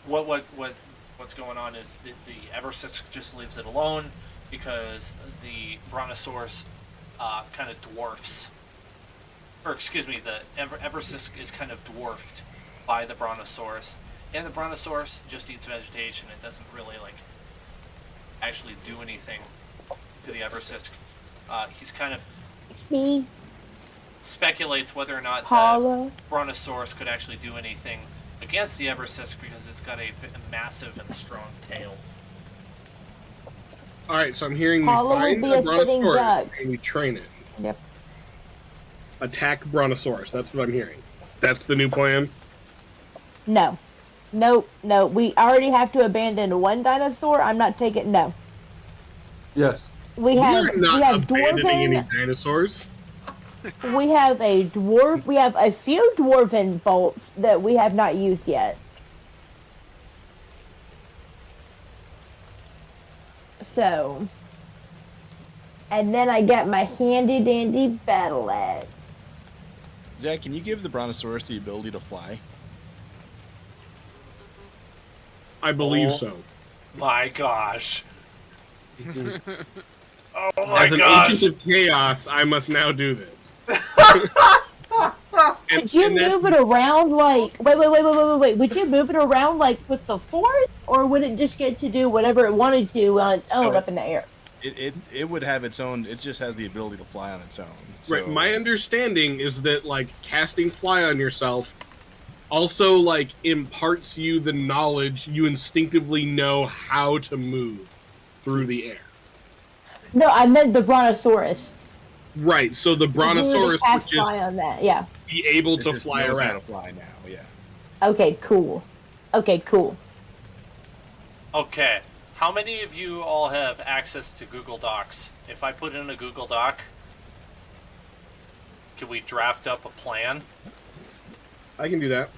what's going on is the Eborsisk just leaves it alone because the Brontosaurus kind of dwarfs, or excuse me, the Eborsisk is kind of dwarfed by the Brontosaurus, and the Brontosaurus just eats vegetation. It doesn't really like actually do anything to the Eborsisk. He's kind of See? speculates whether or not the Hollow. Brontosaurus could actually do anything against the Eborsisk because it's got a massive and strong tail. Alright, so I'm hearing we Hollow find would be a a sitting Brontosaurus duck. and we train it. Yep. Attack Brontosaurus. That's what I'm hearing. That's the new plan? No. Nope. No. We already have to abandon one dinosaur. I'm not taking. No. Yes. We have. We're not We have abandoning any dwarven. dinosaurs. We have a dwarf. We have a few dwarven bolts that we have not used yet. So. And then I got my handy dandy battle axe. Zach, can you give the Brontosaurus the ability to fly? I believe Oh. so. My gosh. Oh my As an gosh. agent of chaos, I must now do this. Would you move it around like wait? Would you move it around like with the force, or would it just get to do whatever it wanted to on its own up in the air? It would have its own. It just has the ability to fly on its own. So, Right. My understanding is that like casting fly on yourself also like imparts you the knowledge you instinctively know how to move through the air. No, I meant the Brontosaurus. Right. So the If you were to Brontosaurus would cast just fly on that. Yeah. be able it to just fly knows how around. to fly now. Yeah. Okay. Cool. Okay. Cool. Okay. How many of you all have access to Google Docs? If I put in a Google Doc, can we draft up a plan? I can do that.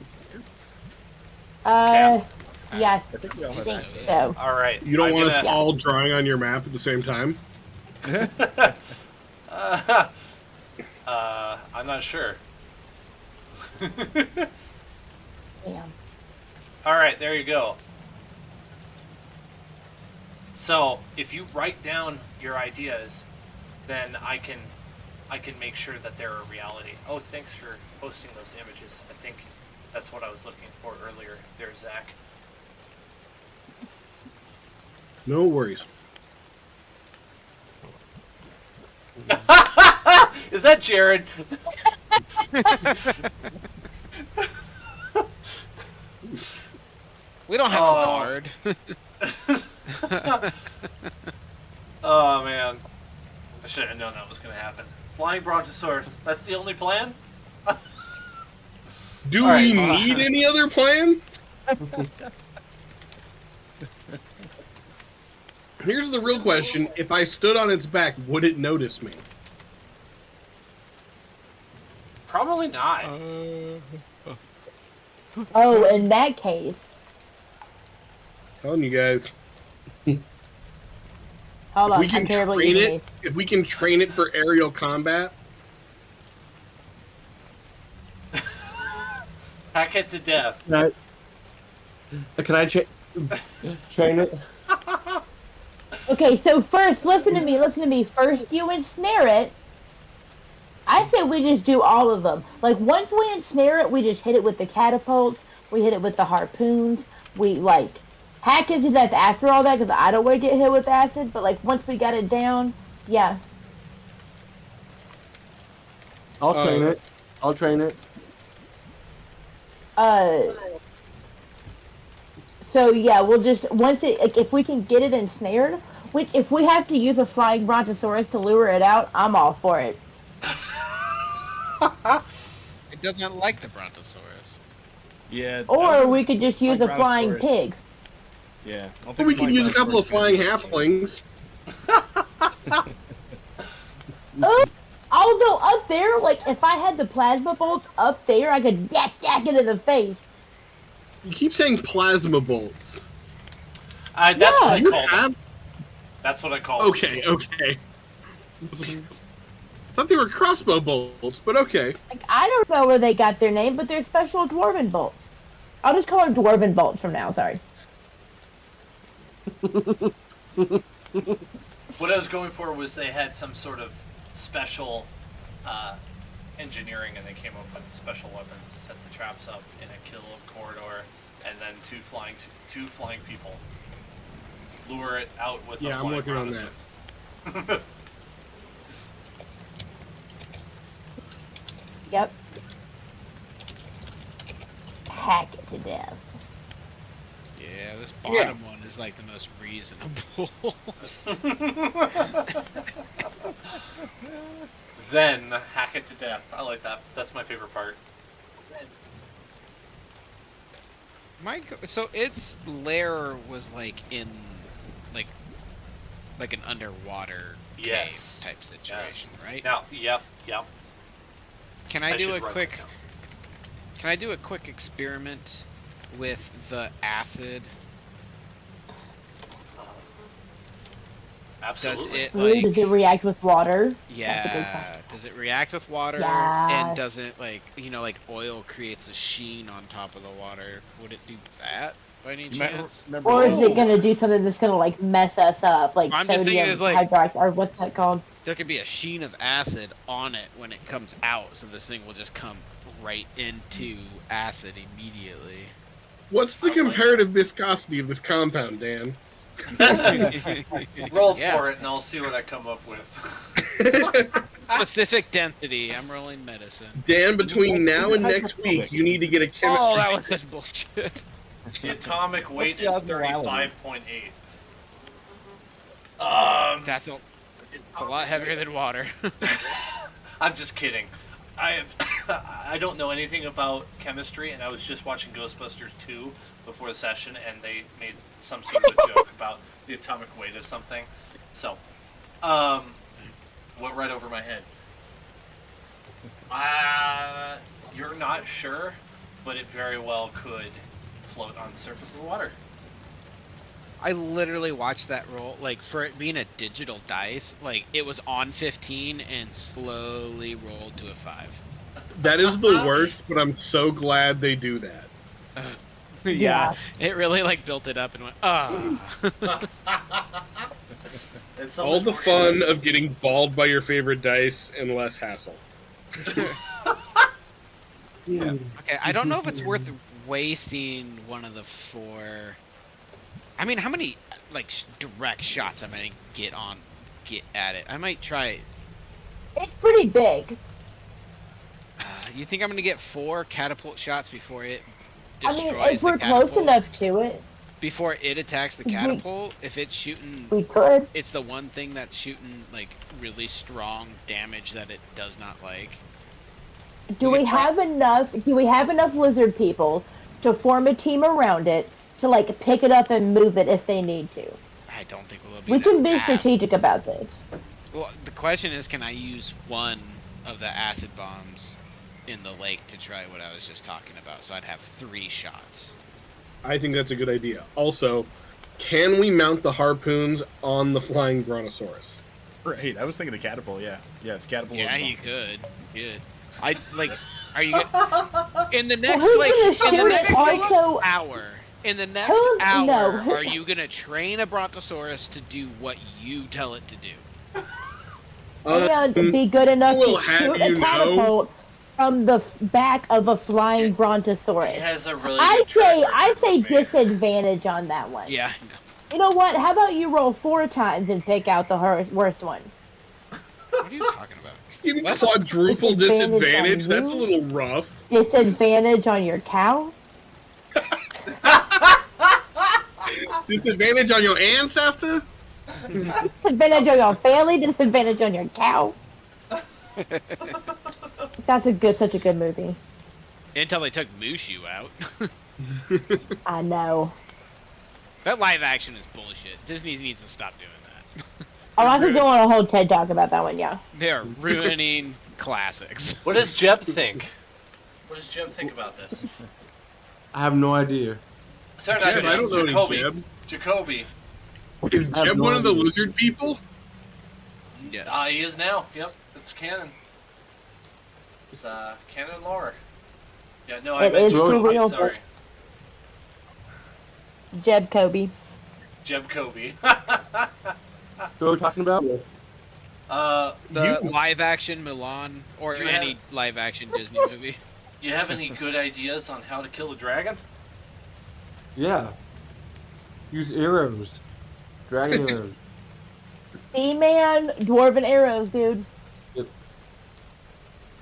Yes, I think we all I have think access. so. All right. You don't I'm want us gonna- all drawing on your map at the same time? I'm not sure. Yeah. All right, there you go. So, if you write down your ideas, then I can make sure that they're a reality. Oh, thanks for posting those images. I think that's what I was looking for earlier there, Zach. No worries. Is that Jared? We don't have a guard. Oh man, I should have known that was going to happen. Flying Brontosaurus. That's the only plan? Do All we right. need any other plan? Here's the real question. If I stood on its back, would it notice me? Probably not. Oh, in that case. Telling you guys. Hold If on, we can I'm terribly train eating it, these. if we can train it for aerial combat, Hack it to death. Can I train it? Okay, so first, listen to me. First, you ensnare it. I say we just do all of them. Like, once we ensnare it, we just hit it with the catapults. We hit it with the harpoons. We, like, hack it to death after all that, because I don't want to get hit with acid. But, like, once we got it down, yeah. I'll train it. I'll train it. So, yeah, we'll just, once it, like, if we can get it ensnared, which, if we have to use a flying brontosaurus to lure it out, I'm all for it. It doesn't like the Brontosaurus. Yeah. Or we could just use a flying Brontosaurus. pig. Yeah. or we can use a couple of flying halflings. Although up there, like, if I had the plasma bolts up there, I could yak it in the face. You keep saying plasma bolts. That's Yeah. what I You call them. have? That's what I call them. Okay. I thought they were crossbow bolts, but okay. Like, I don't know where they got their name, but they're special dwarven bolts. I'll just call them dwarven bolts from now, sorry. What I was going for was they had some sort of special engineering, and they came up with special weapons to set the traps up in a kill corridor, and then two flying people lure it out with a Yeah, I'm flying working on brontosaurus. Yep. Hack it to death. Yeah, this bottom one is like the most reasonable. Then hack it to death. I like that. That's my favorite part. So its lair was like in, like an underwater Yes. cave type situation, right? Now, yep. Can I do should a write quick? that down. Can I do a quick experiment with the acid? Absolutely. Does it Ooh, does it react with water? Yeah. Does it react with water? Yes. And does it like oil creates a sheen on top of the water? Would it do that by any chance? Or is it gonna do something that's gonna like mess us up, like I'm just thinking sodium is, like- hydroxide, or what's that called? There could be a sheen of acid on it when it comes out, so this thing will just come right into acid immediately. What's the comparative viscosity of this compound, Dan? Roll Yeah. for it, and I'll see what I come up with. Specific density. I'm rolling medicine. Dan, between now and next week, you need to get a chemistry. Oh, that was such bullshit. The atomic weight What's is the osmolality? 35.8. That's a lot heavier than water. I'm just kidding. I have I don't know anything about chemistry, and I was just watching Ghostbusters 2 before the session, and they made some sort of a joke about the atomic weight of something. So, went right over my head. You're not sure, but it very well could float on the surface of the water. I literally watched that roll, like, for it being a digital dice, like, it was on 15 and slowly rolled to a 5. That is the worst, but I'm so glad they do that. Yeah, it really, like, built it up and went, It's so All much the more fun interesting. of getting balled by your favorite dice and less hassle. Yeah. Okay, I don't know if it's worth wasting one of the 4. I mean, how many, like, direct shots am I gonna get at it? I might try. It's pretty big. You think I'm gonna get 4 catapult shots before it I destroys mean, if the we're catapult? close enough to it, Before it attacks the catapult, if it's shooting, we could. it's the one thing that's shooting, like, really strong damage that it does not like. Do We we could try- have enough? Do we have enough lizard people to form a team around it to like pick it up and move it if they need to? I don't think we'll be We that can be fast. strategic about this. Well, the question is, can I use one of the acid bombs in the lake to try what I was just talking about? So I'd have 3 shots. I think that's a good idea. Also, can we mount the harpoons on the flying brontosaurus? Right. I was thinking the catapult. Yeah. Yeah. The catapult. Yeah, was you could. Good. I like. Are you gonna, in the next who's like gonna in the shoot next it also- hour? In the next Who's- hour, no. are you gonna train a brontosaurus to do what you tell it to do? And be good enough will to have shoot a you know- catapult from the back of a flying He brontosaurus. has a really I good track say record with me. disadvantage on that one. Yeah. I know. You know what? How about you roll 4 times and pick out the worst one? What are you talking about? Even What? quadruple Disadvantage disadvantage? on That's a you? little rough. Disadvantage on your cow? Disadvantage on your ancestor? Disadvantage on your family? Disadvantage on your cow? That's such a good movie. Until they took Mushu out. I know. That live action is bullshit. Disney needs to stop doing that. Oh, I could go on a whole TED talk about that one, yeah. They are ruining classics. What does Jeb think? What does Jeb think about this? I have no idea. Sorry, not Jeb, I don't know any Jacoby. Jeb. Jacoby. Is I have Jeb no one of the idea. lizard people? Yes. He is now. Yep, it's canon. It's canon lore. Yeah, no, I It meant is Jacoby, for real. sorry. Jeb Kobe. Jeb Kobe. Who are we talking about? The You- live action Mulan or Do you any have- live action Disney movie. You have any good ideas on how to kill a dragon? Yeah. Use arrows. Dragon arrows. Sea-Man, dwarven arrows, dude. Yep.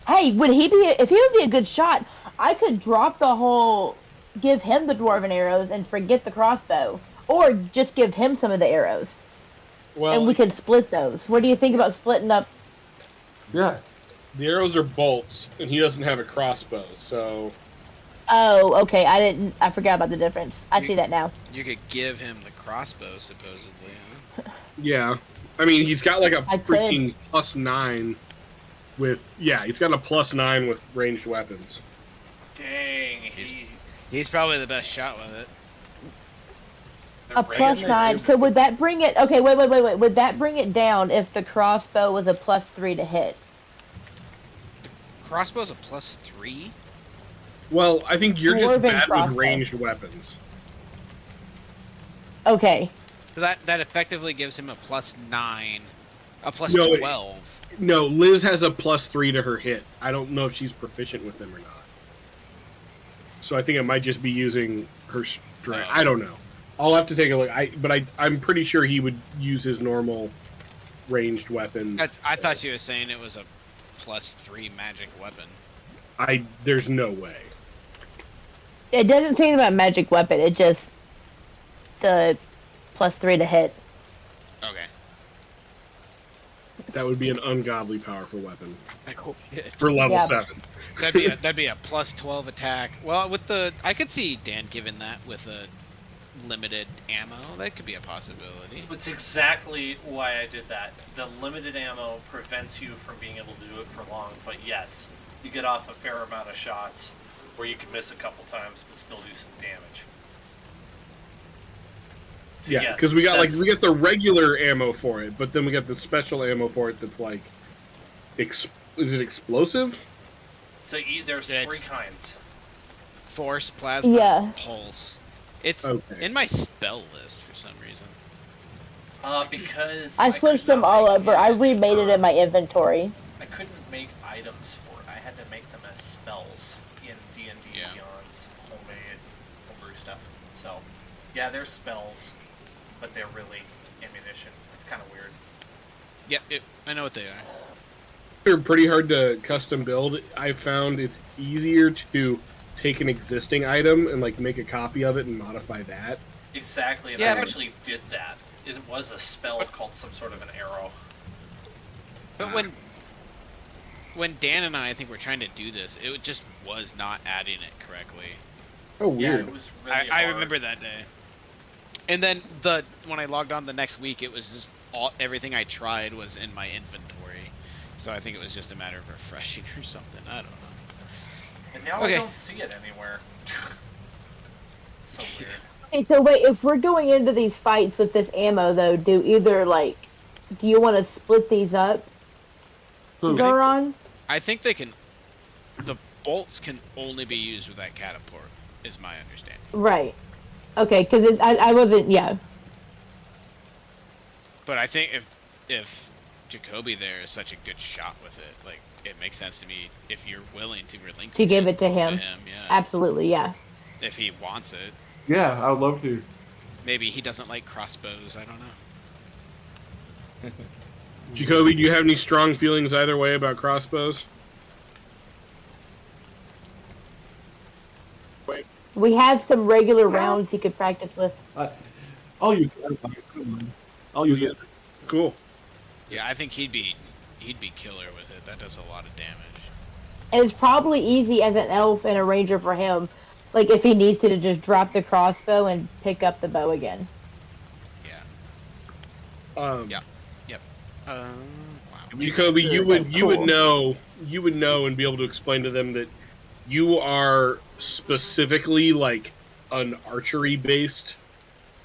Hey, if he would be a good shot, I could drop the whole, give him the dwarven arrows and forget the crossbow. Or just give him some of the arrows. Well, And we could split those. What do you think about splitting up? Yeah. the arrows are bolts, and he doesn't have a crossbow, so... Oh, okay, I forgot about the difference. I see that now. You could give him the crossbow, supposedly. Huh? Yeah. I mean, he's got like a I could. freaking +9 with... Yeah, he's got a +9 with ranged weapons. Dang, He's probably the best shot with it. A +9. So would that bring it? Okay, wait. Would that bring it down if the crossbow was a +3 to hit? Crossbow's a +3. Well, I think you're just Dwarven bad crossbow. with ranged weapons. Okay. So that effectively gives him a +9, a No, it- +12. No, Liz has a +3 to her hit. I don't know if she's proficient with them or not. So I think it might just be using her strength. Oh. I don't know. I'll have to take a look. I'm pretty sure he would use his normal ranged weapon. I thought you were saying it was a +3 magic weapon. There's no way. It doesn't say about magic weapon. It just the +3 to hit. Okay. That would be an ungodly powerful weapon I hope it. for level Yeah. 7. That'd be a plus 12 attack. Well, with the I could see Dan giving that with a limited ammo. That could be a possibility. It's exactly why I did that. The limited ammo prevents you from being able to do it for long, but yes, you get off a fair amount of shots where you can miss a couple times but still do some damage. So Yeah, yes, because we got that's- we got the regular ammo for it, but then we got the special ammo for it that's like, is it explosive? So there's It's- 3 kinds. Force, plasma, Yeah. pulse. It's Okay. in my spell list for some reason. Because I switched them all over. I remade it in my inventory. I couldn't make items for it. I had to make them as spells in D&D Yeah. Beyond's homebrew stuff. So, yeah, they're spells, but they're really ammunition. It's kind of weird. Yeah, I know what they are. They're pretty hard to custom build. I found it's easier to take an existing item and like make a copy of it and modify that. Exactly, and Yeah, I but- actually did that. It was a spell called some sort of an arrow. But when Dan and I think we're trying to do this, it just was not adding it correctly. Oh, Yeah, weird. it was really I hard. remember that day. And then when I logged on the next week, it was just everything I tried was in my inventory. So I think it was just a matter of refreshing or something. I don't know. And now Okay. I don't see it anywhere. It's so weird. Okay, so wait, if we're going into these fights with this ammo, though, do you want to split these up, Zoran? I think the bolts can only be used with that catapult, is my understanding. Right. Okay, because I wasn't, yeah. But I think if Jacoby there is such a good shot with it, like it makes sense to me if you're willing to relinquish To give it to him. yeah. Absolutely, yeah. If he wants it. Yeah, I would love to. Maybe he doesn't like crossbows, I don't know. Jacoby, do you have any strong feelings either way about crossbows? We have some regular rounds he could practice with. I'll use it. I'll use it. Cool. Yeah, I think he'd be killer with it. That does a lot of damage. And it's probably easy as an elf and a ranger for him, like if he needs to just drop the crossbow and pick up the bow again. Yeah. Yeah. Wow. Jacoby, you would know and be able to explain to them that you are specifically like an archery based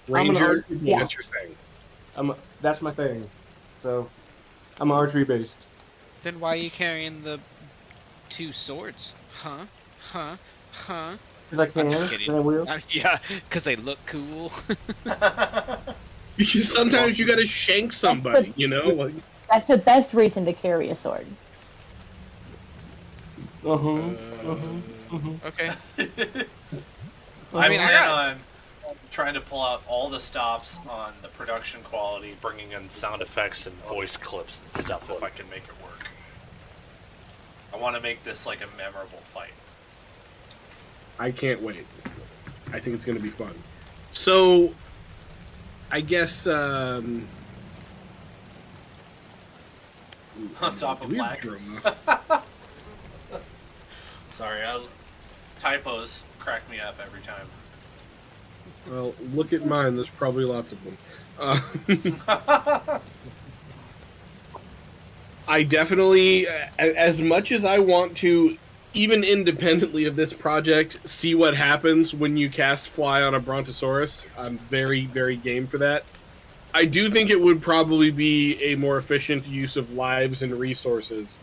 I'm an ranger. archery- yeah. That's your thing. That's my thing. So, I'm archery based. Then why are you carrying the 2 swords? Huh? Because I I'm can. just kidding. And I will. Yeah, because they look cool. Because sometimes you got to shank somebody, you know. Like, That's the best reason to carry a sword. Okay. I mean, I plan got- on trying to pull out all the stops on the production quality, bringing in sound effects and voice clips and stuff if I can make it work. I want to make this like a memorable fight. I can't wait. I think it's going to be fun. So, I guess. On top of weird black. drama. Sorry, typos crack me up every time. Well, look at mine. There's probably lots of them. I definitely, as much as I want to, even independently of this project, see what happens when you cast Fly on a Brontosaurus. I'm very, very game for that. I do think it would probably be a more efficient use of lives and resources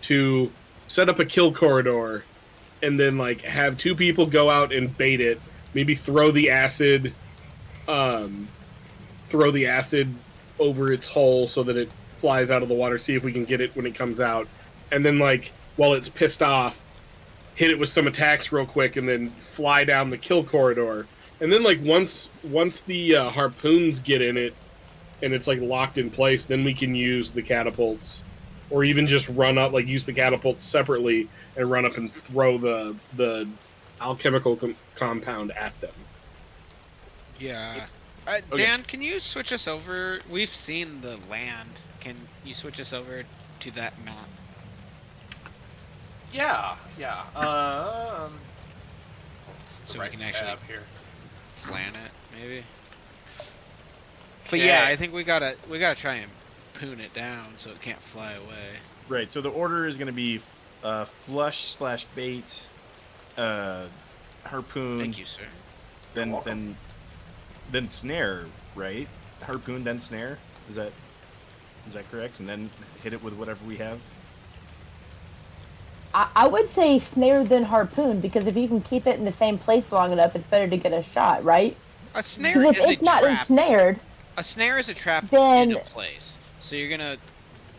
to set up a kill corridor and then like have 2 people go out and bait it, maybe throw the acid over its hole so that it flies out of the water, see if we can get it when it comes out, and then like while it's pissed off, hit it with some attacks real quick and then fly down the kill corridor. And then like once the harpoons get in it and it's like locked in place, then we can use the catapults, or even just run up, like use the catapults separately and run up and throw the alchemical compound at them. Yeah. Okay. Dan, can you switch us over? We've seen the land. Can you switch us over to that map? Yeah. So we can actually here. plan it, maybe. But yeah, I think we gotta try and poon it down so it can't fly away. Right. So the order is going to be flush/bait, harpoon. Thank you, sir. Then snare. Right. Harpoon, then snare. Is that correct? And then hit it with whatever we have. I would say snare then harpoon, because if you can keep it in the same place long enough, it's better to get a shot, right? A snare Because is if a it's not trap. ensnared, A snare is a trap then- in a place. So you're gonna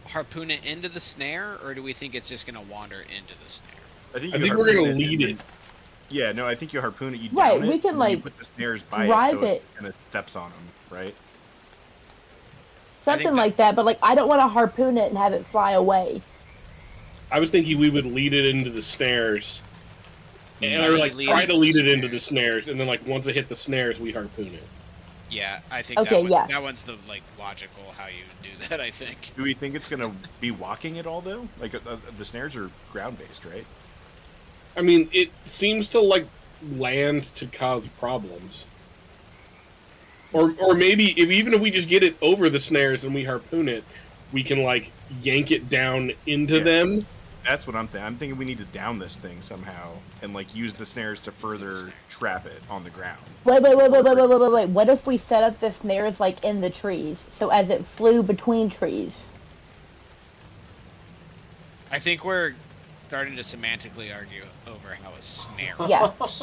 harpoon it into the snare, or do we think it's just gonna wander into the snare? I think we're gonna lead it. Yeah. No. I think you harpoon it. You Right, down we it, can, and then you like, put the snares by drive it, so it. kind of steps on them. Right. something that- like that. But like, I don't want to harpoon it and have it fly away. I was thinking we would lead it into the snares, and or like Lead try it to into lead the it into the snares. snares, and then like once it hit the snares, we harpoon it. Yeah, I think Okay, yeah. that one's the like logical how you do that. I think. Do we think it's going to be walking at all though? Like the snares are ground based, right? I mean, it seems to like land to cause problems, or maybe even if we just get it over the snares and we harpoon it, we can like yank it down into Yeah. them. That's what I'm thinking. I'm thinking we need to down this thing somehow and like use the snares to further trap it on the ground. Wait. What if we set up the snares like in the trees, so as it flew between trees? I think we're starting to semantically argue over how a snare Yeah. works.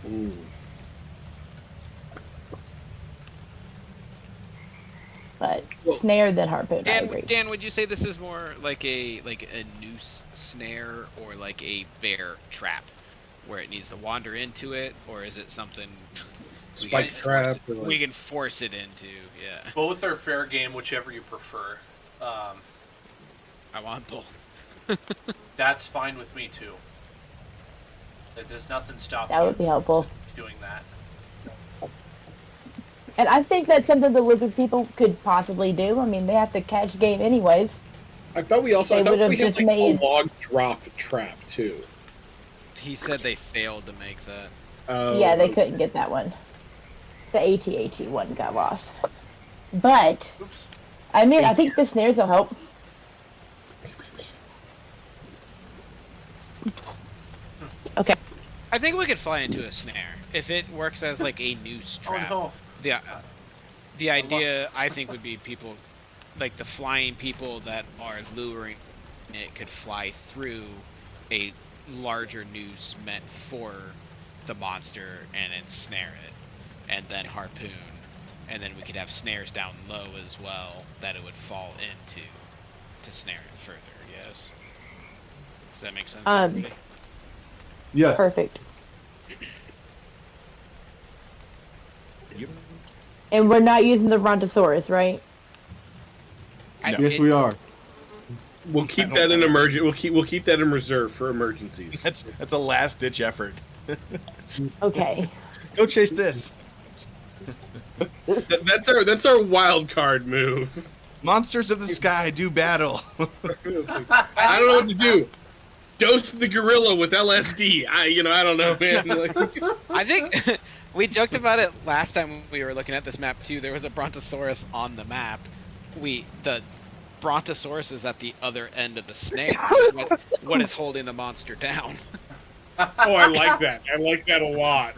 Ooh. But snare then harpoon. I Dan, agree. Dan, would you say this is more like a noose snare or like a bear trap, where it needs to wander into it, or is it something we Spike can trap. force Or it, like... we can force it into? Yeah, Both are fair game, whichever you prefer. I want both. That's fine with me too. There's nothing stopping That would you be from helpful. doing that. And I think that's something the lizard people could possibly do. I mean, they have to catch game anyways. I thought we also They I thought would've we had just like made- a log drop trap too. He said they failed to make that. Yeah, they couldn't get that one. The AT-AT one got lost. But, Oops. I mean, I think the snares will help. Okay. I think we could fly into a snare if it works as like a noose trap. Oh The idea I think would be people, like the flying people that are luring it could fly through a larger noose meant for the monster and ensnare it, and then harpoon, and then we could have snares down low as well that it would fall into to snare it further. Yes. Does that make sense? to everybody? Yes. Perfect. Yep. And we're not using the Brontosaurus, right? Yes, we are. We'll keep that in emergent. We'll keep that in reserve for emergencies. That's a last ditch effort. Okay. Go chase this. That's our wild card move. Monsters of the sky do battle. I don't know what to do. Dose the gorilla with LSD. I don't know, man. Like, I think we joked about it last time we were looking at this map too. There was a Brontosaurus on the map. The Brontosaurus is at the other end of the snake. What is holding the monster down? oh, I like that. I like that a lot.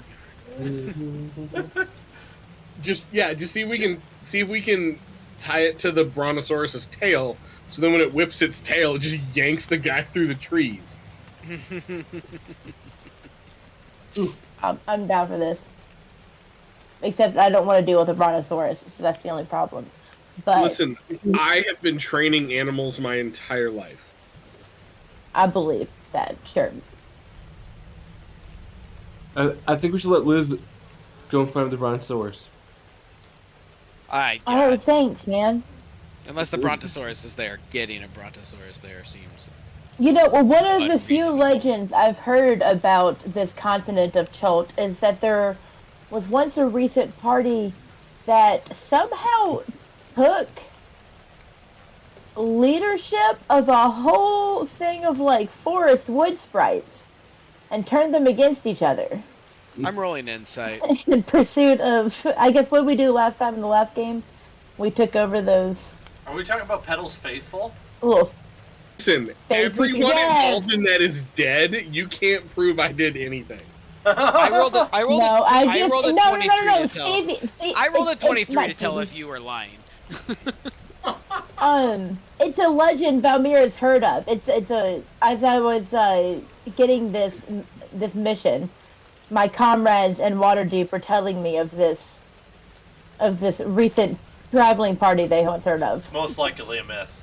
Just see if we can tie it to the Brontosaurus's tail. So then when it whips its tail, it just yanks the guy through the trees. I'm down for this. Except I don't want to deal with a Brontosaurus, so that's the only problem. But Listen, I have been training animals my entire life. I believe that, sure. I think we should let Liz go in front of the Brontosaurus. Oh, thanks, man. Unless the Brontosaurus is there, getting a Brontosaurus there seems. You know, well, one of the few Unreasonable. legends I've heard about this continent of Cholt is that there was once a recent party that somehow took leadership of a whole thing of like forest wood sprites and turned them against each other I'm rolling insight. in pursuit of, I guess, what did we do last time in the last game? We took over those Are we talking about Petal's Faithful? little. Listen, Faithful- everyone yes. involved in that is dead. You can't prove I did anything. I rolled a No, I just rolled a no, 23 no, no, to tell. Stevie. See, I rolled a it's 23 not to tell Stevie. if you were lying. It's a legend Valmira's heard of. It's a, as I was getting this mission, my comrades in Waterdeep were telling me of this recent traveling party they once heard of. It's most likely a myth.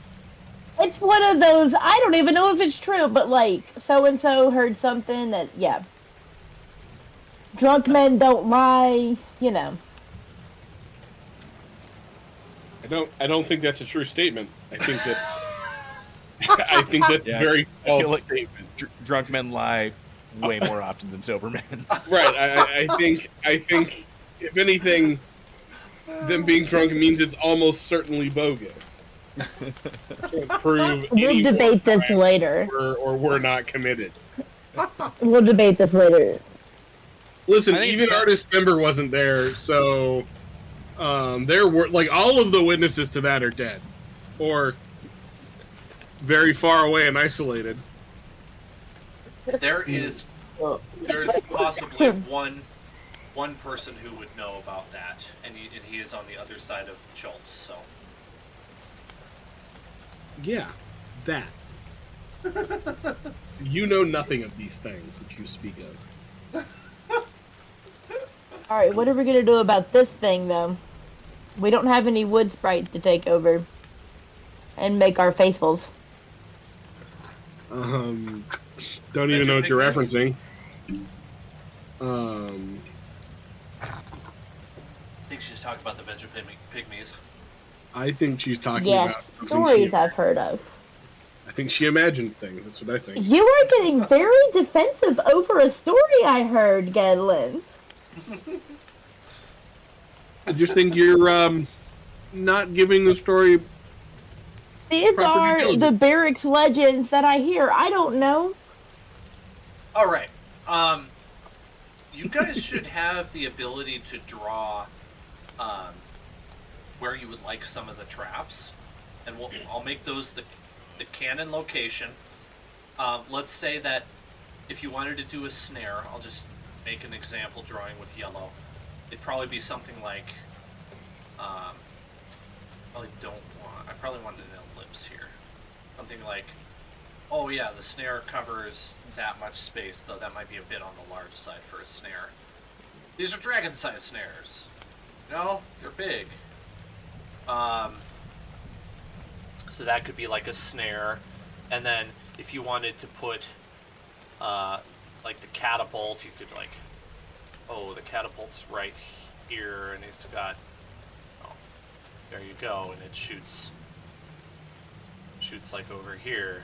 It's one of those, I don't even know if it's true, but like so and so heard something that, yeah. Drunk men don't lie, you know. I don't think that's a true statement. I think that's Yeah, a very I feel false like statement. drunk men lie way more often than sober men. Right. I think if anything, them being drunk means it's almost certainly bogus. Can't prove We'll any debate this crime later. were not committed. We'll debate this later. Listen, I think even that- Artist Simber wasn't there, so there were like all of the witnesses to that are dead, or very far away and isolated. There's possibly one person who would know about that, and he is on the other side of Schultz. So Yeah, that. You know nothing of these things which you speak of. Alright, what are we gonna do about this thing, though? We don't have any wood sprites to take over and make our faithfuls. Don't even know what you're referencing. I think she's talking about the Venge of Pygmies. I think she's talking Yes, about something stories she- I've heard of. I think she imagined things. That's what I think. You are getting very defensive over a story I heard, Gedlin. I just think you're not giving the story. These Proper are due the diligence. barracks legends that I hear. I don't know. All right. You guys should have the ability to draw where you would like some of the traps, and I'll make those the cannon location. Let's say that if you wanted to do a snare, I'll just make an example drawing with yellow. It'd probably be something like, I probably wanted an ellipse here. Something like, oh yeah, the snare covers that much space, though that might be a bit on the large side for a snare. These are dragon-sized snares. No, they're big. So that could be like a snare, and then if you wanted to put like the catapult, you could like, oh, the catapult's right here, and it's got, oh, there you go, and it shoots like over here,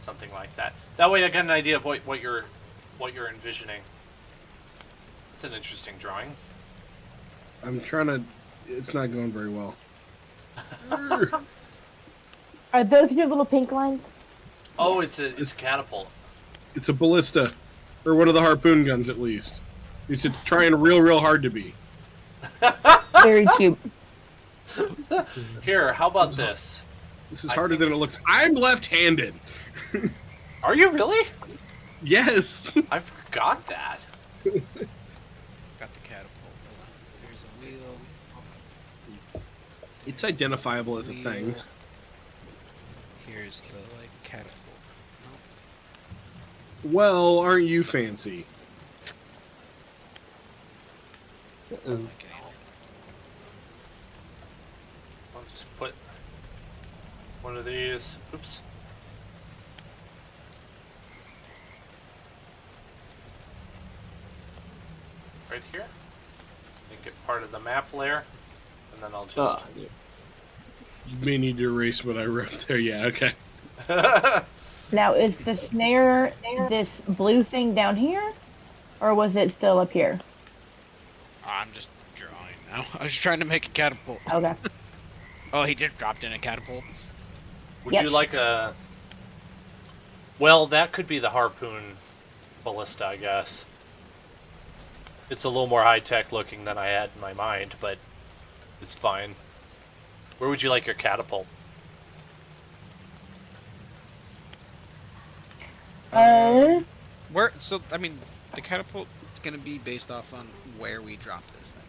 something like that. That way I got an idea of what you're envisioning. It's an interesting drawing. I'm trying to. It's not going very well. Are those your little pink lines? Oh, it's a catapult. It's a ballista, or one of the harpoon guns at least. It's trying real hard to be. Very cute. Here, how about this? This is I harder think- than it looks. I'm left-handed. Are you really? Yes. I forgot that. Got the catapult. There's a wheel. It's identifiable as a thing. wheel. Here's the like catapult. Well, aren't you fancy? Nope, like anything. I'll just put one of these. Oops. Right here. Make it part of the map layer, and then I'll just You may need to erase what I wrote there. Yeah, okay. Now, is the snare this blue thing down here, or was it still up here? I'm just drawing now. I was trying to make a catapult. Okay. Oh, he just dropped in a catapult. Would Yep. you like a... Well, that could be the harpoon ballista, I guess. It's a little more high-tech looking than I had in my mind, but it's fine. Where would you like your catapult? Where? So I mean, the catapult is going to be based off on where we drop this thing.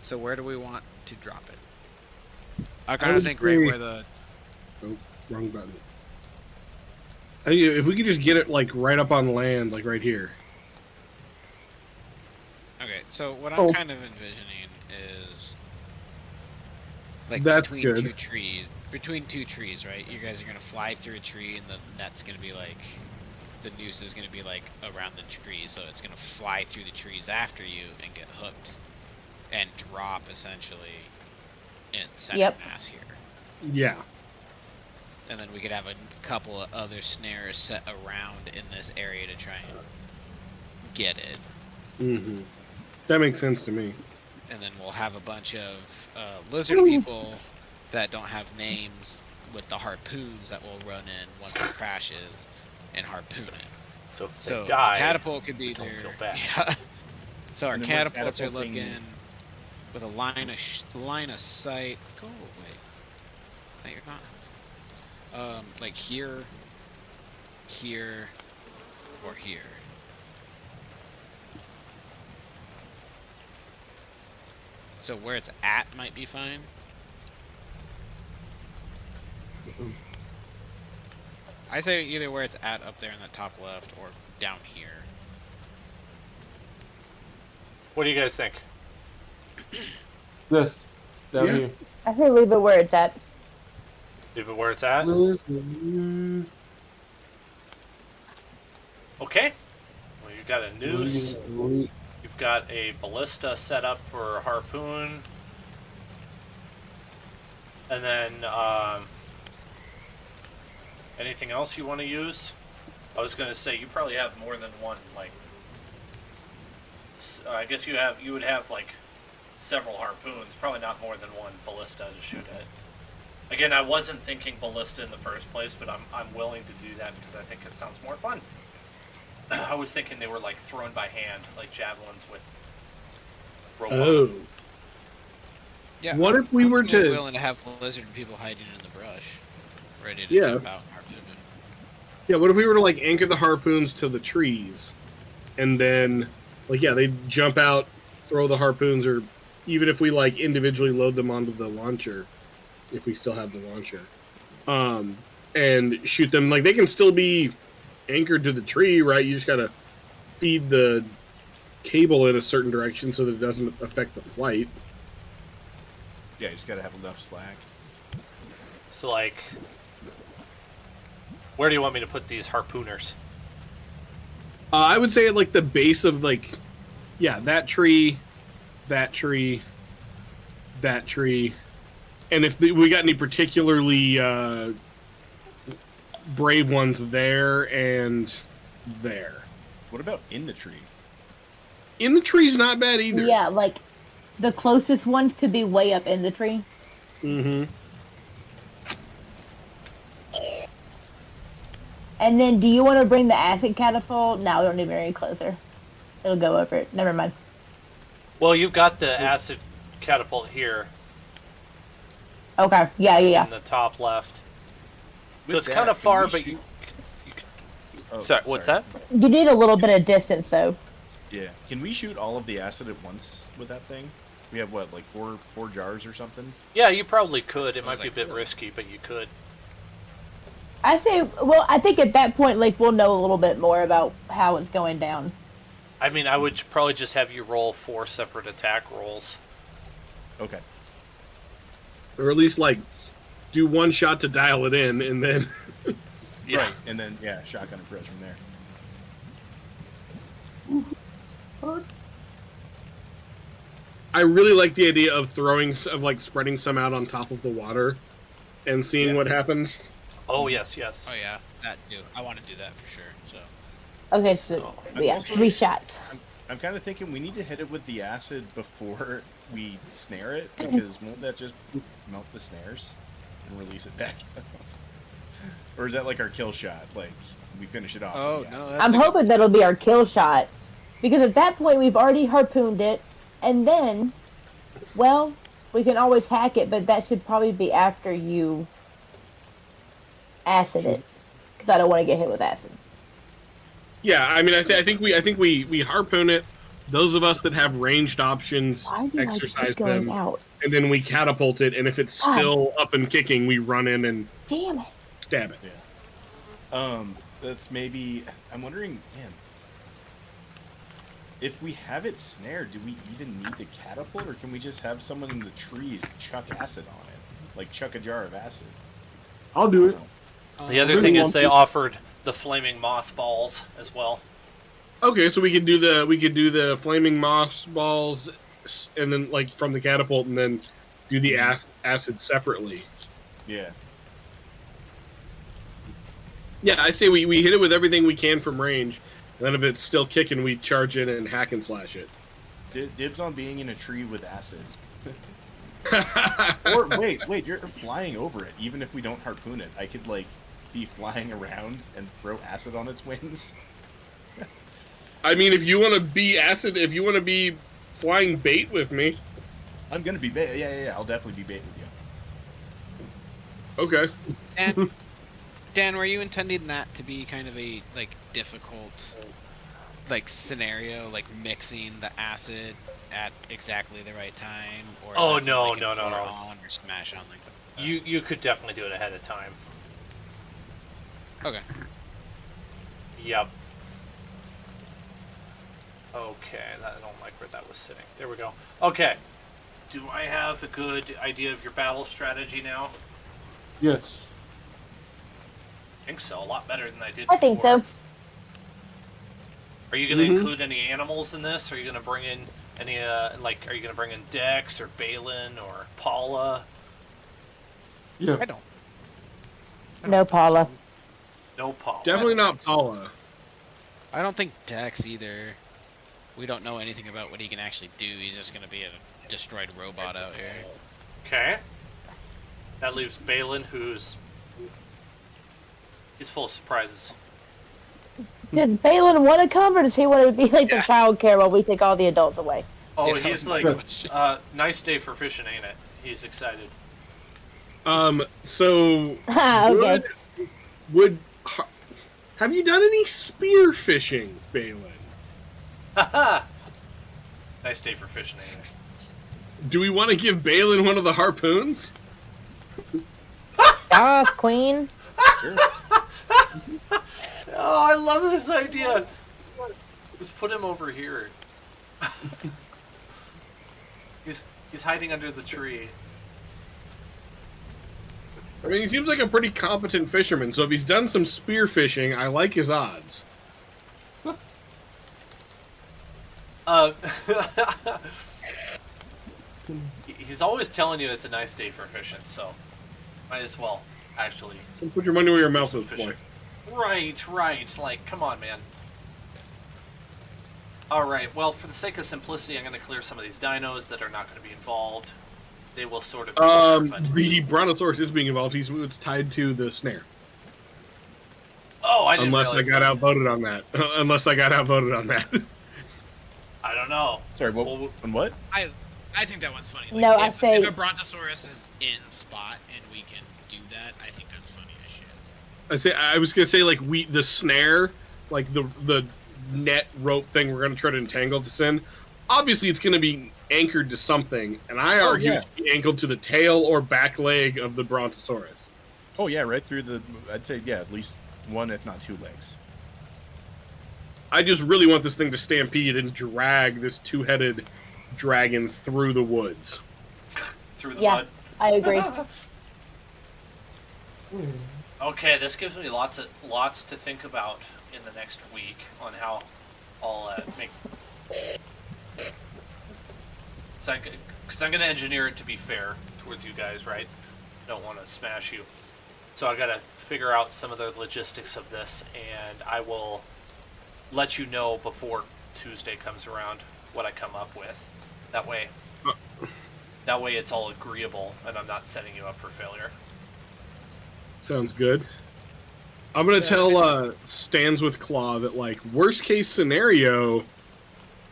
So where do we want to drop it? I kind of would think right say- where the. Oh, wrong button. I think if we could just get it like right up on land, like right here. Okay, so what Oh. I'm kind of envisioning is like That's between good. two trees. Between two trees, right? You guys are gonna fly through a tree, and the net's gonna be like, the noose is gonna be like around the tree, so it's gonna fly through the trees after you and get hooked, and drop essentially in center Yep. mass here. Yeah. And then we could have a couple of other snares set around in this area to try and get it. Mm-hmm. That makes sense to me. And then we'll have a bunch of lizard people that don't have names with the harpoons that will run in once it crashes and harpoon it. So if So they die, the catapult could be don't their... feel bad. Yeah. So our And then we're catapults are catapulting- looking with a line of sight. Go away. No, you're not. Like here, here, or here. So where it's at might be fine. I say either where it's at up there in the top left or down here. what do you guys think? This. Down Yeah. here. I say leave it where it's at. Leave it where it's at? Mm, Okay. Well, you've got a noose. mm, You've got a ballista set up for a harpoon. And then, anything else you want to use? I was going to say, you probably have more than one, like... I guess you would have, like, several harpoons. Probably not more than one ballista to shoot at. Again, I wasn't thinking ballista in the first place, but I'm willing to do that because I think it sounds more fun. I was thinking they were like thrown by hand, like javelins with rope on Oh. them. Yeah. What if we I'm were to- willing to have lizard people hiding in the brush, ready to Yeah. jump out and harpoon it. Yeah, what if we were to like anchor the harpoons to the trees, and then like they jump out, throw the harpoons, or even if we like individually load them onto the launcher, if we still have the launcher, and shoot them, like they can still be anchored to the tree, right? You just gotta feed the cable in a certain direction so that it doesn't affect the flight. Yeah, you just gotta have enough slack. So, like, where do you want me to put these harpooners? I would say at like the base of like, yeah, that tree, that tree, that tree, and if we got any particularly brave ones there and there. What about in the tree? In the tree's not bad either. Yeah, like the closest ones could be way up in the tree. Mm-hmm. And then, do you want to bring the acid catapult? No, we don't need it any closer. It'll go over it. Never mind. Well, you've got the acid catapult here Okay. Yeah, yeah, in the top left. So With it's that, kind of can far, we but shoot- you can... Oh, Sorry, what's that? You need a little bit of distance, though. Yeah. Can we shoot all of the acid at once with that thing? We have what, like four jars or something? Yeah, you probably could. It might Sounds be a like bit really. risky, but you could. I say, well, I think at that point, like, we'll know a little bit more about how it's going down. I mean, I would probably just have you roll 4 separate attack rolls. Okay. Or at least like do one shot to dial it in, and then Yeah. Right. And then shotgun approach from there. I really like the idea of like spreading some out on top of the water, and seeing what happens? Oh yes, yes. Oh yeah, that too. I want to do that for sure. So Okay, So, so I'm yeah, also- 3 shots. I'm kind of thinking we need to hit it with the acid before we snare it, because won't that just melt the snares and release it back? Or is that like our kill shot? Like, we finish it off Oh, with the no, acid? that's- I'm a good hoping that'll be our kill shot. Because at that point, we've already harpooned it. And then, well, we can always hack it, but that should probably be after you acid it. Because I don't want to get hit with acid. Yeah, I mean, I think we harpoon it. Those of us that have ranged options Why do I exercise keep going them, out? and then we catapult it. And if it's God. still up and kicking, we run in and Damn it. stab it. That's maybe... I'm wondering, man, if we have it snared, do we even need the catapult, or can we just have someone in the trees chuck acid on it? Like, chuck a jar of acid? I'll do it. The other really thing is want they to- offered the flaming moss balls as well. Okay, so we could do the flaming moss balls, and then like from the catapult, and then do the acid separately. Yeah. Yeah, I say we hit it with everything we can from range. And then if it's still kicking, we charge in and hack and slash it. Dibs on being in a tree with acid. Or wait, you're flying over it. Even if we don't harpoon it, I could like be flying around and throw acid on its wings. I mean, if you want to be acid, if you want to be flying bait with me, I'm gonna be bait. Yeah. I'll definitely be bait with you. okay. And Dan, were you intending that to be kind of a like difficult like scenario, like mixing the acid at exactly the right time, or is Oh, that something no, you can no, no, pour no. on or smash on like that? You could definitely do it ahead of time. Okay. Yep. Okay, I don't like where that was sitting. There we go. Okay. Do I have a good idea of your battle strategy now? Yes. I think so. A lot better than I did I think before. so. Are you going to Mhm. include any animals in this? Are you going to bring in any, are you going to bring in Dex or Balin or Paula? Yeah. I don't. No, Paula. No Paula. Definitely not Paula. I don't think Dex either. We don't know anything about what he can actually do. He's just gonna be a destroyed robot out here. Okay. That leaves Balin, he's full of surprises. Does Balin want to come, or does he want to be like the child care while we take all the adults away? Oh, Yeah, that he's was my like, question. nice day for fishing, ain't it? He's excited. So Okay. have you done any spear fishing, Balin? Haha! Nice day for fishing, ain't it? Do we want to give Balin one of the harpoons? Yes, Queen. Sure. Oh, I love this idea! Let's put him over here. He's hiding under the tree. I mean, he seems like a pretty competent fisherman, so if he's done some spear fishing, I like his odds. He's always telling you it's a nice day for fishing, so might as well actually. Put your money where your do mouth some is, boy. fishing. Right. Like, come on, man. Alright, well, for the sake of simplicity, I'm going to clear some of these dinos that are not going to be involved. They will sort of... The Brontosaurus is being involved. It's tied to the snare. Oh, I didn't Unless I realize got that. outvoted on that. Unless I got outvoted on that. I don't know. Sorry, what? Well, On what? I think that one's funny. No, I if, say- if a Brontosaurus is in spot and we can do that, I think that's funny as shit. I was gonna say like the snare, like the net rope thing we're gonna try to entangle this in. Obviously, it's gonna be anchored to something, and I argue yeah. it's anchored to the tail or back leg of the Brontosaurus. Oh yeah, right through the. I'd say yeah, at least one, if not two legs. I just really want this thing to stampede and drag this two-headed dragon through the woods. through the Yeah. mud. I agree. Okay, this gives me lots to think about in the next week on how I'll make... Because I'm going to engineer it to be fair towards you guys, right? don't want to smash you. So I got to figure out some of the logistics of this, and I will let you know before Tuesday comes around what I come up with. That way it's all agreeable, and I'm not setting you up for failure. Sounds good. I'm gonna tell Stands with Claw that, like, worst case scenario,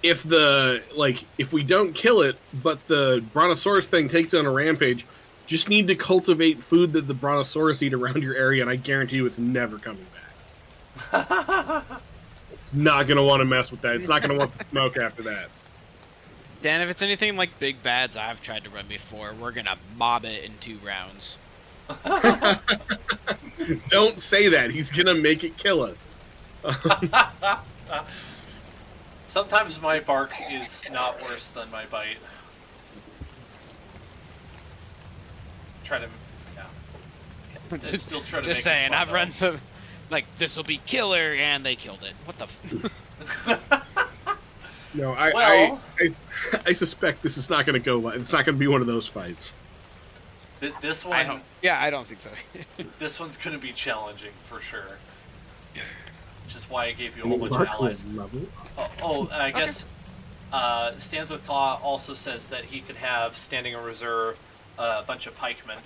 if we don't kill it, but the Brontosaurus thing takes on a rampage, just need to cultivate food that the Brontosaurus eat around your area, and I guarantee you it's never coming back. It's not gonna want to mess with that. It's not gonna want the smoke after that. Dan, if it's anything like big bads I've tried to run before, we're gonna mob it in 2 rounds. Don't say that. He's gonna make it kill us. Sometimes my bark is not worse than my bite. Try to, yeah. I still try to Just make saying, it fun, I've run some, like, this will be killer, and they killed it. What the No, Well- I suspect this is not gonna go well. It's not gonna be one of those fights. This I one, don't think so. this one's gonna be challenging for sure. Which is why I gave you a whole bunch of allies. I guess Stands with Claw also says that he could have standing in reserve a bunch of pikemen,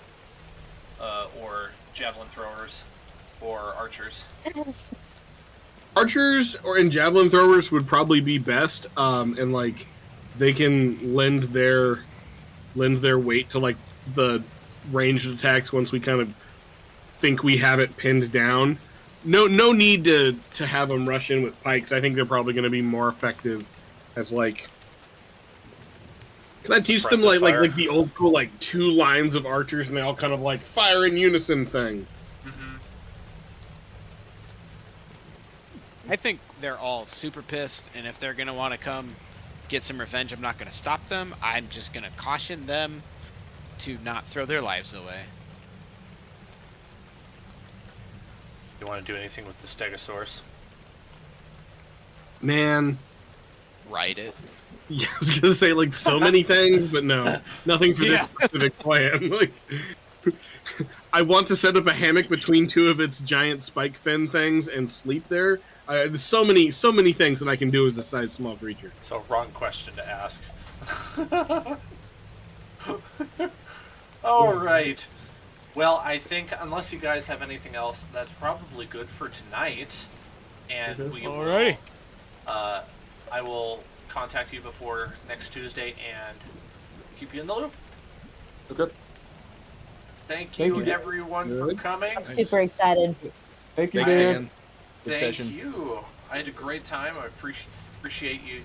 or javelin throwers, or archers. Archers and javelin throwers would probably be best, and like they can lend their weight to like the ranged attacks once we kind of think we have it pinned down. No need to have them rush in with pikes. I think they're probably going to be more effective as like. Can I teach them like the old school like 2 lines of archers and they all kind of like fire in unison thing? Mm-hmm. I think they're all super pissed, and if they're gonna want to come get some revenge, I'm not gonna stop them. I'm just gonna caution them to not throw their lives away. You want to do anything with the Stegosaurus? Man, Ride it. yeah, I was gonna say like so many things, but no, nothing for this specific plan. Like, I want to set up a hammock between 2 of its giant spike fin things and sleep there. There's so many things that I can do as a size small creature. So, wrong question to ask. All right. Well, I think unless you guys have anything else, that's probably good for tonight. And we will, Alrighty. I will contact you before next Tuesday and keep you in the loop. Okay. Thank Thank you, you. everyone, for coming. Super excited. Thank you, Thanks, Dan. Dan. Good Thank session. you. I had a great time. I appreciate you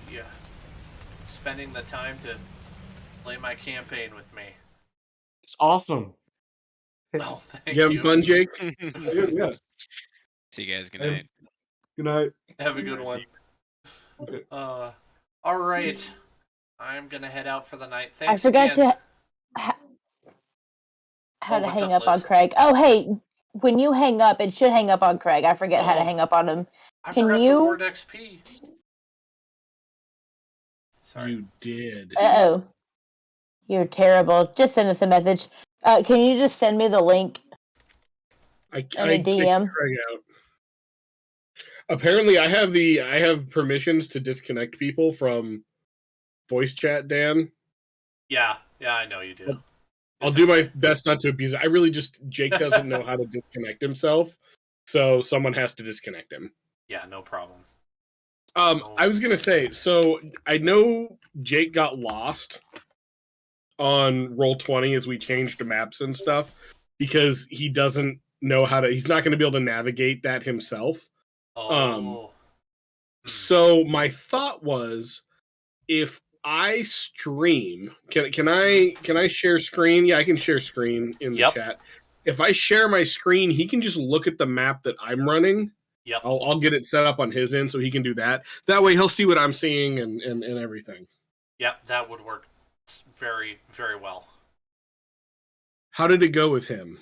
spending the time to play my campaign with me. It's awesome. Oh, thank You having you. fun, Jake? Yes. See you guys. Good Hey. night. Good night. Have a good one. Okay. All right. I'm gonna head out for the night. I Thanks forgot again. how to what's hang up, up on Liz? Craig. Oh, hey, when you hang up, it should hang up on Craig. I forget how to hang up on him. I Can forgot you- to award XP. Sorry. You did. Uh-oh. You're terrible. Just send us a message. Can you just send me the link I in a kicked DM? Craig out. Apparently, I have permissions to disconnect people from voice chat, Dan. Yeah, I know you do. I'll do my best not to abuse it. I really just Jake doesn't know how to disconnect himself, so someone has to disconnect him. Yeah, no problem. I was gonna say, so I know Jake got lost on Roll20 as we changed the maps and stuff because he doesn't know how to. He's not going to be able to navigate that himself. Oh. So my thought was, if I stream, can I share screen? Yeah, I can share screen in the Yep. chat. If I share my screen, he can just look at the map that I'm running. Yep. I'll get it set up on his end so he can do that. That way he'll see what I'm seeing and everything. Yep, that would work very, very well. How did it go with him?